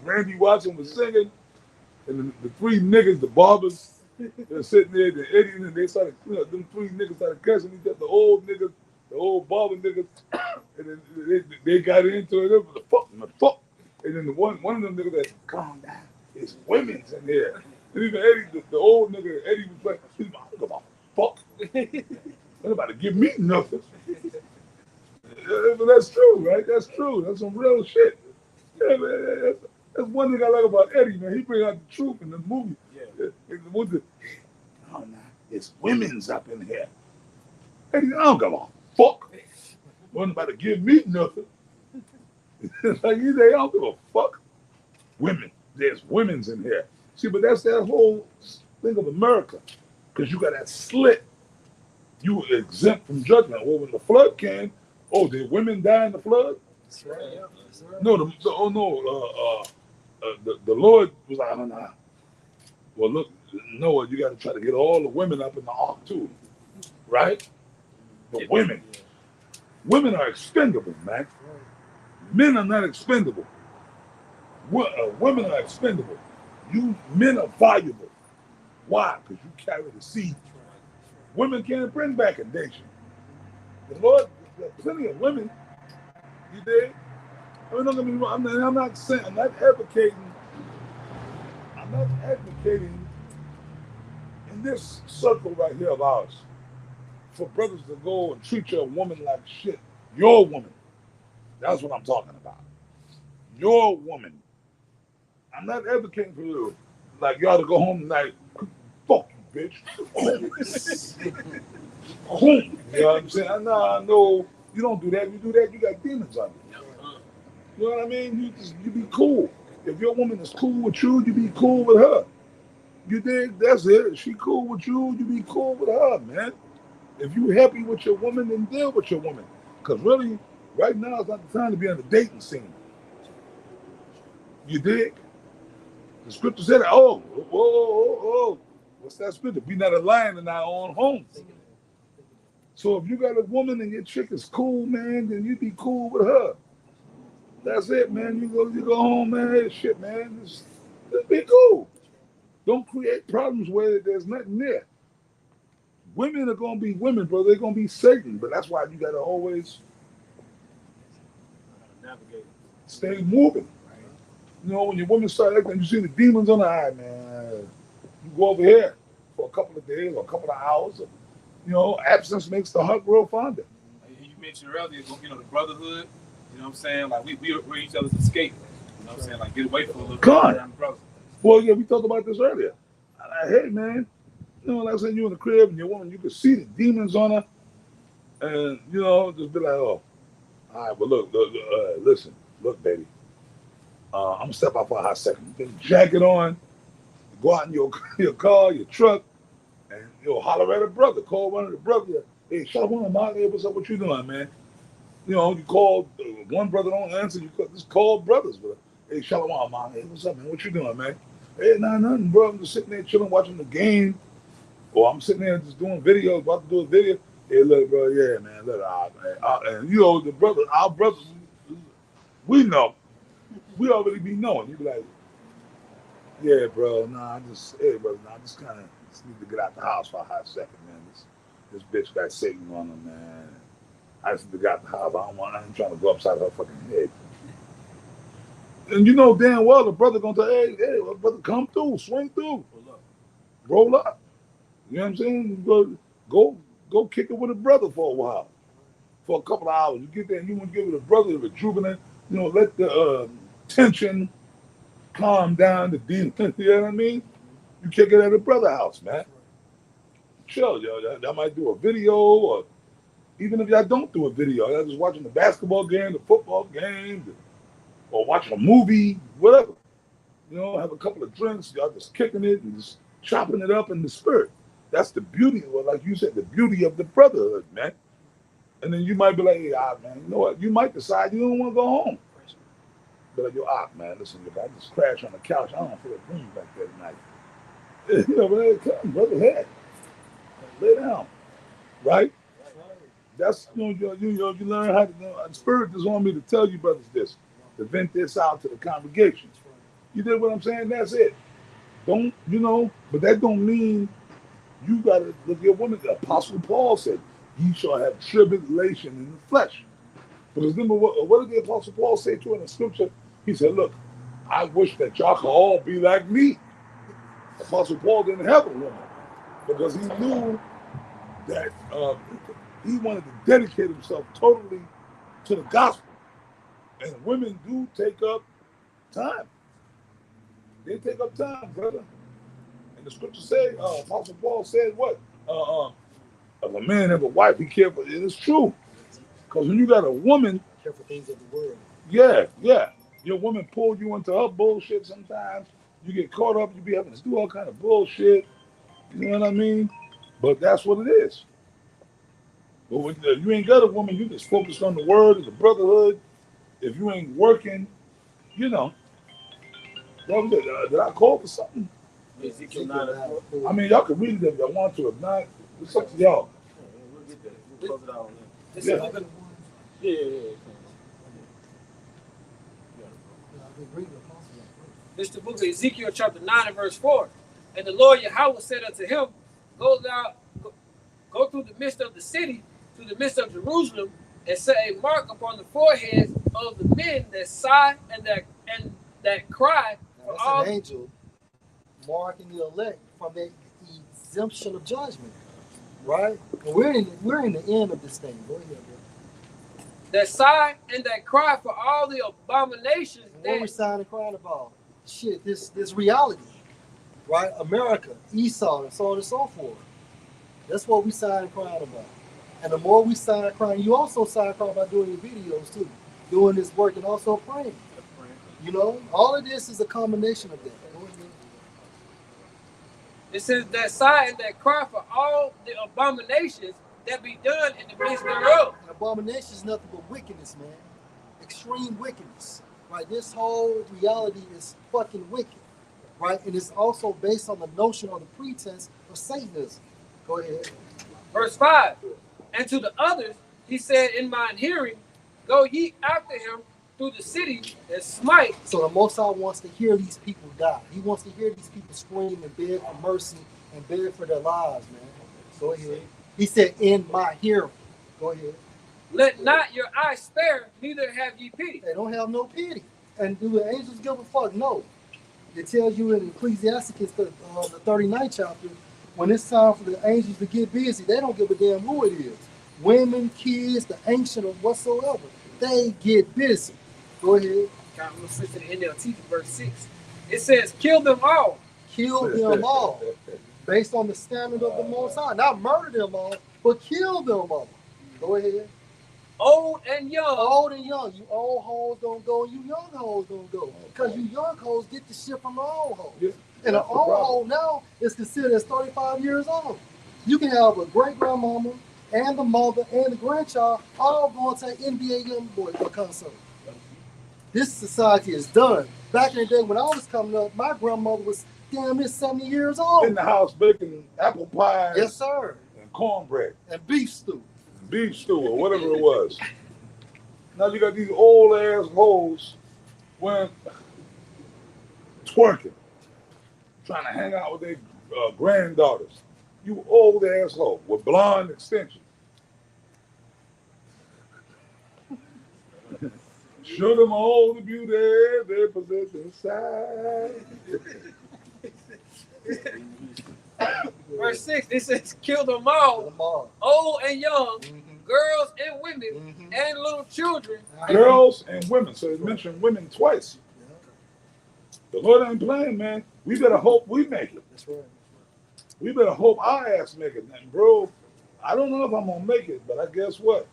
Randy Watson was singing, and the three niggas, the barbers, they're sitting there. The Eddie and they started. Them three niggas started cussing each other. The old niggas, the old barber niggas, and then they got into it. They was the fuck. And then one of them niggas said, calm down. It's women's in here. And even Eddie, the old nigga, Eddie was like, I don't give a fuck. They're about to give me nothing. But that's true, right? That's true. That's some real shit. Yeah, man, that's one thing I like about Eddie, man. He bring out the truth in the movie. Yeah. No, it's women's up in here. Eddie, I don't give a fuck. Wasn't about to give me nothing. Like you say, I don't give a fuck. Women. There's women's in here. See, but that's that whole thing of America. Because you got that slit you were exempt from judgment. Well, when the flood came, oh, did women die in the flood? That's right. Yeah. Yes, sir. No, oh no, the Lord was like, oh, nah. Well, look, Noah, you got to try to get all the women up in the ark too, right? The women are expendable, man. Men are not expendable. Women are expendable. You men are valuable. Why? Because you carry the seed. Women can't bring back a nation. The Lord, there's plenty of women. You dig? I mean, don't get me wrong. I'm not saying, I'm not advocating in this circle right here of ours for brothers to go and treat your woman like shit. Your woman. That's what I'm talking about. Your woman. I'm not advocating for you. Like, y'all to go home tonight. Fuck you, bitch. You know what I'm saying? I know you don't do that. You do that, you got demons on you. You know what I mean? You be cool. If your woman is cool with you, you be cool with her. You dig? That's it. If she cool with you, you be cool with her, man. If you happy with your woman, then deal with your woman. Because really, right now is not the time to be on the dating scene. You dig? The scripture said, whoa. What's that scripture? Be not a lion in our own homes. So if you got a woman and your chick is cool, man, then you be cool with her. That's it, man. You go home, man. Hey, shit, man. Just be cool. Don't create problems where there's nothing there. Women are gonna be women, bro. They're gonna be Satan, but that's why you gotta always Navigate. stay moving. You know, when your woman start acting, you see the demons on the eye, man. You go over here for a couple of days or a couple of hours. You know, absence makes the heart grow fonder. You mentioned earlier, you know, the brotherhood. You know what I'm saying? Like we're each other's escape. You know what I'm saying? Like get away from a little bit God. around the brothers. Well, yeah, we talked about this earlier. Hey, man, you know, like I said, you in the crib and your woman, you can see the demons on her, and you know, just be like, oh, all right, well, look, listen, look, baby, I'm gonna step out for a hot second. You put your jacket on, you go out in your car, your truck, and you'll holler at a brother. Call one of the brothers. Hey, Shalom, hey, what's up? What you doing, man? You know, you call one brother don't answer. You just call brothers. But hey, Shalom, man. Hey, what's up, man? What you doing, man? Hey, nothing, bro. I'm just sitting there chilling, watching the game, or I'm sitting there just doing videos, about to do a video. Hey, look, bro. Yeah, man. Look, and you know, our brothers, we know. We already be knowing. You be like, yeah, bro. Nah, hey, brother. Nah, I just kind of need to get out the house for a hot second, man. This bitch got Satan on her, man. I just got the house. I ain't trying to go upside her fucking head. And you know damn well the brother gonna say, hey, brother, come through, swing through, roll up. You know what I'm saying? Go kick it with a brother for a while, for a couple of hours. You get there and you want to give it a brother, rejuvenate. You know, let the tension calm down. The demon. You know what I mean? You kick it at a brother house, man. Chill, yo. Y'all might do a video, or even if y'all don't do a video, y'all just watching the basketball game, the football game, or watching a movie, whatever. You know, have a couple of drinks, y'all just kicking it and just chopping it up in the spirit. That's the beauty, or like you said, the beauty of the brotherhood, man. And then you might be like, hey, man, you know what? You might decide you don't want to go home. But like, yo, man, listen, I just crashed on the couch. I don't feel like being back there tonight. You know, man, come, brother, head. Lay down. Right? That's, you learn how to, the spirit just want me to tell you brothers this, to vent this out to the congregation. You did what I'm saying? That's it. Don't, but that don't mean you got to look at your woman. The Apostle Paul said, ye shall have tribulation in the flesh. Because remember, what did the Apostle Paul say to in the scripture? He said, look, I wish that y'all could all be like me. Apostle Paul didn't have a woman because he knew that he wanted to dedicate himself totally to the gospel. And women do take up time. They take up time, brother. And the scripture said, Apostle Paul said what? If a man have a wife, be careful. It is true. Because when you got a woman, Careful things of the world. yeah. Your woman pull you into her bullshit sometimes. You get caught up, you be having to do all kind of bullshit. You know what I mean? But that's what it is. But when you ain't got a woman, you just focused on the word and the brotherhood. If you ain't working, you know, did I call for something? Ezekiel 9:4. I mean, y'all can read it if y'all want to. If not, it's up to y'all. We'll get that. We'll close it out on This Yeah. is book of, that. Yeah. this is the book of Ezekiel chapter 9 and verse 4. And the Lord Yahweh said unto him, go through the midst of the city, to the midst of Jerusalem, and set a mark upon the foreheads of the men that sigh and that cry for That's all. an angel marking the elect from the exemption of judgment, right? And we're in the end of this thing. Go ahead, bro. That sigh and that cry for all the abominations And what we that signing and crying about? Shit, this reality, right? America, Esau, and so on and so forth. That's what we sign and crying about. And the more we sign and crying, you also sign and crying about doing your videos too, doing this work and also praying. You know, all of this is a combination of that. it says that sigh and that cry for all the abominations that be done in the midst thereof. And abomination is nothing but wickedness, man. Extreme wickedness, right? This whole reality is fucking wicked, right? And it's also based on the notion or the pretense of Satanism. Go ahead. Verse 5. And to the others, he said in mine hearing, go ye after him through the city and smite. So the Most High wants to hear these people die. He wants to hear these people scream and beg for mercy and beg for their lives, man. Go ahead. He said, in my hearing. Go ahead. Let not your eye spare, neither have ye pity. They don't have no pity. And do the angels give a fuck? No. It tells you in Ecclesiasticus, the 39th chapter, when it's time for the angels to get busy, they don't give a damn who it is. Women, kids, the ancient or whatsoever. They get busy. Go ahead. I'm going to switch to the NLT to verse 6. It says, kill them all. Kill them all. Based on the standard of the Most High. Not murder them all, but kill them all. Go ahead. Old and young. Old and young. You old hoes don't go, you young hoes don't go. Because you young hoes get the shit from the old hoes. Yeah. And an old hoe now is considered as 35 years old. You can have a great grandmama and the mother and the grandchild all going to NBA YoungBoy concert. This society is done. Back in the day when I was coming up, my grandmother was damn near 70 years old. In the house baking apple pies. Yes, sir. And cornbread. And beef stew. Beef stew or whatever it was. Now you got these old ass hoes when twerking, trying to hang out with their granddaughters. You old asshole with blonde extensions. Show them all the beauty they possess inside. Verse 6, it says, kill them all. Old and young, girls and women, and little children. Girls and women. So it mentioned women twice. The Lord ain't playing, man. We better hope we make it. That's right. We better hope our ass make it. And bro, I don't know if I'm gonna make it, but I guess what?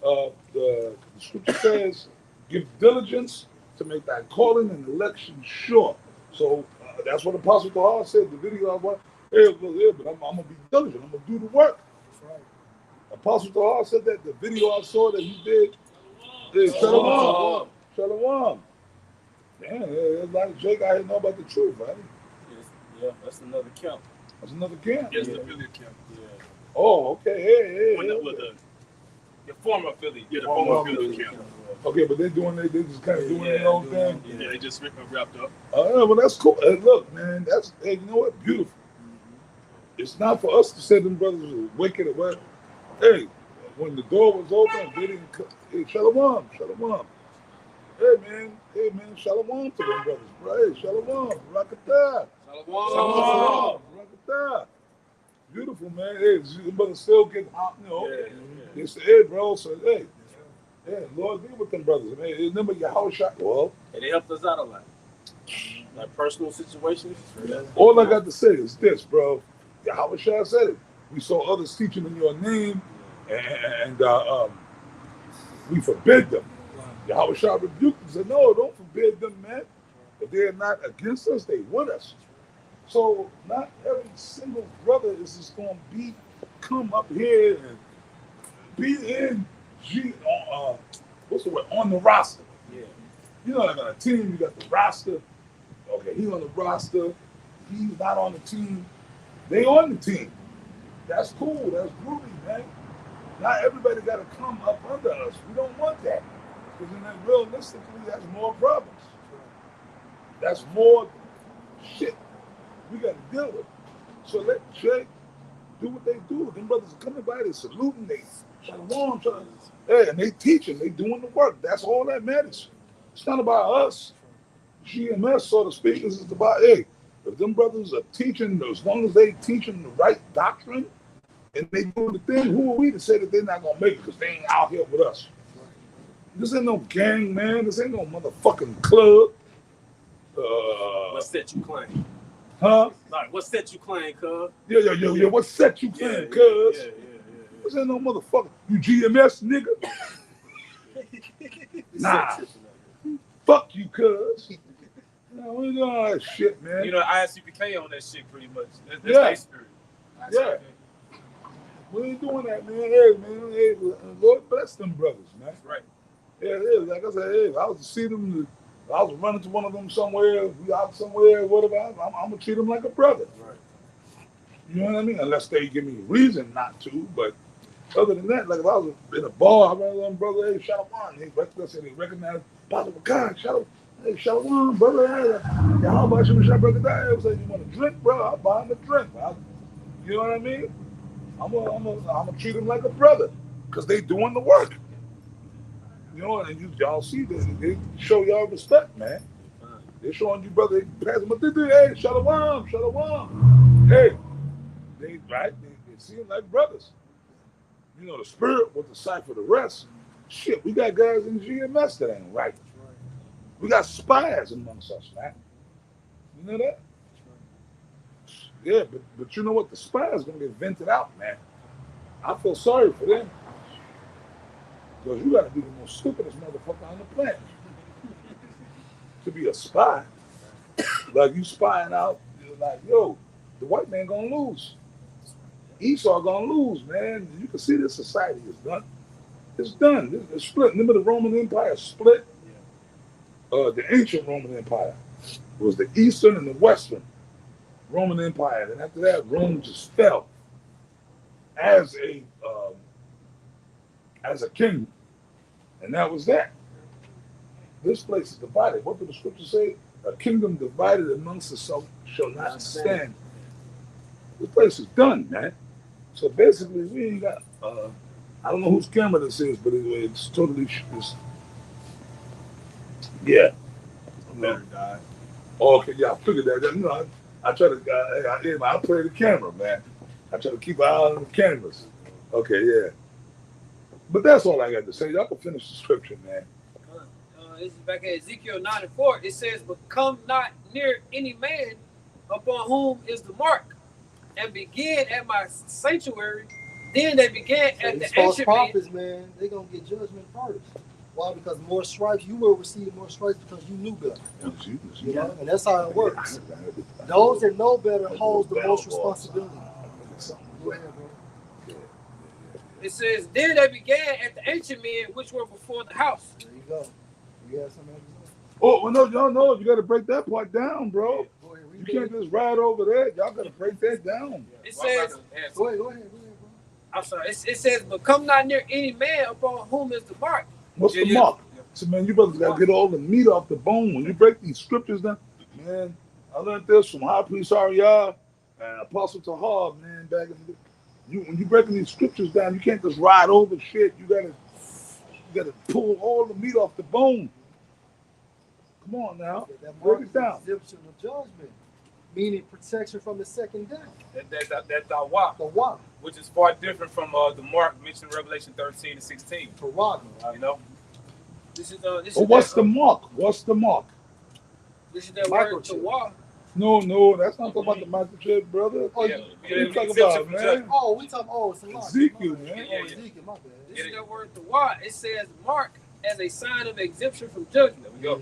The scripture says, give diligence to make thy calling and election sure. So that's what Apostle Tahar said. The video I watched, but I'm gonna be diligent. I'm gonna do the work. That's right. Apostle Tahar said that the video I saw that he did. Shalom. Shalom. Damn, there's a lot of Jake out here know about the truth, right? Yeah, that's another camp. That's another camp. Yes, the affiliate camp. Yeah. Oh, okay. Hey. The former affiliate. Yeah, the former affiliate camp. Okay, but they're just kind of doing their own thing. Yeah, they just wrapped up. Well, that's cool. Hey, look, man, hey, you know what? Beautiful. It's not for us to say them brothers were wicked or what. Hey, when the door was open, they didn't come. Hey, shalom. Hey, man, shalom to them brothers, bro. Hey, shalom, rakatah. Shalom, rakatah. Beautiful, man. Hey, the brothers still get hot, you know. Yeah. It's the head, bro. So, hey, Lord, be with them brothers, man. Remember your house shot. Well, And they helped us out a lot. Like personal situations. Yeah. all I got to say is this, bro. Yahweh Shah said it. We saw others teaching in your name, and we forbid them. Yahweh Shah rebuked them, said, no, don't forbid them, man. If they're not against us, they with us. So not every single brother is just going to come up here and be in what's the word, on the roster. Yeah. You know, like on a team, you got the roster. Okay, he's on the roster. He's not on the team. They on the team. That's cool. That's groovy, man. Not everybody got to come up under us. We don't want that. Because then realistically, that's more problems. That's more shit we got to deal with. So let Jay do what they do. Them brothers are coming by, they saluting, they shalom, hey, and they teaching, they doing the work. That's all that matters. It's not about us. GMS, so to speak, is about, hey, if them brothers are teaching, as long as they teaching the right doctrine and they doing the thing, who are we to say that they're not gonna make it because they ain't out here with us? This ain't no gang, man. This ain't no motherfucking club. What set you claim? Huh? Like, what set you claim, cuz? Yeah. What set you claim, cuz? Yeah. This ain't no motherfucker. You GMS, nigga? Nah. Fuck you, cuz. No, we doing all that shit, man. You know, ISCPK on that shit pretty much. That's their spirit. Yeah. We ain't doing that, man. Hey, man. Hey, Lord bless them brothers, man. Right. Yeah, like I said, hey, if I was to see them, if I was running to one of them somewhere, we out somewhere, whatever, I'm gonna treat them like a brother. Right. You know what I mean? Unless they give me a reason not to, but other than that, like if I was in a bar, I ran on brother, hey, Shalom. They recognize Possible God, Shalom. Hey, Shalom, brother. Hey, how about you, brother? I was like, you want a drink, bro? I'll buy him a drink. You know what I mean? I'm gonna treat them like a brother because they doing the work. You know, and y'all see this, they show y'all respect, man. They showing you, brother, they pass them a thing, hey, Shalom. Hey, they see them like brothers. You know, the spirit will decipher the rest. Shit, we got guys in GMS that ain't right. We got spies amongst us, man. You know that? Yeah, but you know what? The spies gonna get vented out, man. I feel sorry for them. Because you gotta be the most stupidest motherfucker on the planet to be a spy. Like you spying out, you're like, yo, the white man gonna lose. Esau gonna lose, man. You can see this society is done. It's done. It's split. Remember the Roman Empire split? The ancient Roman Empire was the Eastern and the Western Roman Empire. And after that, Rome just fell as a kingdom. And that was that. This place is divided. What did the scripture say? A kingdom divided amongst itself shall not stand. This place is done, man. So basically, we ain't got, I don't know whose camera this is, but it's totally, yeah. Oh, okay, yeah, I figured that. You know, I try to, I play the camera, man. I try to keep an eye on the cameras. Okay, yeah. But that's all I got to say. Y'all can finish the scripture, man. This is back at Ezekiel 9:4. It says, "But come not near any man upon whom is the mark, and begin at my sanctuary." Then they began at the false ancient prophets, man, they're gonna get judgment first. Why? Because more stripes, you will receive more stripes because you knew better. You know, and that's how it works. Those that know better holds the most responsibility. Go ahead, bro. It says, "Then they began at the ancient men which were before the house." There you go. You have something else? Oh, well, no, y'all know you got to break that part down, bro. Go ahead, You can't just ride over there. Y'all got to break that down. It says, Go ahead, bro. I'm sorry. It says, "But come not near any man upon whom is the mark." What's the mark? So, man, you brothers got to get all the meat off the bone. When you break these scriptures down, man, I learned this from High Priest Ariah and Apostle Tahar, man, back in the when you breaking these scriptures down, you can't just ride over shit. You gotta pull all the meat off the bone. Come on now, break it down. Exemption of judgment, meaning protection from the second death. That Dawah, The why? which is far different from the mark mentioned in Revelation 13 and 16. Prerogative. You know? This is What's the mark? What's the mark? This is that word Microchip. to walk. No, that's not talking about the microchip, brother. Oh, Yeah, What are you talking exemption about, from man? judgment. Oh, we talking. Oh, it's a lot. Ezekiel, man. Oh, Ezekiel, my bad. This is that word to walk. It says mark as a sign of exemption from judgment. There we go.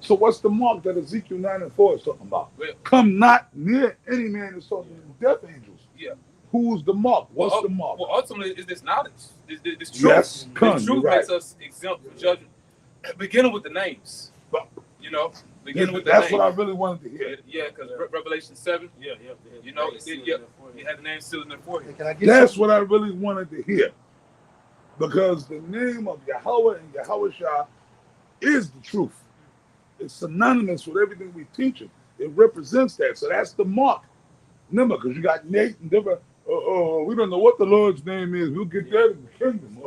So what's the mark that Ezekiel 9:4 is talking about? Well, Come not near any man that's talking to death angels. yeah. Who's the mark? What's the mark? Well, ultimately, is this knowledge? This truth. Yes, This you're truth right. makes us exempt from judgment. Beginning with the names. You know, beginning with the That's names. what I really wanted to hear. Yeah, because Revelation 7, Yeah. you know, you had the name sealed in their forehead. Can I get That's you? what I really wanted to hear. Because the name of Yahweh and Yahushua is the truth. It's synonymous with everything we teach it. It represents that. So that's the mark. Remember, because you got Nate and different, we don't know what the Lord's name is. We'll get that in the kingdom.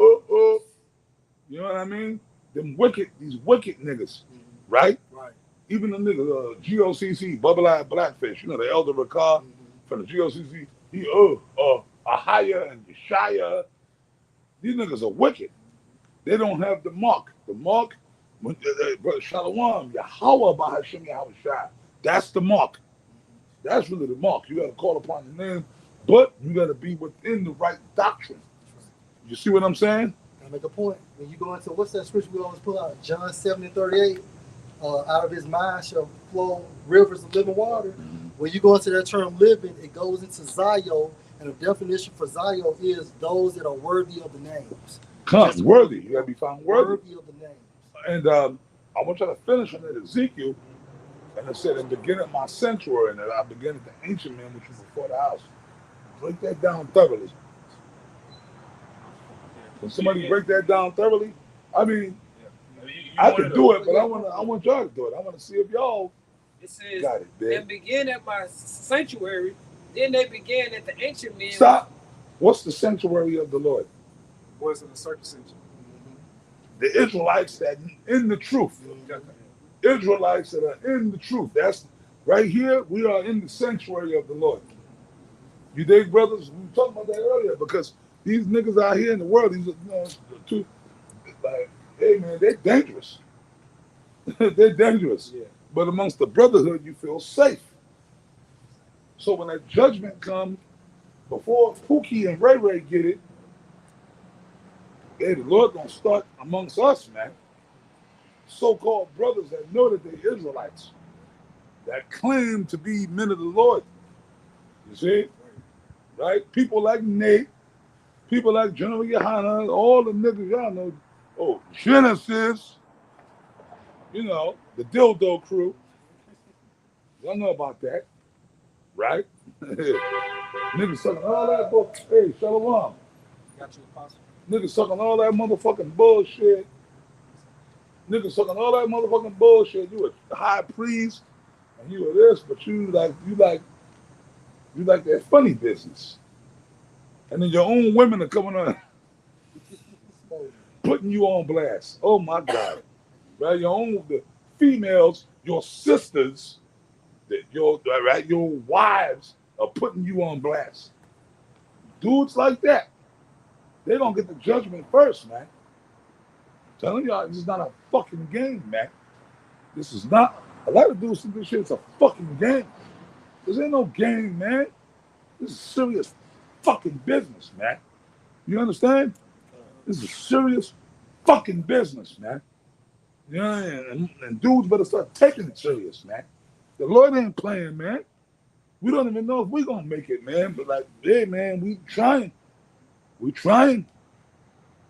You know what I mean? These wicked niggas, right? Right. Even the niggas, GOCC, Bubble Eye Blackfish, you know, the Elder Ricard from the GOCC, he, Ahaya and Yeshaya. These niggas are wicked. They don't have the mark. The mark, Shalom, Yahweh Bahashim Yahushua. That's the mark. That's really the mark. You got to call upon the name, but you got to be within the right doctrine. You see what I'm saying? Can I make a point? When you go into, what's that scripture we always pull out? John 7:38. Out of his mind shall flow rivers of living water. When you go into that term living, it goes into Zio, and the definition for Zio is those that are worthy of the names. Come, worthy. You got to be found worthy. Worthy of the names. And I want you to finish on that Ezekiel. And it said, and begin at my sanctuary, and that I begin at the ancient man, which is before the house. Break that down thoroughly. Can somebody break that down thoroughly? I mean, I can do it, but I want y'all to do it. I want to see if y'all It says, got it, man. and begin at my sanctuary. Then they began at the ancient men. Stop. What's the sanctuary of the Lord? Boys in the circumcision. The Israelites that in the truth. Israelites that are in the truth. That's right here. We are in the sanctuary of the Lord. You dig, brothers? We were talking about that earlier because these niggas out here in the world, these two, like, hey man, they're dangerous. They're dangerous. Yeah. But amongst the brotherhood, you feel safe. So when that judgment comes, before Pookie and Ray Ray get it, hey, the Lord gonna start amongst us, man. So-called brothers that know that they're Israelites, that claim to be men of the Lord. You see? Right? People like Nate, people like General Yohana, all the niggas y'all know. Oh, Genesis, you know, the dildo crew. Y'all know about that, right? Niggas sucking all that bull. Hey, Shalom. Got you, Apostle. Niggas sucking all that motherfucking bullshit. Niggas sucking all that motherfucking bullshit. You a high priest and you were this, but you like that funny business. And then your own women are coming on putting you on blast. Oh my God. Right? The females, your sisters, your wives are putting you on blast. Dudes like that, they don't get the judgment first, man. I'm telling y'all, this is not a fucking game, man. This is not. A lot of dudes think this shit's a fucking game. This ain't no game, man. This is serious fucking business, man. You understand? This is serious fucking business, man. You know, and dudes better start taking it serious, man. The Lord ain't playing, man. We don't even know if we're gonna make it, man. But like, hey, man, we trying. We trying.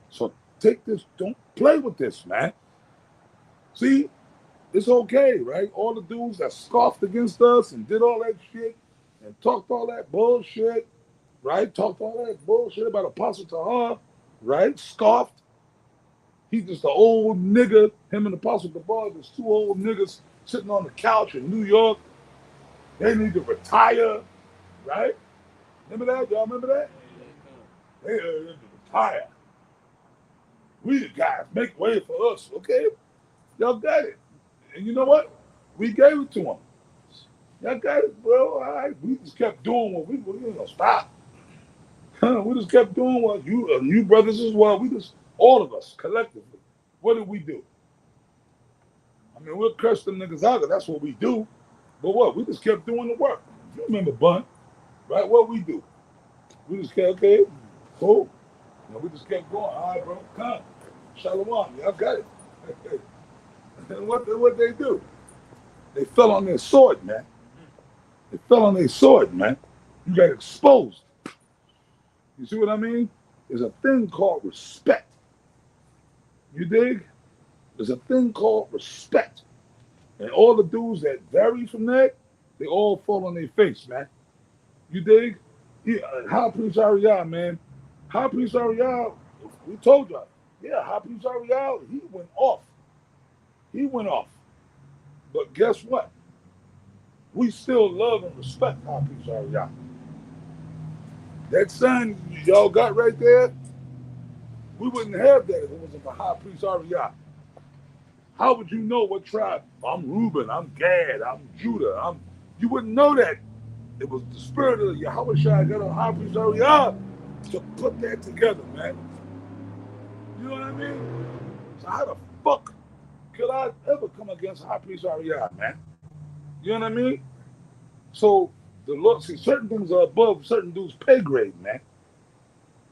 So take this. Don't play with this, man. See, it's okay, right? All the dudes that scoffed against us and did all that shit and talked all that bullshit, right? Talked all that bullshit about Apostle Tahar, right? Scoffed. He's just an old nigga. Him and Apostle Tahar, just two old niggas sitting on the couch in New York. They need to retire, right? Remember that? Y'all remember that? They need to retire. We the guys, make way for us, okay? Y'all got it. And you know what? We gave it to them. Y'all got it, bro. All right. We just kept doing what we didn't stop. We just kept doing what you brothers as well. We just, all of us, collectively. What did we do? I mean, we'll curse them niggas out, 'cause that's what we do. But what? We just kept doing the work. You remember Bun, right? What we do? We just kept, okay, cool. And we just kept going. All right, bro, come. Shalom, y'all got it. And what they do? They fell on their sword, man. They fell on their sword, man. You got exposed. You see what I mean? There's a thing called respect. You dig? There's a thing called respect. And all the dudes that vary from that, they all fall on their face, man. You dig? Yeah, High Priest Ariel, man. High Priest Ariel, we told y'all. Yeah, High Priest Ariel, he went off. He went off. But guess what? We still love and respect High Priest Ariel. That son y'all got right there, we wouldn't have that if it wasn't for High Priest Ariel. How would you know what tribe? I'm Reuben, I'm Gad, I'm Judah. You wouldn't know that. It was the spirit of Yahweh Shai got on High Priest Ariel to put that together, man. You know what I mean? So how the fuck could I ever come against High Priest Ariel, man? You know what I mean? So the Lord, see, certain things are above certain dudes' pay grade, man.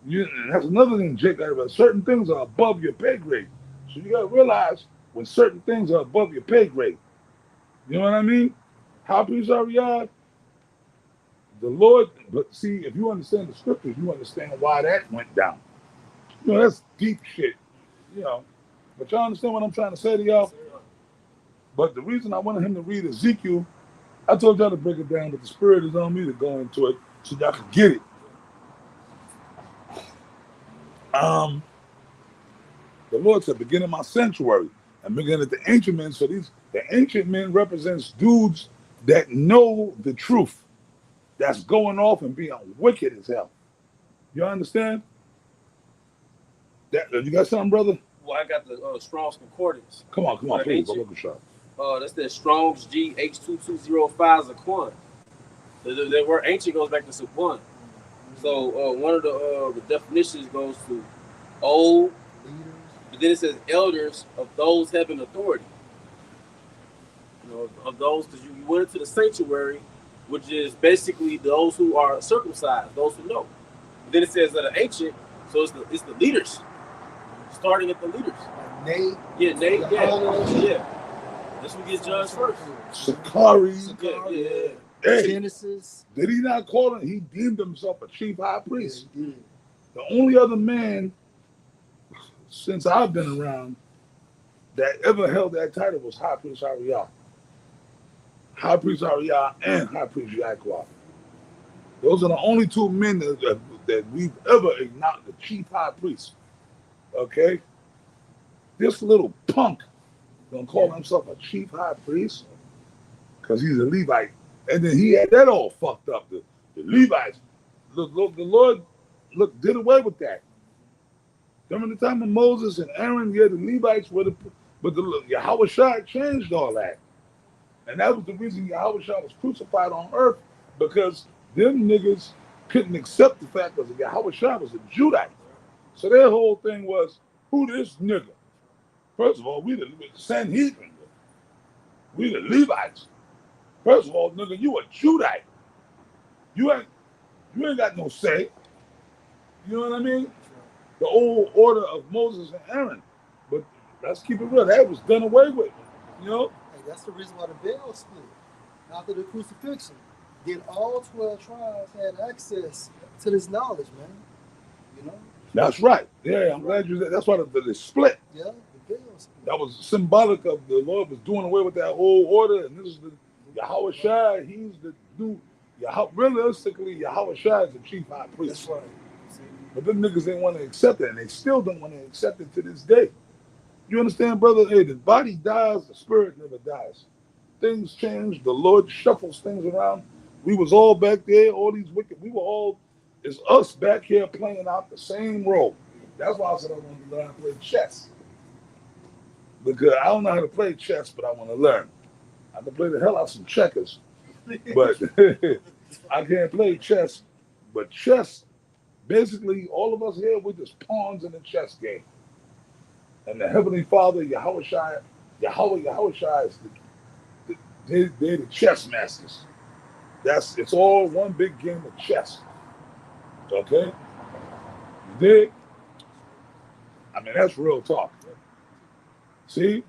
And that's another thing, Jake. Certain things are above your pay grade. So you gotta realize when certain things are above your pay grade. You know what I mean? High Priest Ariel, the Lord, but see, if you understand the scriptures, you understand why that went down. You know, that's deep shit. You know. But y'all understand what I'm trying to say to y'all? But the reason I wanted him to read Ezekiel, I told y'all to break it down, but the spirit is on me to go into it so y'all can get it. The Lord said, begin in my sanctuary and begin at the ancient men. So the ancient men represents dudes that know the truth, that's going off and being wicked as hell. You understand? That you got something, brother? Well, I got the Strong's Concordance. Come on, please. Go look a shot. That's the Strong's GH2205 Zaquan. The word ancient goes back to Zaquan. So one of the definitions goes to old, but then it says elders of those having authority. You know, of those, because you went into the sanctuary, which is basically those who are circumcised, those who know. But then it says that an ancient, so it's the leaders, starting at the leaders. Nate. Yeah, Nate. Yeah. This one gets judged first. Sakari. Yeah. Hey, Genesis. did he not call him? He deemed himself a chief high priest. Yeah, he did. The only other man since I've been around that ever held that title was High Priest Ariel. High Priest Ariel and High Priest Yaquah. Those are the only two men that we've ever acknowledged, the chief high priest. Okay? This little punk gonna call himself a chief high priest because he's a Levite. And then he had that all fucked up. The Levites. Look, the Lord did away with that. Remember the time of Moses and Aaron, yeah, the Levites were but the Yahweh Shai changed all that. And that was the reason Yahweh Shai was crucified on earth, because them niggas couldn't accept the fact that Yahweh Shai was a Judite. So their whole thing was, who this nigga? First of all, we the Sanhedrin. We the Levites. First of all, nigga, you a Judite. You ain't got no say. You know what I mean? The old order of Moses and Aaron. But let's keep it real. That was done away with. You know? Hey, that's the reason why the veil split after the crucifixion. Then all 12 tribes had access to this knowledge, man. You know? That's right. Yeah, I'm glad you said. That's why the split. Yeah, the veil split. That was symbolic of the Lord was doing away with that old order, and this is the Yahweh Shai. He's the new. Realistically, Yahweh Shai is the chief high priest. That's right. But them niggas didn't want to accept it, and they still don't want to accept it to this day. You understand, brother? Hey, the body dies, the spirit never dies. Things change. The Lord shuffles things around. We was all back there, all these wicked. We were all, it's us back here playing out the same role. That's why I said I wanted to learn how to play chess. Because I don't know how to play chess, but I want to learn. I can play the hell out of some checkers, but I can't play chess. But chess, basically, all of us here, we're just pawns in the chess game. And the Heavenly Father, Yahweh Shai is they're the chess masters. It's all one big game of chess. Okay? You dig? I mean, that's real talk. See?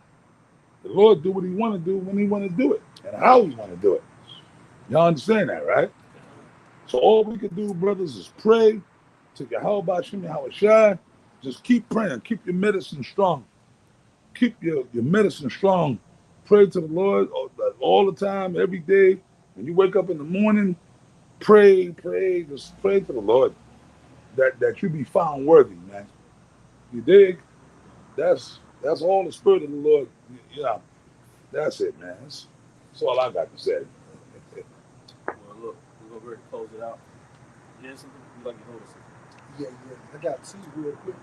The Lord do what he want to do when he want to do it and how he want to do it. Y'all understand that, right? So all we can do, brothers, is pray to Yahweh Shem Yahweh Shai. Just keep praying. Keep your medicine strong. Keep your medicine strong. Pray to the Lord all the time, every day. When you wake up in the morning, pray, just pray to the Lord that you be found worthy, man. You dig? That's all the Spirit of the Lord. You know, that's it, man. That's all I got to say. Well, look, we're gonna ready to close it out. Yeah, something you like to hold us. Yeah. I got two real quick.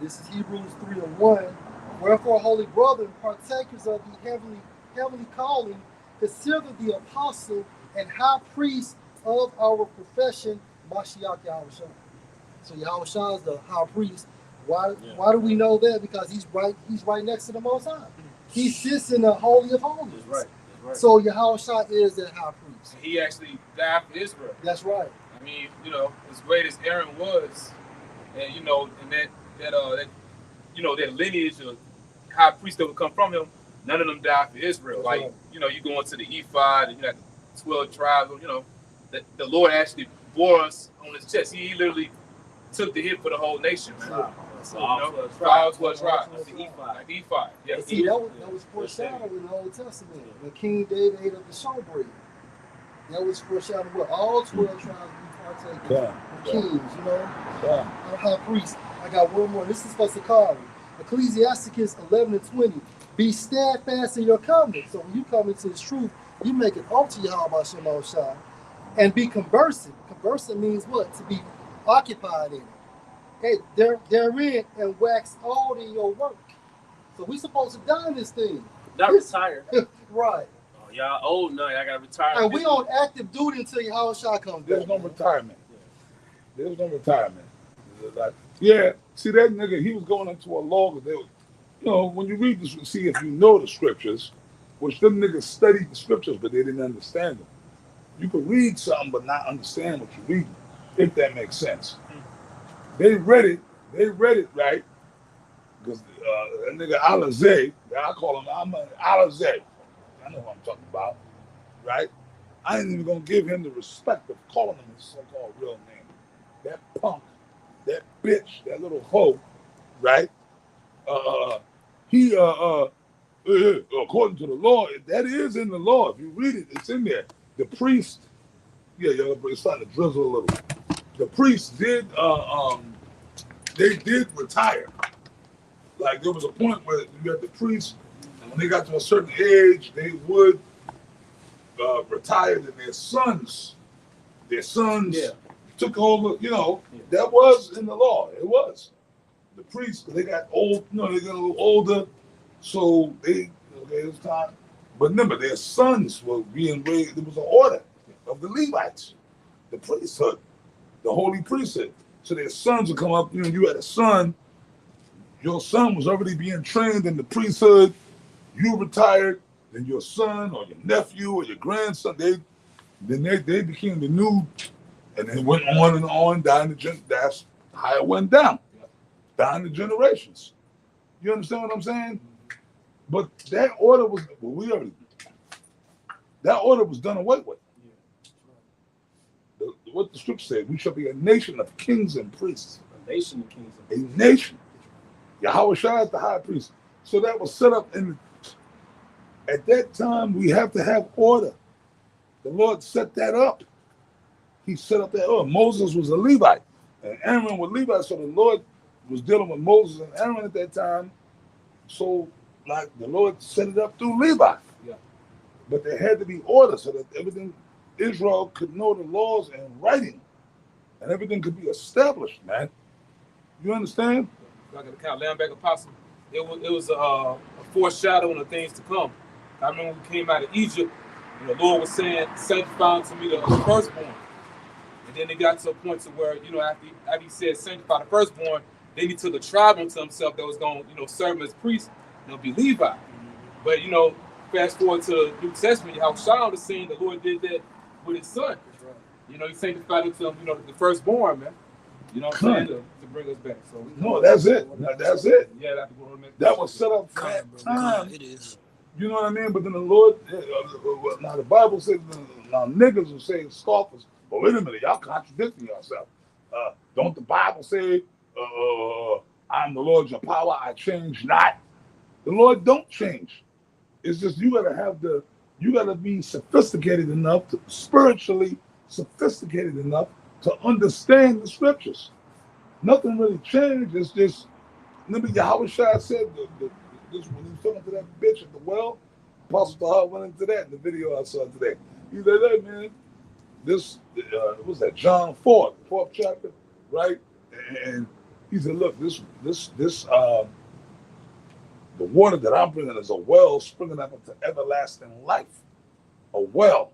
This is Hebrews 3:1. Wherefore, holy brethren, partakers of the heavenly calling, consider the apostle and high priest of our profession, Mashiach Yahushua. So Yahushua is the high priest. Why do we know that? Because he's right next to the Most High. He sits in the Holy of Holies. That's right. So Yahushua is that high priest. He actually died for Israel. That's right. I mean, you know, as great as Aaron was, and you know, and that you know, that lineage of high priest that would come from him, none of them died for Israel. That's like, right. you know, you go into the ephod and you got the 12 tribes, you know, the Lord actually bore us on his chest. He literally took the hit for the whole nation, man. Wow. So, you know, all 12 tribes. Like the ephod. Yeah. And see, that was foreshadowed in the Old Testament. When King David ate up the showbread. That was foreshadowed what all 12 tribes be partaking. Kings, you know. I'm high priest. I got one more. This is for Sakari. Ecclesiasticus 11:20. Be steadfast in your covenant. So when you come into this truth, you make an oath to Yahweh Shem Shai. And be conversant. Conversant means what? To be occupied in it. Hey, therein and wax old in your work. So we supposed to die in this thing. Not retired. Right. Oh, y'all old now. Y'all got to retire. And we on active duty until Yahweh Shai comes There's back. no retirement. There's no retirement. Like, yeah, see that nigga, he was going into a law because they were, you know, when you read this, see if you know the scriptures, which them niggas studied the scriptures, but they didn't understand them. You can read something but not understand what you're reading, if that makes sense. They read it right, because that nigga Alizé, I call him Alizé. I know what I'm talking about, right? I ain't even gonna give him the respect of calling him his so-called real name. That punk, that bitch, that little hoe, right? He according to the law, that is in the law. If you read it, it's in there. The priest, it's starting to drizzle a little. The priest did they did retire. Like there was a point where you had the priests, and when they got to a certain age, they would retire, and their sons took over. You know, that was in the law. It was the priests. They got old. You know, they got a little older, so it was time. But remember, their sons were being raised. There was an order of the Levites, the priesthood, the holy priesthood. So their sons would come up. You know, you had a son. Your son was already being trained in the priesthood. You retired, then your son or your nephew or your grandson, they became the new, and it went on and on down that's how it went down the generations. You understand what I'm saying? But that order was done away with. What the scripture said, we shall be a nation of kings and priests. A nation of kings and priests. A nation. Yahweh Shai is the high priest. So that was set up at that time, we have to have order. The Lord set that up. He set up that order. Moses was a Levite, and Aaron was Levite. So the Lord was dealing with Moses and Aaron at that time. So, like, the Lord set it up through Levi. Yeah. But there had to be order so that everything, Israel could know the laws and writing, and everything could be established, man. You understand? Like the count, laying back apostle. It was a foreshadowing of things to come. I remember when we came out of Egypt, and the Lord was saying, sanctify unto me the firstborn. And then it got to a point to where, you know, after he said sanctify the firstborn, then he took a tribe unto himself that was going to, you know, serve him as priest, and it'll be Levi. But, you know, fast forward to the New Testament, how Shaul was saying the Lord did that with his son. You know, he sanctified unto him, you know, the firstborn, man. You know what I'm saying? To bring us back. So no, that's it. That's it. Yeah, that's the that was set up for that time. It is. You know what I mean? But then the Lord, now the Bible says, now niggas will say scoffers, but wait a minute, y'all contradicting yourself. Don't the Bible say, I'm the Lord your power, I change not? The Lord don't change. It's just you gotta be sophisticated enough, spiritually sophisticated enough to understand the scriptures. Nothing really changed. It's just, remember Yahweh Shai said, this, when he was talking to that bitch at the well, Apostle Tahar went into that in the video I saw today. He said, hey man, this, what was that, John 4, the 4th chapter, right? And he said, look, the water that I'm bringing is a well springing up into everlasting life. A well.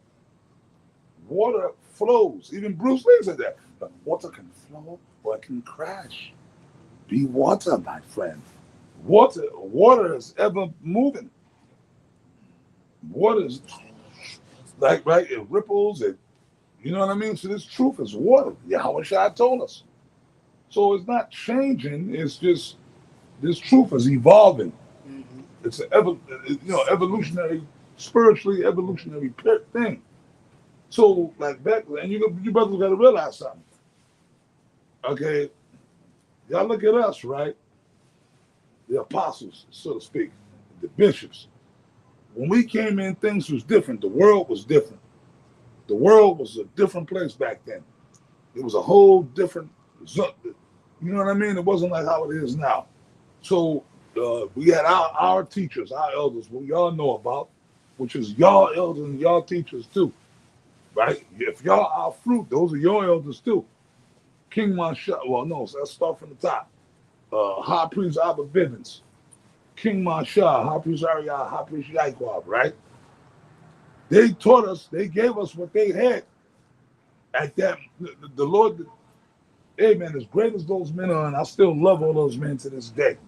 Water flows. Even Bruce Lee said that. But water can flow or it can crash. Be water, my friend. Water is ever moving. Water is like, right, it ripples, you know what I mean? So this truth is water. Yahweh Shai told us. So it's not changing, it's just this truth is evolving. It's an evolutionary, spiritually evolutionary thing. So like back, and you brothers got to realize something. Okay, y'all look at us, right? The apostles, so to speak, the bishops. When we came in, things was different. The world was different. The world was a different place back then. It was a whole different, you know what I mean? It wasn't like how it is now. So we had our teachers, our elders, what y'all know about, which is y'all elders and y'all teachers too, right? If y'all are fruit, those are your elders too. King Masha, well, no, so let's start from the top. High Priest Abba Bivens, King Masha, High Priest Ariah, High Priest Yaquab, right? They taught us, they gave us what they had at that. The Lord, hey man, as great as those men are, and I still love all those men to this day.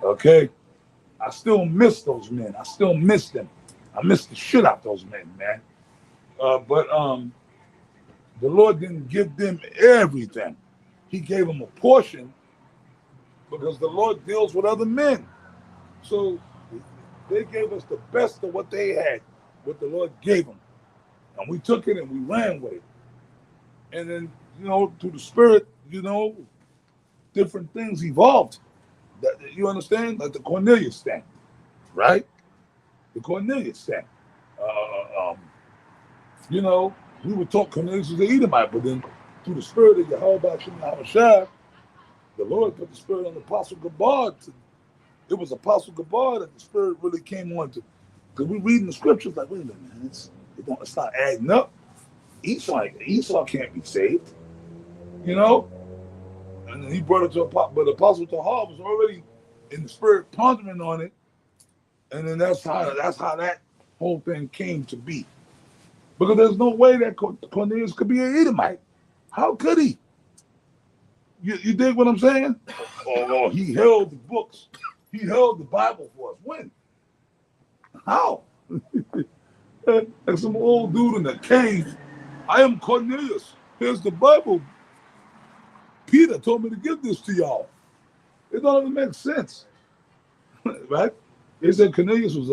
Okay? I still miss those men. I still miss them. I miss the shit out those men, man. But the Lord didn't give them everything. He gave them a portion because the Lord deals with other men. So they gave us the best of what they had, what the Lord gave them. And we took it and we ran with it. And then, through the Spirit, different things evolved. You understand? Like the Cornelius thing, right? The Cornelius thing. We would talk Cornelius was the Edomite, but then through the Spirit of Yahweh Shai, the Lord put the Spirit on the Apostle Gabar. It was Apostle Gabar that the Spirit really came on to. Because we reading the scriptures like, wait a minute, man, it's not adding up. Esau can't be saved, And then he brought it to Apostle, but Apostle Tahar was already in the Spirit pondering on it, and then that's how that whole thing came to be. Because there's no way that Cornelius could be an Edomite. How could he? You dig what I'm saying? Oh, he held the books. He held the Bible for us. When? How? Like some old dude in the cave. I am Cornelius. Here's the Bible. Peter told me to give this to y'all. It don't even make sense. Right? They said Cornelius was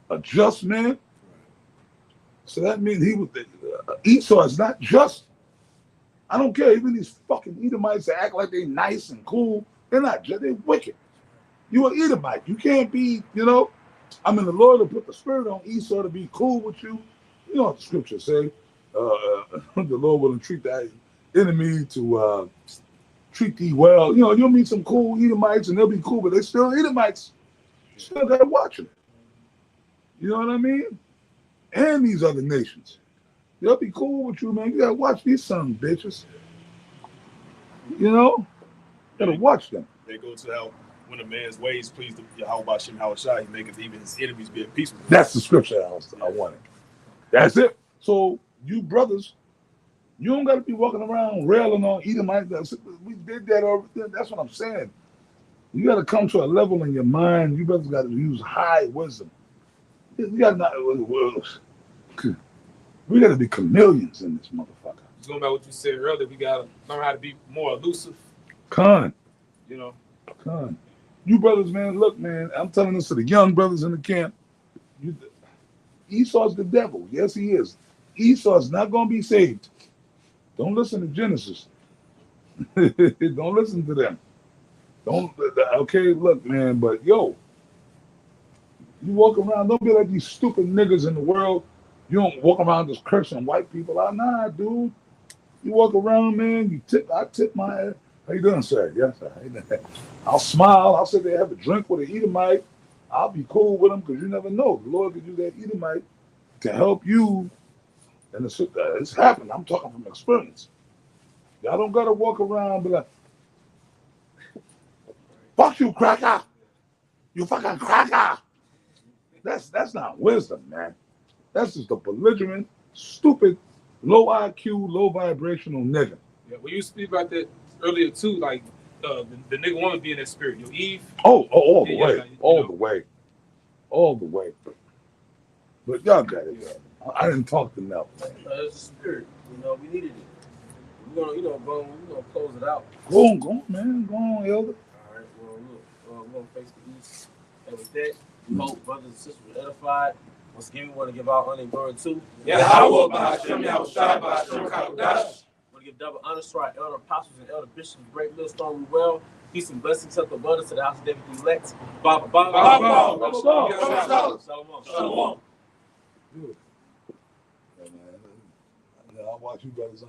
a just man. So that means he was Esau is not just. I don't care. Even these fucking Edomites that act like they nice and cool, they're not just. They're wicked. You an Edomite. You can't be, the Lord will put the Spirit on Esau to be cool with you. You know what the scriptures say. The Lord will entreat thy enemy to treat thee well. You'll meet some cool Edomites and they'll be cool, but they're still Edomites. You still got to watch them. You know what I mean? And these other nations. They'll be cool with you, man. You got to watch these son bitches. Got to watch them. They go to how when a man's ways please the Yahweh Shem Hawashai, he maketh even his enemies be at peace with him. That's the scripture I wanted. That's it. So you brothers, you don't got to be walking around railing on Edomites. We did that already. That's what I'm saying. You got to come to a level in your mind. You brothers got to use high wisdom. We got to be chameleons in this motherfucker. Just going back what you said earlier, we got to learn how to be more elusive. Con. Con. You brothers, man, look, man, I'm telling this to the young brothers in the camp. Esau's the devil. Yes, he is. Esau's not going to be saved. Don't listen to Genesis. Don't listen to them. Don't. Okay, look, man. But yo, you walk around. Don't be like these stupid niggas in the world. You don't walk around just cursing white people out. Nah, dude. You walk around, man. You tip. I tip my head. How you doing, sir? Yes, sir. How you doing? I'll smile. I'll sit there, have a drink with an Edomite. I'll be cool with him because you never know. The Lord could use that Edomite to help you. And it's happened. I'm talking from experience. Y'all don't gotta walk around and be like, "Fuck you, cracker! You fucking cracker!" That's not wisdom, man. That's just a belligerent, stupid, low IQ, low vibrational nigga. Yeah, well, you speak about that earlier too, like the nigga want to be in that spirit. Your Eve. All the Yeah, way, like, all the way, all the way. But y'all got it. Yeah. I didn't talk to Mel. It's a spirit. You know, we needed it. We're gonna, we're gonna close it out. Go on, man. Go on, Elder. All right. Well, look, we're gonna face the east, and with that, we hope brothers and sisters were edified. Once again, we want to give our honor and glory to Yahweh Ba'ashem Yahushua Ba'ashem Kadosh. We want to give double honors to our elder apostles and elder bishops, great millstone we well. Peace and blessings up abundance to the house of David the elect. Baba, Shalom. Yeah, man. I watch you brothers on